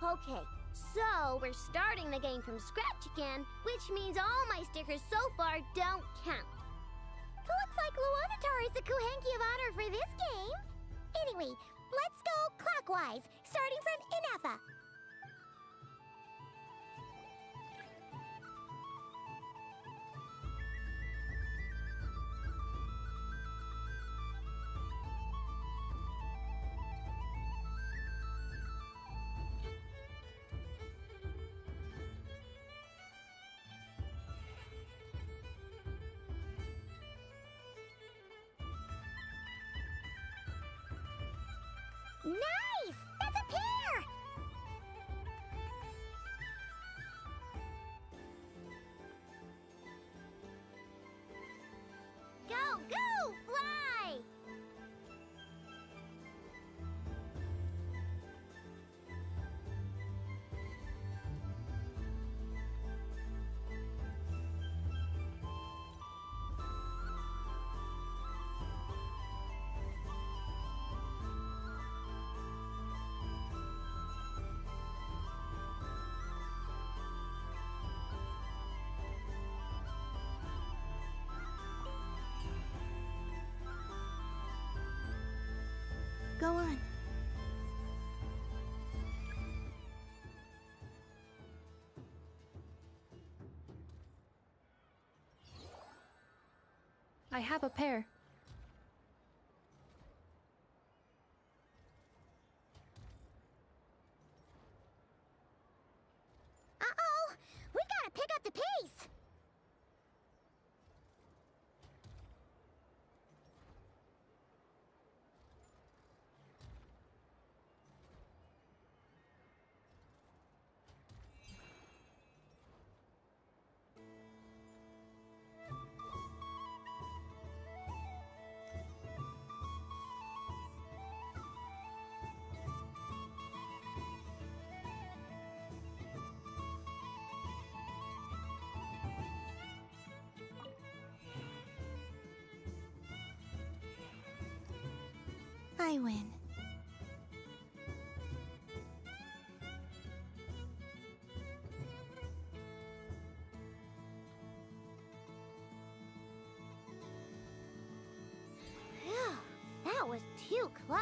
Okay, so we're starting the game from scratch again, which means all my stickers so far don't count. Looks like Luonatar is the Kuhenki of honor for this game. Anyway, let's go clockwise, starting from Inefa. Nice! That's a pair! Go on. I have a pair. Uh-oh! We gotta pick up the pace! I win. Phew, that was too close.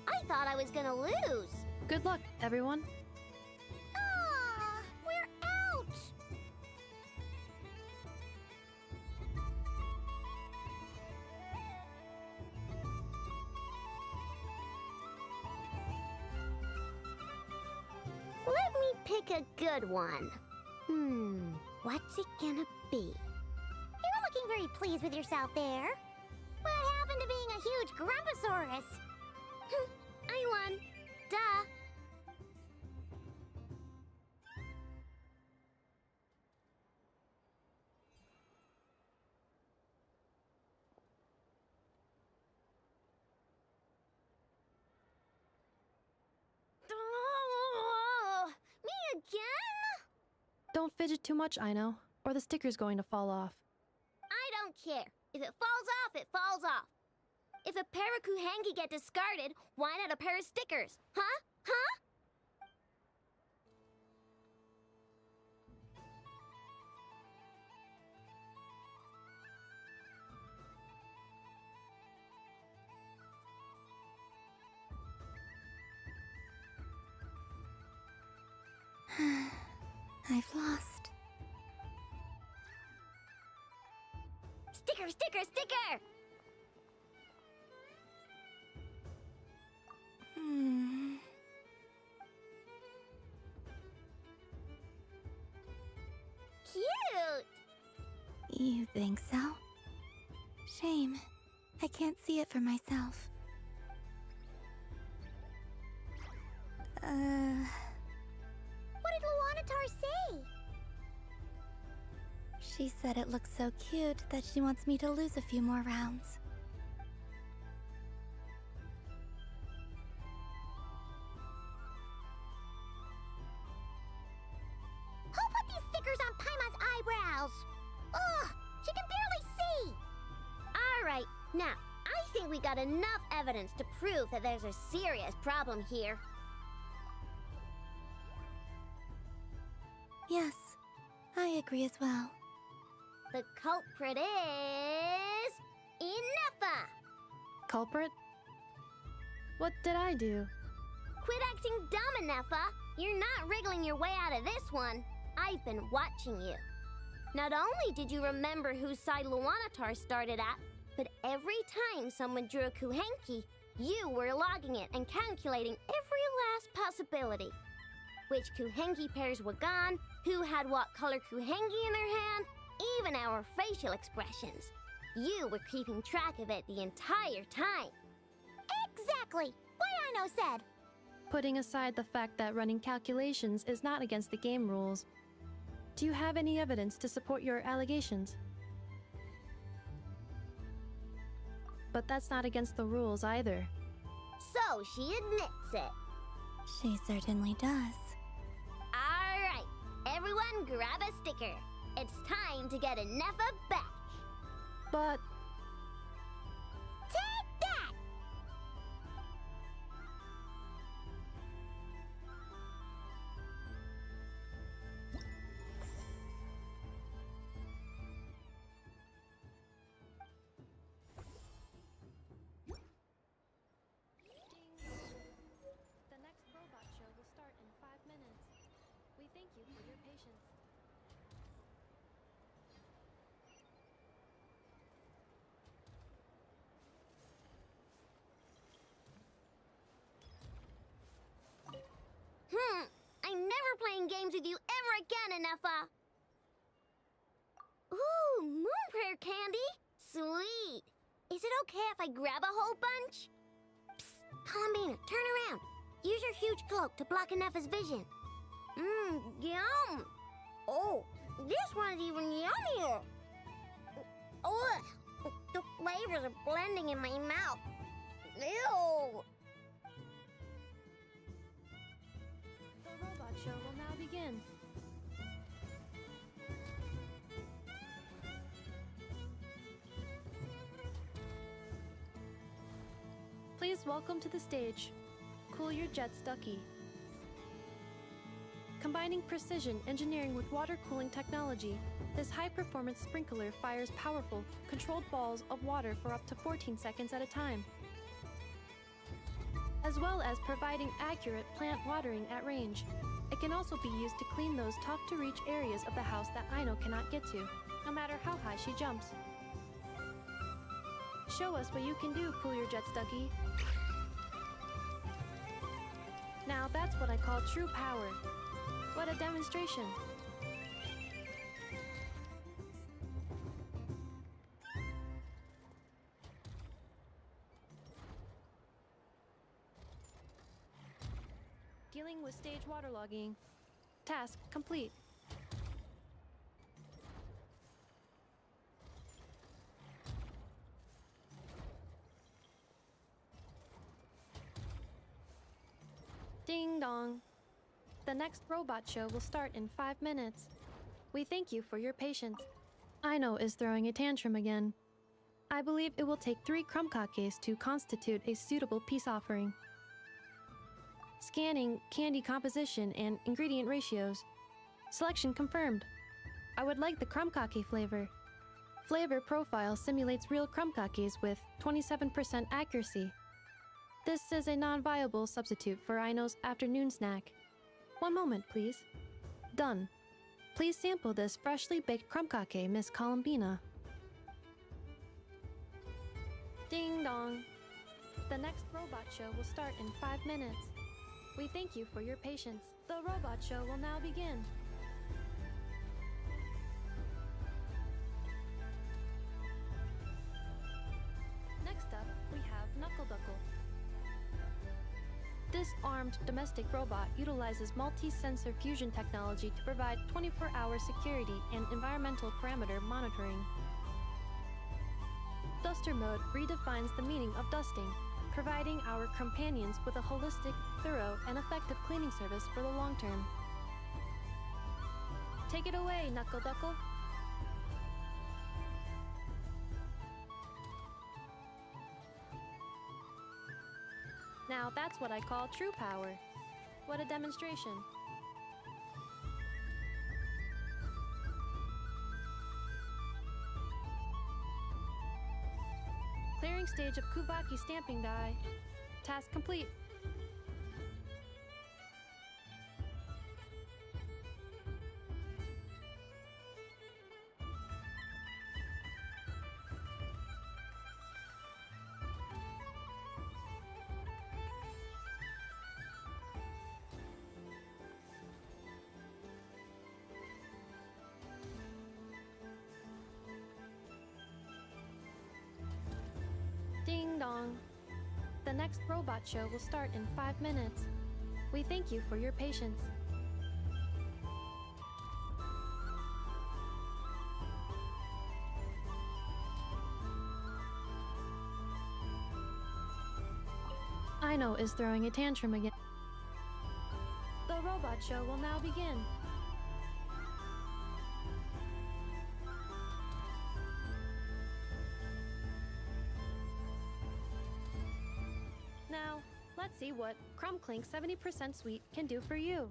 I thought I was gonna lose. Good luck, everyone. Ah, we're out! Let me pick a good one. What's it gonna be? You're looking very pleased with yourself there. What happened to being a huge Grumposaurus? I won. Duh. Oh, me again? Don't fidget too much, Aino, or the sticker's going to fall off. I don't care. If it falls off, it falls off. If a pair of Kuhengi get discarded, why not a pair of stickers? Huh? Huh? I've lost. Sticker, sticker, sticker! Cute! You think so? Shame. I can't see it for myself. What did Luanatar say? She said it looks so cute that she wants me to lose a few more rounds. Who put these stickers on Paimon's eyebrows? Ugh, she can barely see! Alright, now, I think we got enough evidence to prove that there's a serious problem here. Yes, I agree as well. The culprit is... Inefa! Culprit? What did I do? Quit acting dumb, Inefa! You're not wriggling your way out of this one. I've been watching you. Not only did you remember whose side Luanatar started at, but every time someone drew a Kuhenki, you were logging it and calculating every last possibility. Which Kuhenki pairs were gone, who had what color Kuhenki in their hand, even our facial expressions. You were keeping track of it the entire time. Exactly! What Aino said! Putting aside the fact that running calculations is not against the game rules, do you have any evidence to support your allegations? But that's not against the rules either. So she admits it. She certainly does. Alright, everyone grab a sticker. It's time to get Inefa back. But... Take that! playing games with you ever again, Ineffa. Ooh, moon prayer candy? Sweet. Is it okay if I grab a whole bunch? Psst, Columbina, turn around. Use your huge cloak to block Ineffa's vision. Yum. Oh, this one's even yummier. Ugh, the flavors are blending in my mouth. Ew. The robot show will now begin. Please welcome to the stage, Cool Your Jets Ducky. Combining precision engineering with water cooling technology, this high-performance sprinkler fires powerful, controlled balls of water for up to 14 seconds at a time, as well as providing accurate plant watering at range. It can also be used to clean those tough-to-reach areas of the house that Aino cannot get to, no matter how high she jumps. Show us what you can do, Cool Your Jets Ducky. Now that's what I call true power. What a demonstration. Dealing with stage waterlogging. Task complete. Ding dong. The next robot show will start in 5 minutes. We thank you for your patience. Aino is throwing a tantrum again. I believe it will take 3 crumb-kakes to constitute a suitable peace offering. Scanning candy composition and ingredient ratios. Selection confirmed. I would like the crumb-kake flavor. Flavor profile simulates real crumb-kakes with 27% accuracy. This is a non-viable substitute for Aino's afternoon snack. 1 moment, please. Done. Please sample this freshly baked crumb-kake, Miss Columbina. Ding dong. The next robot show will start in 5 minutes. We thank you for your patience. The robot show will now begin. Next up, we have Knuckle-Duckle. This armed domestic robot utilizes multi-sensor fusion technology to provide 24-hour security and environmental parameter monitoring. Duster mode redefines the meaning of dusting, providing our companions with a holistic, thorough, and effective cleaning service for the long term. Take it away, Knuckle-Duckle. Now that's what I call true power. What a demonstration. Clearing stage of Kuvaki stamping die. Task complete. Ding dong. The next robot show will start in 5 minutes. We thank you for your patience. Aino is throwing a tantrum again. The robot show will now begin. Now, let's see what Crumb Clink 70% Sweet can do for you.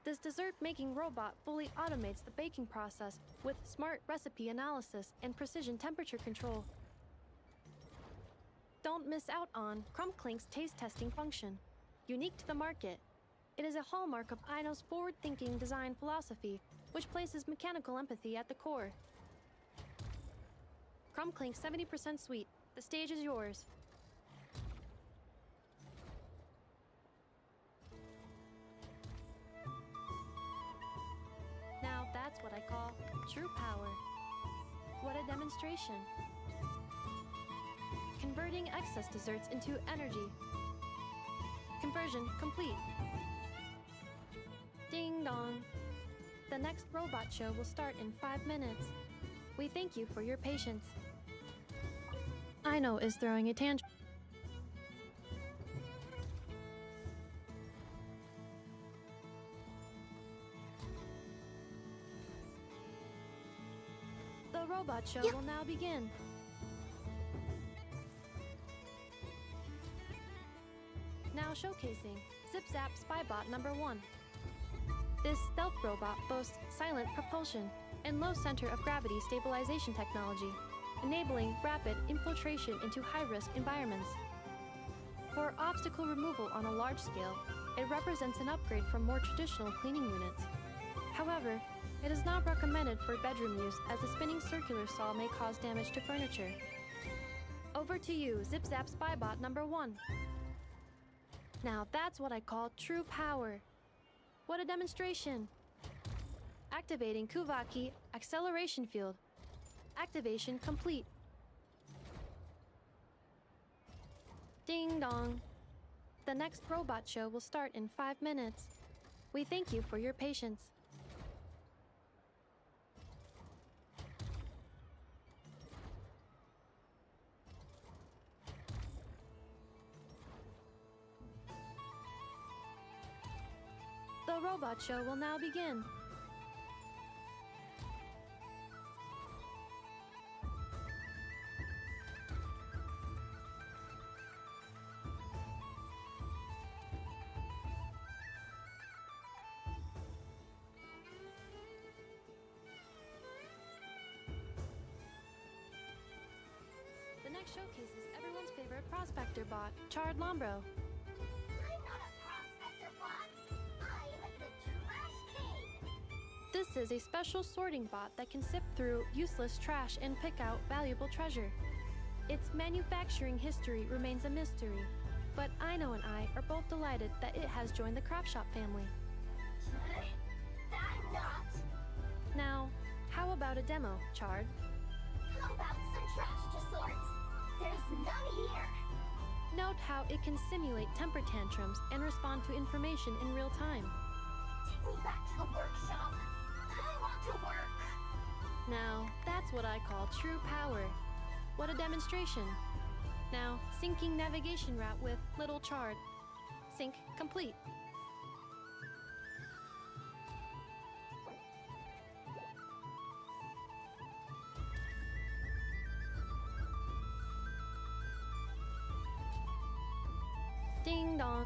This dessert-making robot fully automates the baking process with smart recipe analysis and precision temperature control. Don't miss out on Crumb Clink's taste testing function. Unique to the market, it is a hallmark of Aino's forward-thinking design philosophy, which places mechanical empathy at the core. Crumb Clink 70% Sweet, the stage is yours. that's what I call true power. What a demonstration. Converting excess desserts into energy. Conversion complete. Ding dong. The next robot show will start in 5 minutes. We thank you for your patience. Aino is throwing a tantrum. The robot show will now begin. Now showcasing Zip Zap Spybot number 1. This stealth robot boasts silent propulsion and low center of gravity stabilization technology, enabling rapid infiltration into high-risk environments. For obstacle removal on a large scale, it represents an upgrade from more traditional cleaning units. However, it is not recommended for bedroom use as the spinning circular saw may cause damage to furniture. Over to you, Zip Zap Spybot number 1. Now that's what I call true power. What a demonstration! Activating Kuvaki acceleration field. Activation complete. Ding dong. The next robot show will start in 5 minutes. We thank you for your patience. The robot show will now begin. The next showcases everyone's favorite prospector bot, Charred Lombro. I'm not a prospector bot. I'm the Trash King. This is a special sorting bot that can sift through useless trash and pick out valuable treasure. Its manufacturing history remains a mystery, but Aino and I are both delighted that it has joined the Craft Shop family. I'm not. Now, how about a demo, Charred? How about some trash to sort? There's none here. Note how it can simulate temper tantrums and respond to information in real time. Take me back to the workshop. I want to work. Now, that's what I call true power. What a demonstration. Now, syncing navigation route with Little Charred. Sync complete. Ding dong.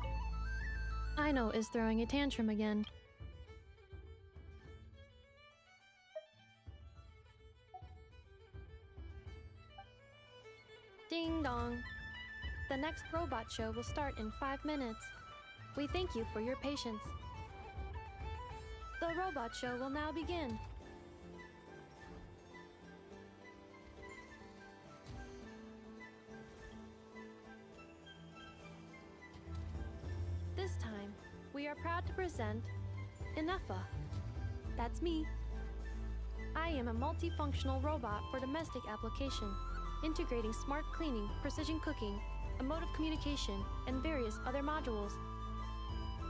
Aino is throwing a tantrum again. Ding dong. The next robot show will start in 5 minutes. We thank you for your patience. The robot show will now begin. This time, we are proud to present Inefa. That's me. I am a multifunctional robot for domestic application, integrating smart cleaning, precision cooking, emotive communication, and various other modules.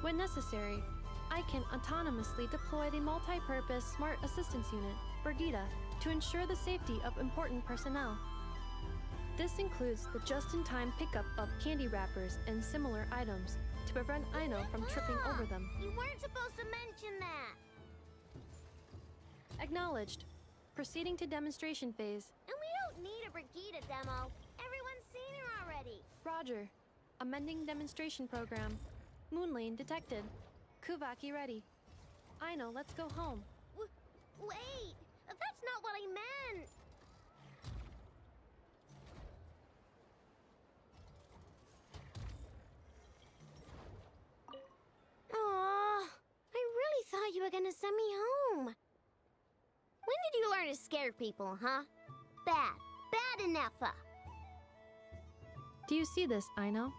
When necessary, I can autonomously deploy the multi-purpose Smart Assistance Unit, Brigida, to ensure the safety of important personnel. This includes the just-in-time pickup of candy wrappers and similar items to prevent Aino from tripping over them. You weren't supposed to mention that. Acknowledged. Proceeding to demonstration phase. And we don't need a Brigida demo. Everyone's seen her already. Roger. Amending demonstration program. Moonlane detected. Kuvaki ready. Aino, let's go home. Wait! That's not what I meant! Aw, I really thought you were gonna send me home. When did you learn to scare people, huh? Bad enough. Do you see this, Aino?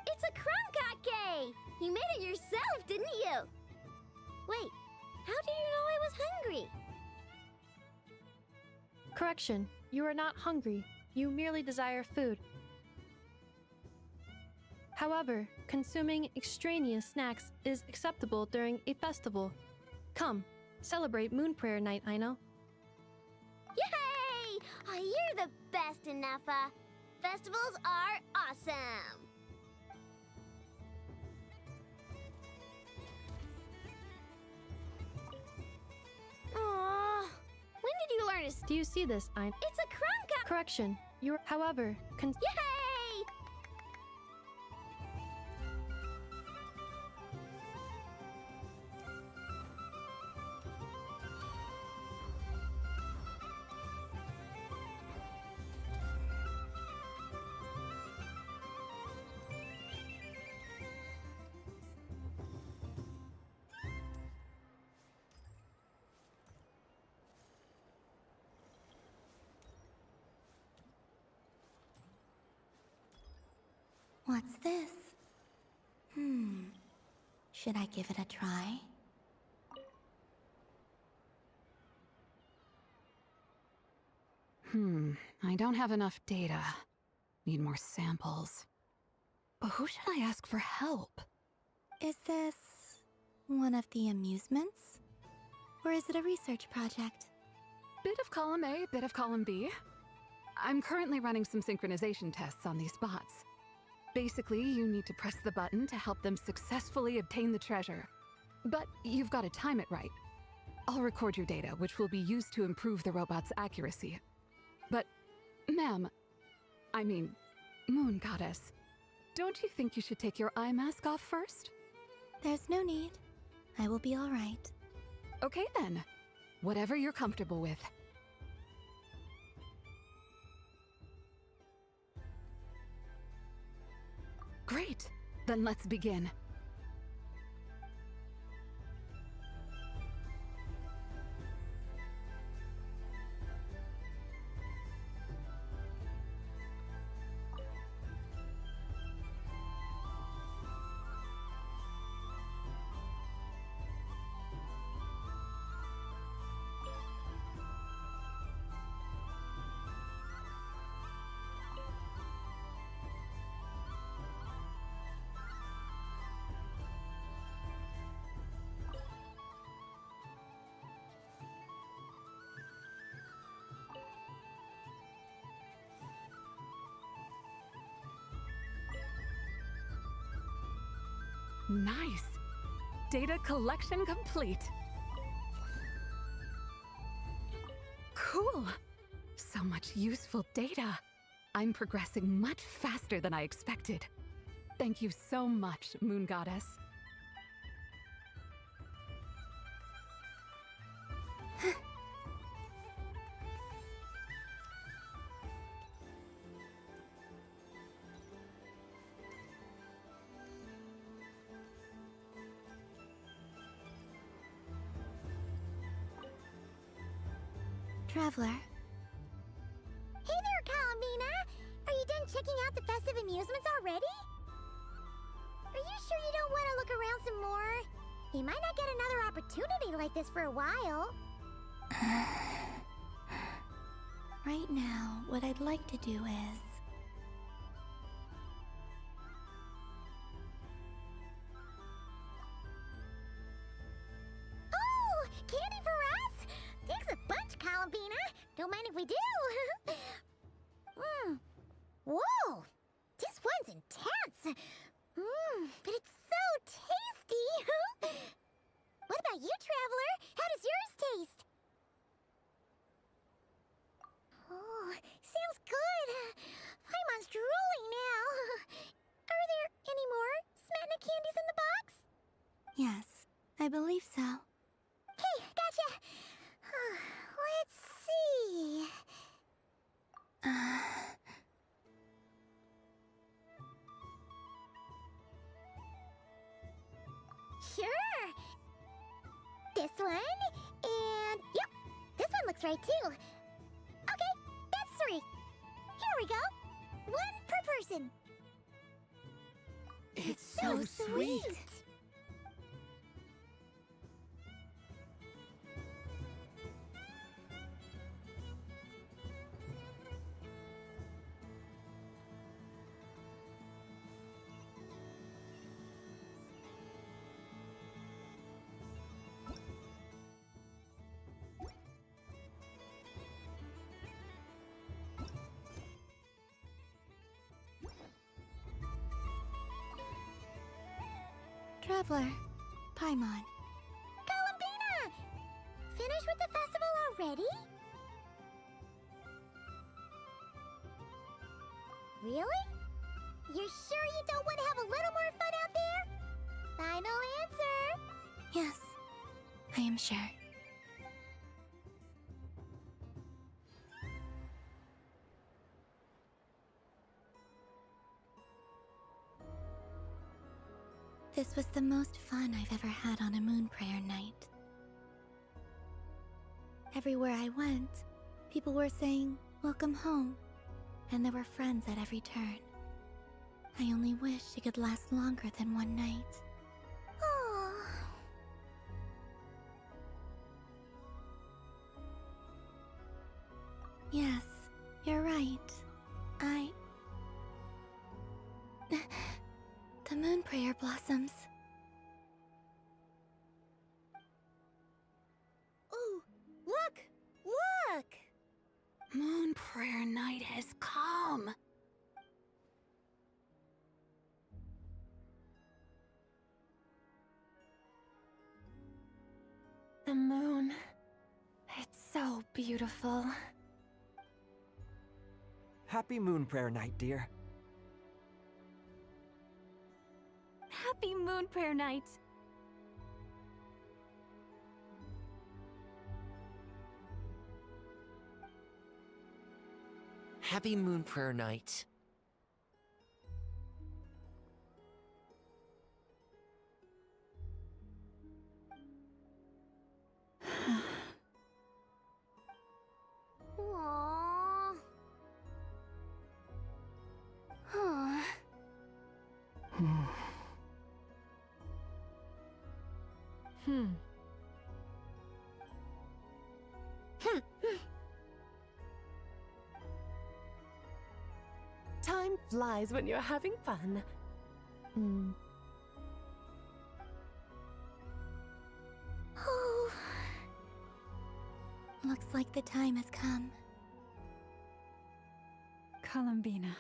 It's a crunkake! You made it yourself, didn't you? Wait, how do you know Correction, you are not hungry. You merely desire food. However, consuming extraneous snacks is acceptable during a festival. Come, celebrate Moon Prayer Night, Aino. Yay! Oh, you're the best, Anafa. Festivals are awesome. Aww. When did you learn to... Do you see this, Aino? It's a Kronka! Correction, you are... However, Yay! What's this? Should I give it a try? I don't have enough data. Need more samples. But who should I ask for help? Is this one of the amusements? Or is it a research project? Bit of column A, bit of column B. I'm currently running some synchronization tests on these bots. Basically, you need to press the button to help them successfully obtain the treasure. But you've got to time it right. I'll record your data, which will be used to improve the robot's accuracy. But, ma'am, I mean, Moon Goddess, don't you think you should take your eye mask off first? There's no need. I will be all right. Okay then. Whatever you're comfortable with. Great. Then let's begin. Nice! Data collection complete. Cool! So much useful data. I'm progressing much faster than I expected. Thank you so much, Moon Goddess. Traveler. Hey there, Columbina! Are you done checking out the festive amusements already? Are you sure you don't want to look around some more? You might not get another opportunity like this for a while. Right now, what I'd like to do is... Oh! Candy for us? Thanks a bunch, Columbina. Don't mind if we do. Whoa! This one's intense. But it's so tasty. What about you, Traveler? How does yours taste? Oh, sounds good. Paimon's drooling now. Are there any more Smatna candies in the box? Yes, I believe so. Okay, gotcha. Let's see. Sure. This one, and yep, this one looks right too. Okay, that's 3. Here we go. 1 per person. It's so sweet. Traveler, Paimon. Columbina! Finished with the festival already? Really? You're sure you don't want to have a little more fun out there? Final answer! Yes, I am sure. This was the most fun I've ever had on a moon prayer night. Everywhere I went, people were saying, "Welcome home," and there were friends at every turn. I only wish it could last longer than one night. Oh. Yes, you're right. The moon prayer blossoms. Ooh, look! Look! Moon prayer night has come. The moon. It's so beautiful. Happy Moon Prayer Night, dear. Happy Moon Prayer Night! Happy Moon Prayer Night. Aww. Huh. Time flies when you're having fun. Oh. Looks like the time has come. Columbina.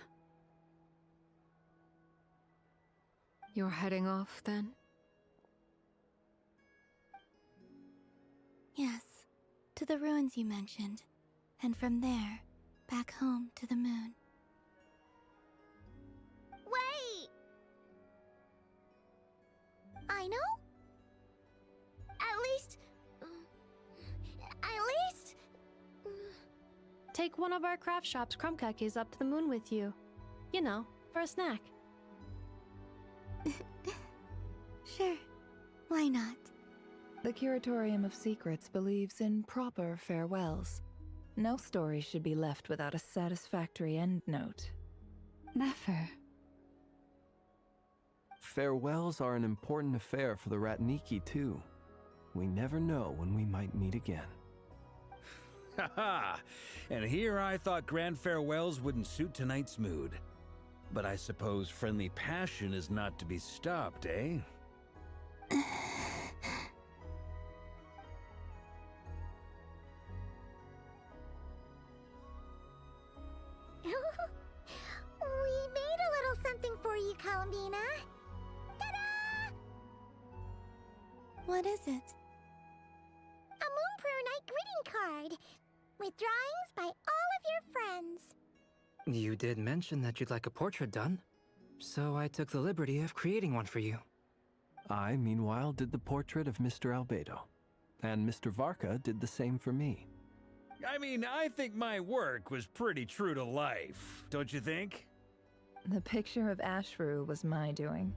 You're heading off then? Yes, to the ruins you mentioned, and from there, back home to the moon. Wait! I know? At least... Take one of our craft shop's crumb cookies up to the moon with you. You know, for a snack. Sure, why not? The Curatorium of Secrets believes in proper farewells. No story should be left without a satisfactory endnote. Never. Farewells are an important affair for the Ratniki, too. We never know when we might meet again. Haha! And here I thought grand farewells wouldn't suit tonight's mood. But I suppose friendly passion is not to be stopped, eh? We made a little something for you, Columbina. Ta-da! What is it? A Moon Prayer Night greeting card with drawings by all of your friends. You did mention that you'd like a portrait done, so I took the liberty of creating one for you. I, meanwhile, did the portrait of Mr. Albedo, and Mr. Varka did the same for me. I mean, I think my work was pretty true to life, don't you think? The picture of Ashru was my doing.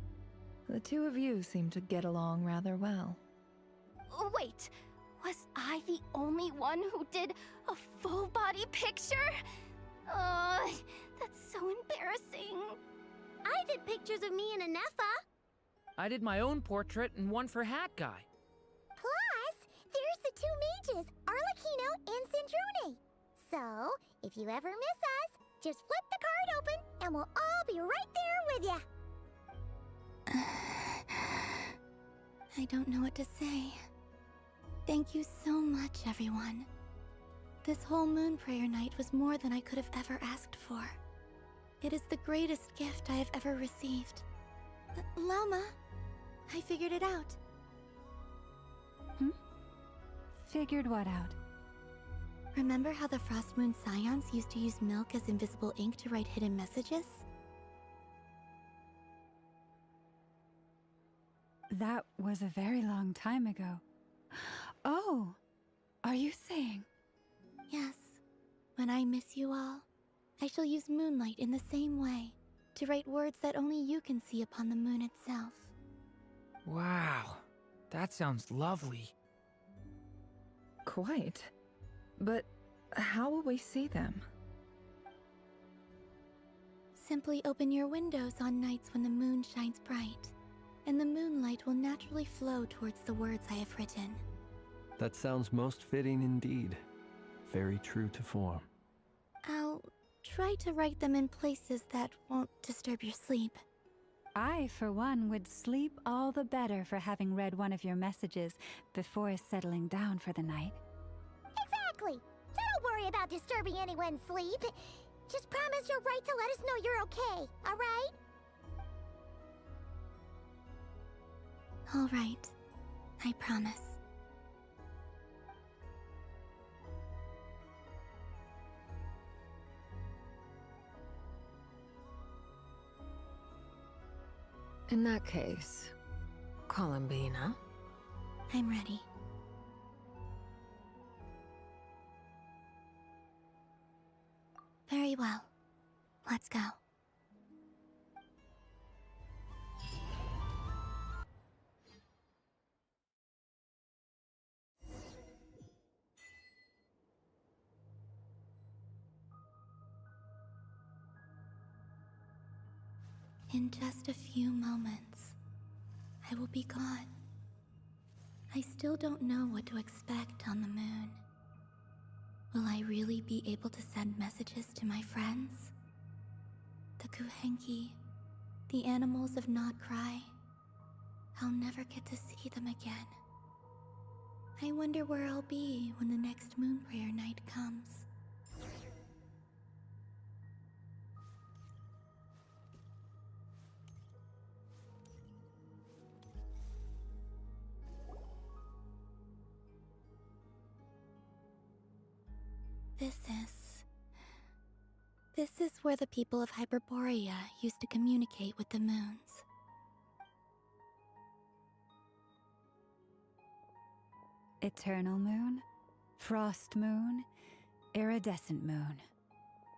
The two of you seem to get along rather well. Wait, was I the only one who did a full-body picture? That's so embarrassing. I did pictures of me and Anefa. I did my own portrait and one for Hat Guy. Plus, there's the two mages, Arlecchino and Sandrone. So, if you ever miss us, just flip the card open and we'll all be right there with you. I don't know what to say. Thank you so much, everyone. This whole moon prayer night was more than I could have ever asked for. It is the greatest gift I have ever received. Lauma, I figured it out. Figured what out? Remember how the Frost Moon Scions used to use milk as invisible ink to write hidden messages? That was a very long time ago. Oh, are you saying? Yes. When I miss you all, I shall use moonlight in the same way, to write words that only you can see upon the moon itself. Wow, that sounds lovely. Quite. But how will we see them? Simply open your windows on nights when the moon shines bright, and the moonlight will naturally flow towards the words I have written. That sounds most fitting indeed. Very true to form. I'll try to write them in places that won't disturb your sleep. I, for one, would sleep all the better for having read one of your messages before settling down for the night. Exactly! So don't worry about disturbing anyone's sleep. Just promise you'll write to let us know you're okay, alright? All right. I promise. In that case, Columbina? I'm ready. Very well. Let's go. In just a few moments, I will be gone. I still don't know what to expect on the moon. Will I really be able to send messages to my friends? The Kuhenki, the animals of Nod-Krai. I'll never get to see them again. I wonder where I'll be when the next moon prayer night comes. This is where the people of Hyperborea used to communicate with the moons. Eternal moon, frost moon, iridescent moon.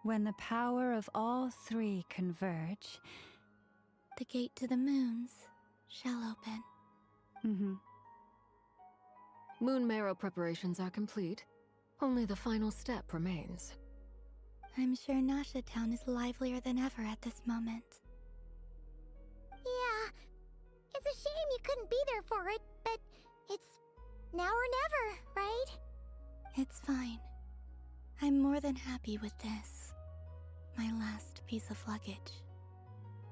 When the power of all three converge, the gate to the moons shall open. Moon marrow preparations are complete. Only the final step remains. I'm sure Nasha Town is livelier than ever at this moment. Yeah, it's a shame you couldn't be there for it, but it's now or never, right? It's fine. I'm more than happy with this. My last piece of luggage.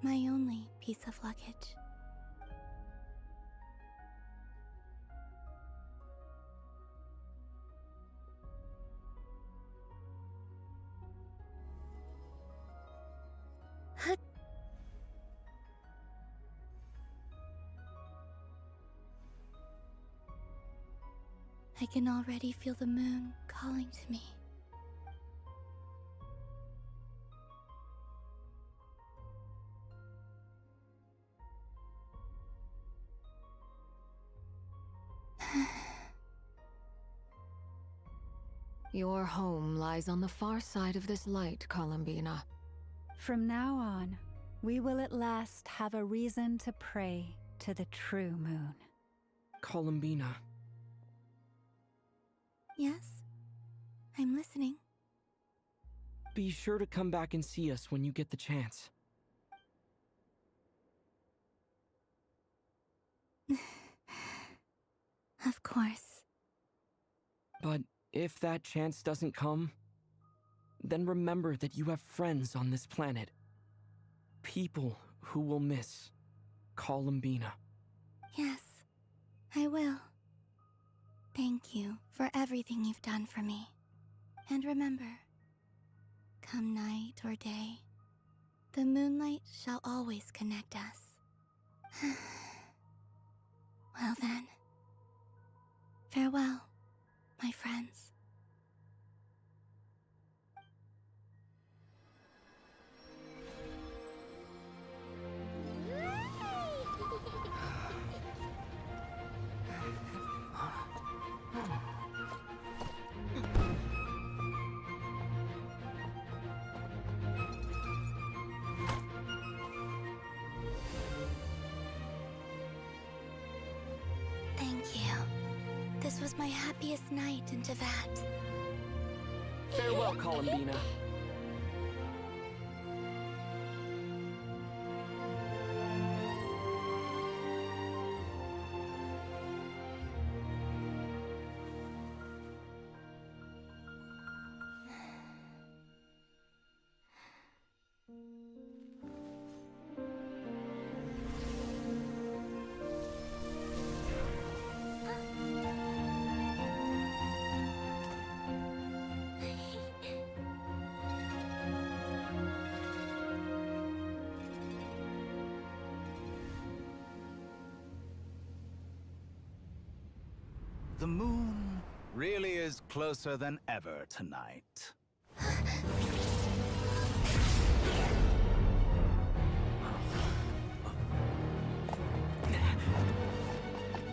My only piece of luggage. I can already feel the moon calling to me. Your home lies on the far side of this light, Columbina. From now on, we will at last have a reason to pray to the true moon. Columbina. Yes? I'm listening. Be sure to come back and see us when you get the chance. Of course. But if that chance doesn't come, then remember that you have friends on this planet. People who will miss Columbina. Yes, I will. Thank you for everything you've done for me. And remember, come night or day, the moonlight shall always connect us. Well then, farewell, my friends. Thank you. This was my happiest night in Tevat. Farewell, Columbina. The moon really is closer than ever tonight.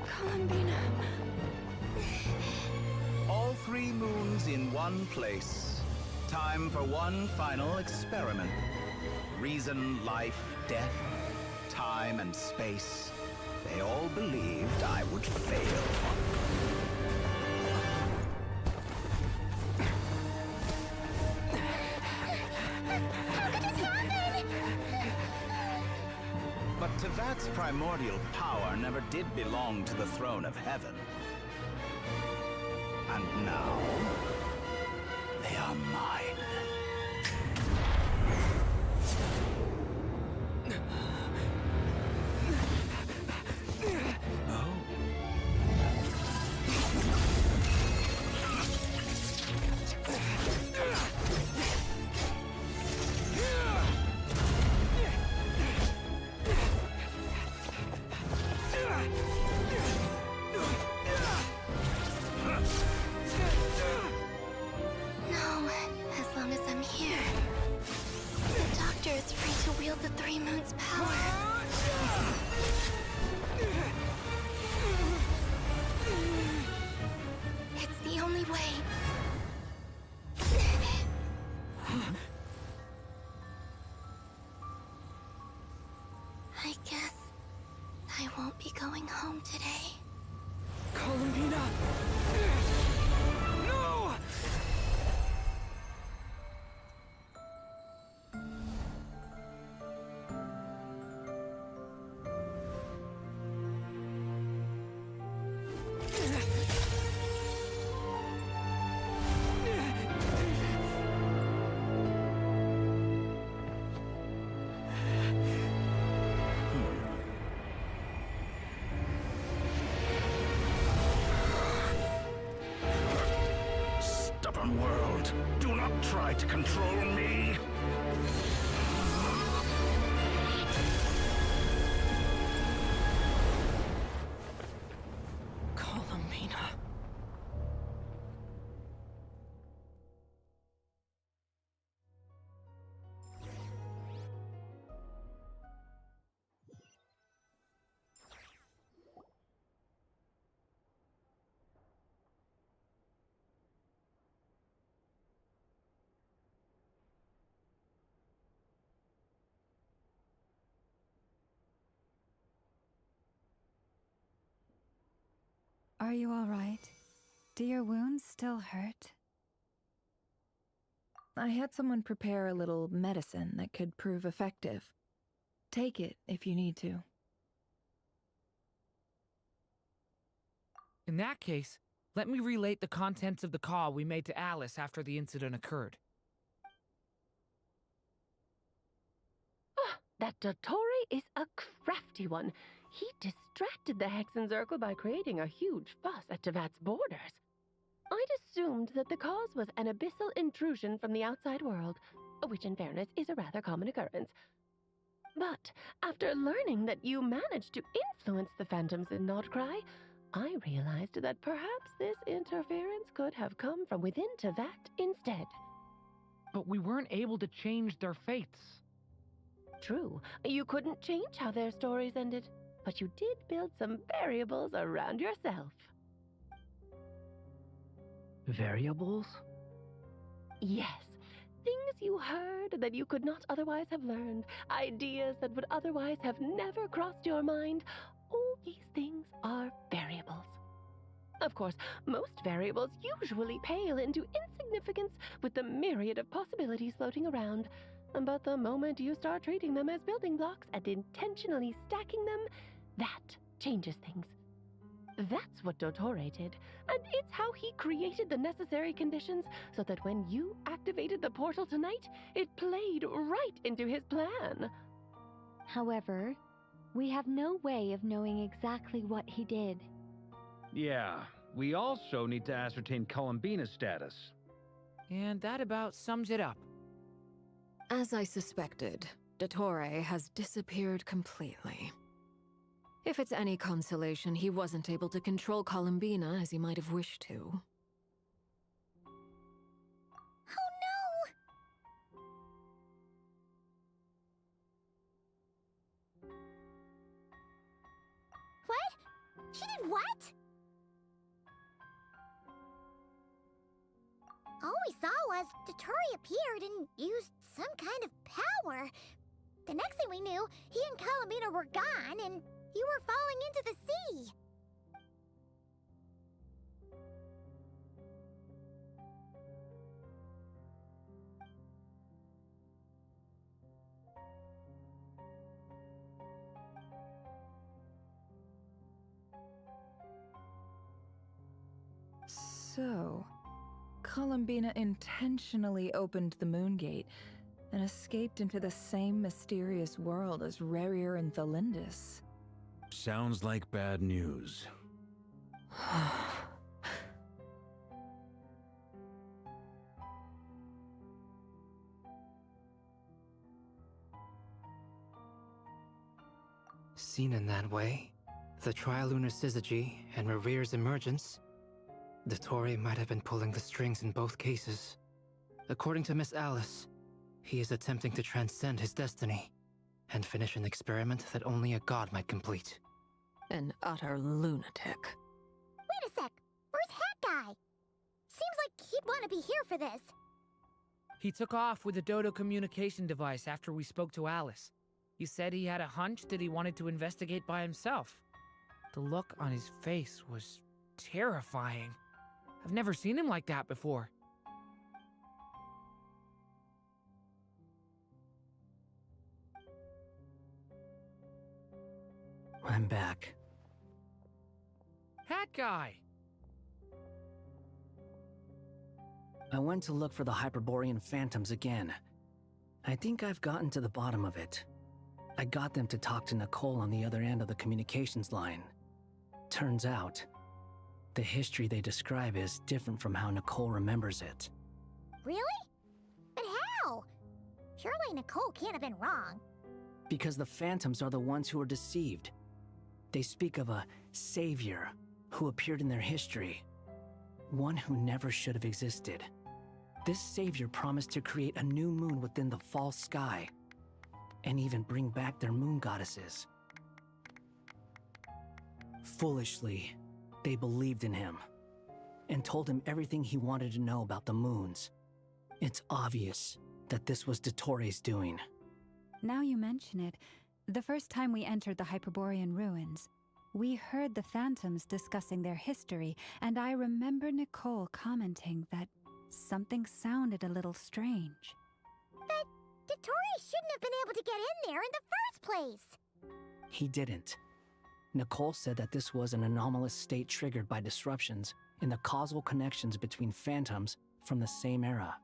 Columbina. All 3 moons in one place. Time for one final experiment. Reason, life, death, time, and space. They all believed I would fail. But Tevat's primordial power never did belong to the throne of heaven. And now, they are mine. No, as long as I'm here. The Doctor is free to wield the 3 moons' power. It's the only way. I guess I won't be going home today. Columbina! No! Stubborn world, do not try to control me. Columbina. Are you all right? Do your wounds still hurt? I had someone prepare a little medicine that could prove effective. Take it if you need to. In that case, let me relate the contents of the call we made to Alice after the incident occurred. That Dottore is a crafty one. He distracted the Hexenzirkel by creating a huge fuss at Tevat's borders. I'd assumed that the cause was an abyssal intrusion from the outside world, which in fairness is a rather common occurrence. But after learning that you managed to influence the phantoms in Nod-Krai, I realized that perhaps this interference could have come from within Tevat instead. But we weren't able to change their fates. True, you couldn't change how their stories ended, but you did build some variables around yourself. Variables? Yes, things you heard that you could not otherwise have learned, ideas that would otherwise have never crossed your mind. All these things are variables. Of course, most variables usually pale into insignificance with the myriad of possibilities floating around. But the moment you start treating them as building blocks and intentionally stacking them, that changes things. That's what Dottore did, and it's how he created the necessary conditions so that when you activated the portal tonight, it played right into his plan. However, we have no way of knowing exactly what he did. Yeah, we also need to ascertain Columbina's status. And that about sums it up. As I suspected, Dottore has disappeared completely. If it's any consolation, he wasn't able to control Columbina as he might have wished to. Oh no! What? She did what? All we saw was Dottore appeared and used some kind of power. The next thing we knew, he and Columbina were gone and you were falling into the sea. So, Columbina intentionally opened the Moon Gate and escaped into the same mysterious world as Rarier and Thalindis. Sounds like bad news. Seen in that way, the Trilunar Syzygy and Rarier's emergence, Dottore might have been pulling the strings in both cases. According to Miss Alice, he is attempting to transcend his destiny and finish an experiment that only a god might complete. An utter lunatic. Wait a sec, where's Hat Guy? Seems like he'd want to be here for this. He took off with the Dodo communication device after we spoke to Alice. He said he had a hunch that he wanted to investigate by himself. The look on his face was terrifying. I've never seen him like that before. I'm back. Hat Guy! I went to look for the Hyperborean phantoms again. I think I've gotten to the bottom of it. I got them to talk to Nicole on the other end of the communications line. Turns out, the history they describe is different from how Nicole remembers it. Really? But how? Surely Nicole can't have been wrong. Because the phantoms are the ones who are deceived. They speak of a savior who appeared in their history. One who never should have existed. This savior promised to create a new moon within the false sky, and even bring back their moon goddesses. Foolishly, they believed in him, and told him everything he wanted to know about the moons. It's obvious that this was Dottore's doing. Now you mention it, the first time we entered the Hyperborean ruins, we heard the phantoms discussing their history, and I remember Nicole commenting that something sounded a little strange. But Dottore shouldn't have been able to get in there in the first place. He didn't. Nicole said that this was an anomalous state triggered by disruptions in the causal connections between phantoms from the same era.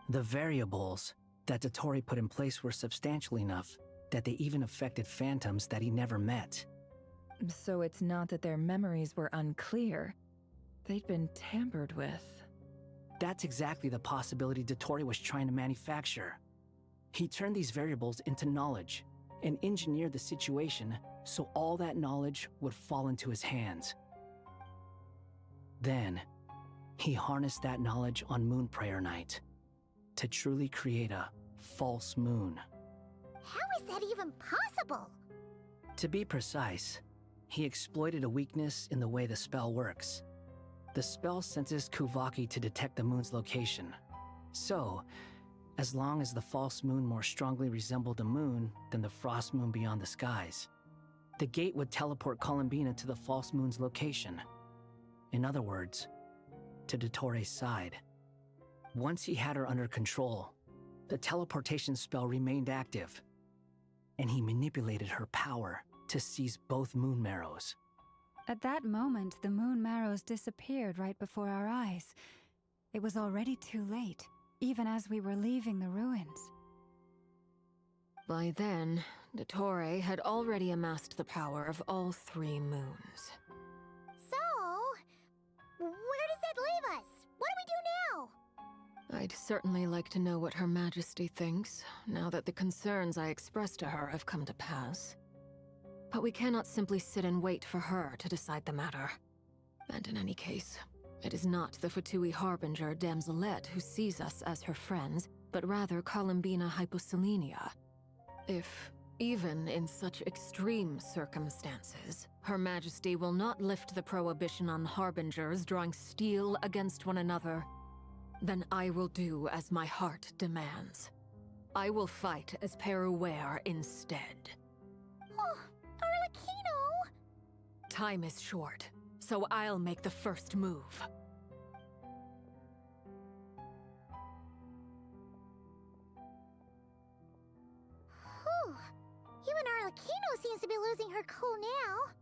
The variables that Dottore put in place were substantial enough that they even affected phantoms that he never met. So it's not that their memories were unclear. They'd been tampered with. That's exactly the possibility Dottore was trying to manufacture. He turned these variables into knowledge, and engineered the situation so all that knowledge would fall into his hands. Then, he harnessed that knowledge on Moon Prayer Night to truly create a false moon. How is that even possible? To be precise, he exploited a weakness in the way the spell works. The spell senses Kuvaki to detect the moon's location. So, as long as the false moon more strongly resembled a moon than the frost moon beyond the skies, the gate would teleport Columbina to the false moon's location. In other words, to Dottoro's side. Once he had her under control, the teleportation spell remained active, and he manipulated her power to seize both moon marrows. At that moment, the moon marrows disappeared right before our eyes. It was already too late, even as we were leaving the ruins. By then, Dottore had already amassed the power of all 3 moons. So, where does that leave us? What do we do now? I'd certainly like to know what Her Majesty thinks, now that the concerns I expressed to her have come to pass. But we cannot simply sit and wait for her to decide the matter. And in any case, it is not the Fatui Harbinger Damselette who sees us as her friends, but rather Columbina Hyposelenia. If, even in such extreme circumstances, Her Majesty will not lift the prohibition on Harbingers drawing steel against one another, then I will do as my heart demands. I will fight as Peruware instead. Oh, Arlecchino! Time is short, so I'll make the first move. Whew. Even Arlecchino seems to be losing her cool now.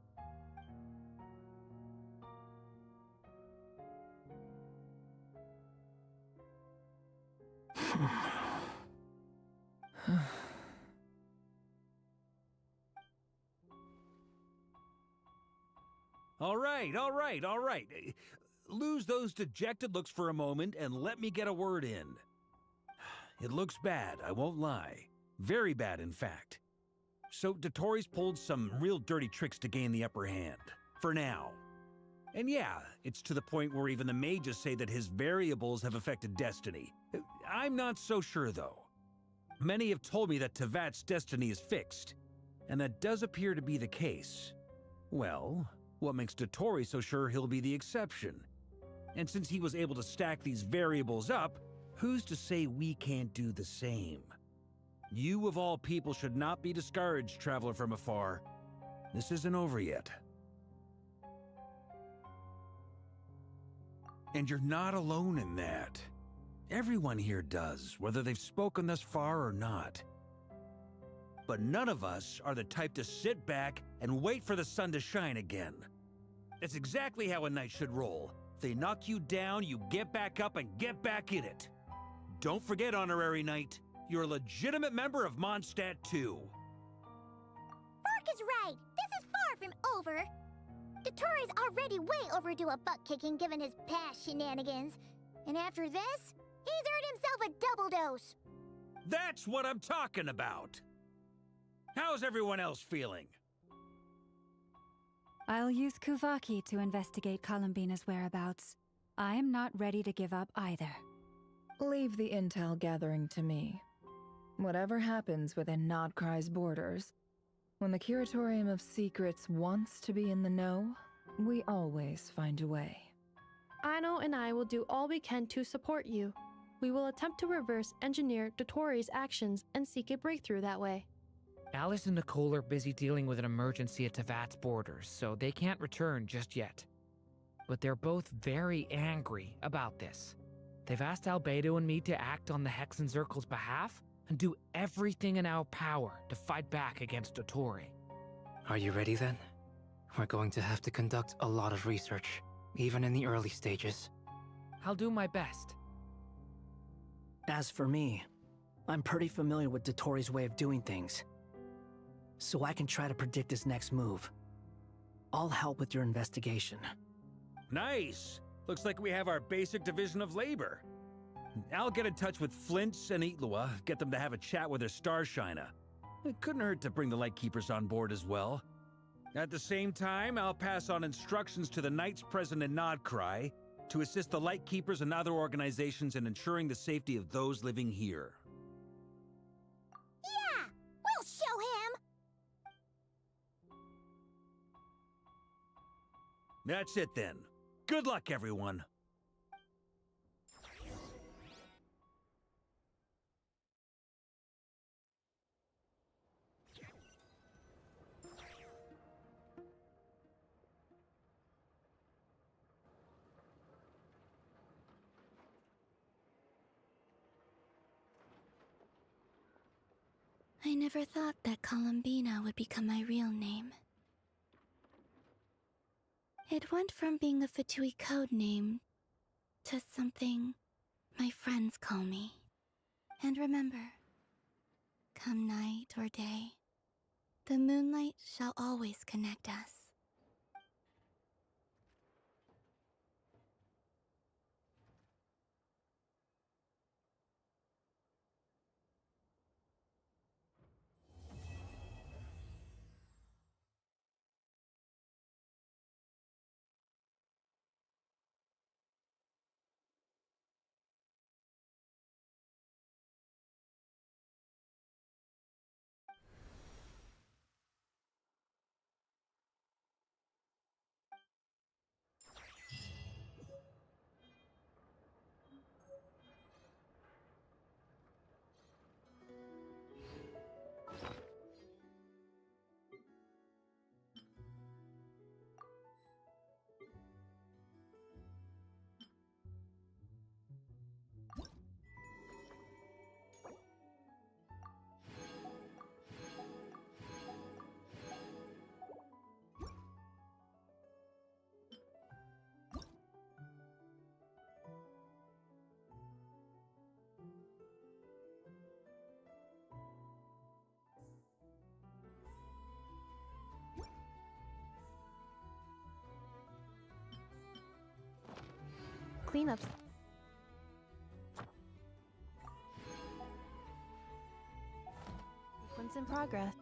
All right. Lose those dejected looks for a moment and let me get a word in. It looks bad, I won't lie. Very bad, in fact. So Dottoro's pulled some real dirty tricks to gain the upper hand. For now. And yeah, it's to the point where even the mages say that his variables have affected destiny. I'm not so sure, though. Many have told me that Tevat's destiny is fixed, and that does appear to be the case. Well, what makes Dottore so sure he'll be the exception? And since he was able to stack these variables up, who's to say we can't do the same? You of all people should not be discouraged, traveler from afar. This isn't over yet. And you're not alone in that. Everyone here does, whether they've spoken thus far or not. But none of us are the type to sit back and wait for the sun to shine again. It's exactly how a knight should roll. If they knock you down, you get back up and get back in it. Don't forget, Honorary Knight, you're a legitimate member of Mondstadt too. Fork is right. This is far from over. Dottore's already way overdue a butt-kicking given his past shenanigans. And after this, he's earned himself a double dose. That's what I'm talking about. How's everyone else feeling? I'll use Kuvaki to investigate Columbina's whereabouts. I am not ready to give up either. Leave the intel gathering to me. Whatever happens within Nod-Krai's borders, when the Curatorium of Secrets wants to be in the know, we always find a way. Aino and I will do all we can to support you. We will attempt to reverse engineer Dottore's actions and seek a breakthrough that way. Alice and Nicole are busy dealing with an emergency at Tevat's borders, so they can't return just yet. But they're both very angry about this. They've asked Albedo and me to act on the Hexen Circle's behalf and do everything in our power to fight back against Dottore. Are you ready then? We're going to have to conduct a lot of research, even in the early stages. I'll do my best. As for me, I'm pretty familiar with Dottore's way of doing things, so I can try to predict his next move. I'll help with your investigation. Nice! Looks like we have our basic division of labor. I'll get in touch with Flints and Itlua, get them to have a chat with their Starshiner. It couldn't hurt to bring the Lightkeepers on board as well. At the same time, I'll pass on instructions to the Knights present in Nod-Krai to assist the Lightkeepers and other organizations in ensuring the safety of those living here. Yeah! We'll show him! That's it then. Good luck, everyone. I never thought that Columbina would become my real name. It went from being a Fatui code name to something my friends call me. And remember, come night or day, the moonlight shall always connect us. Cleanups. Sequence in progress.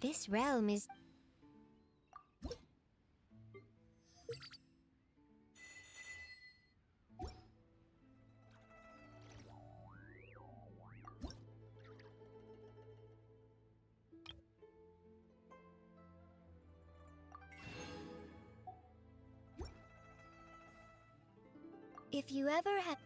This realm is... If you ever had...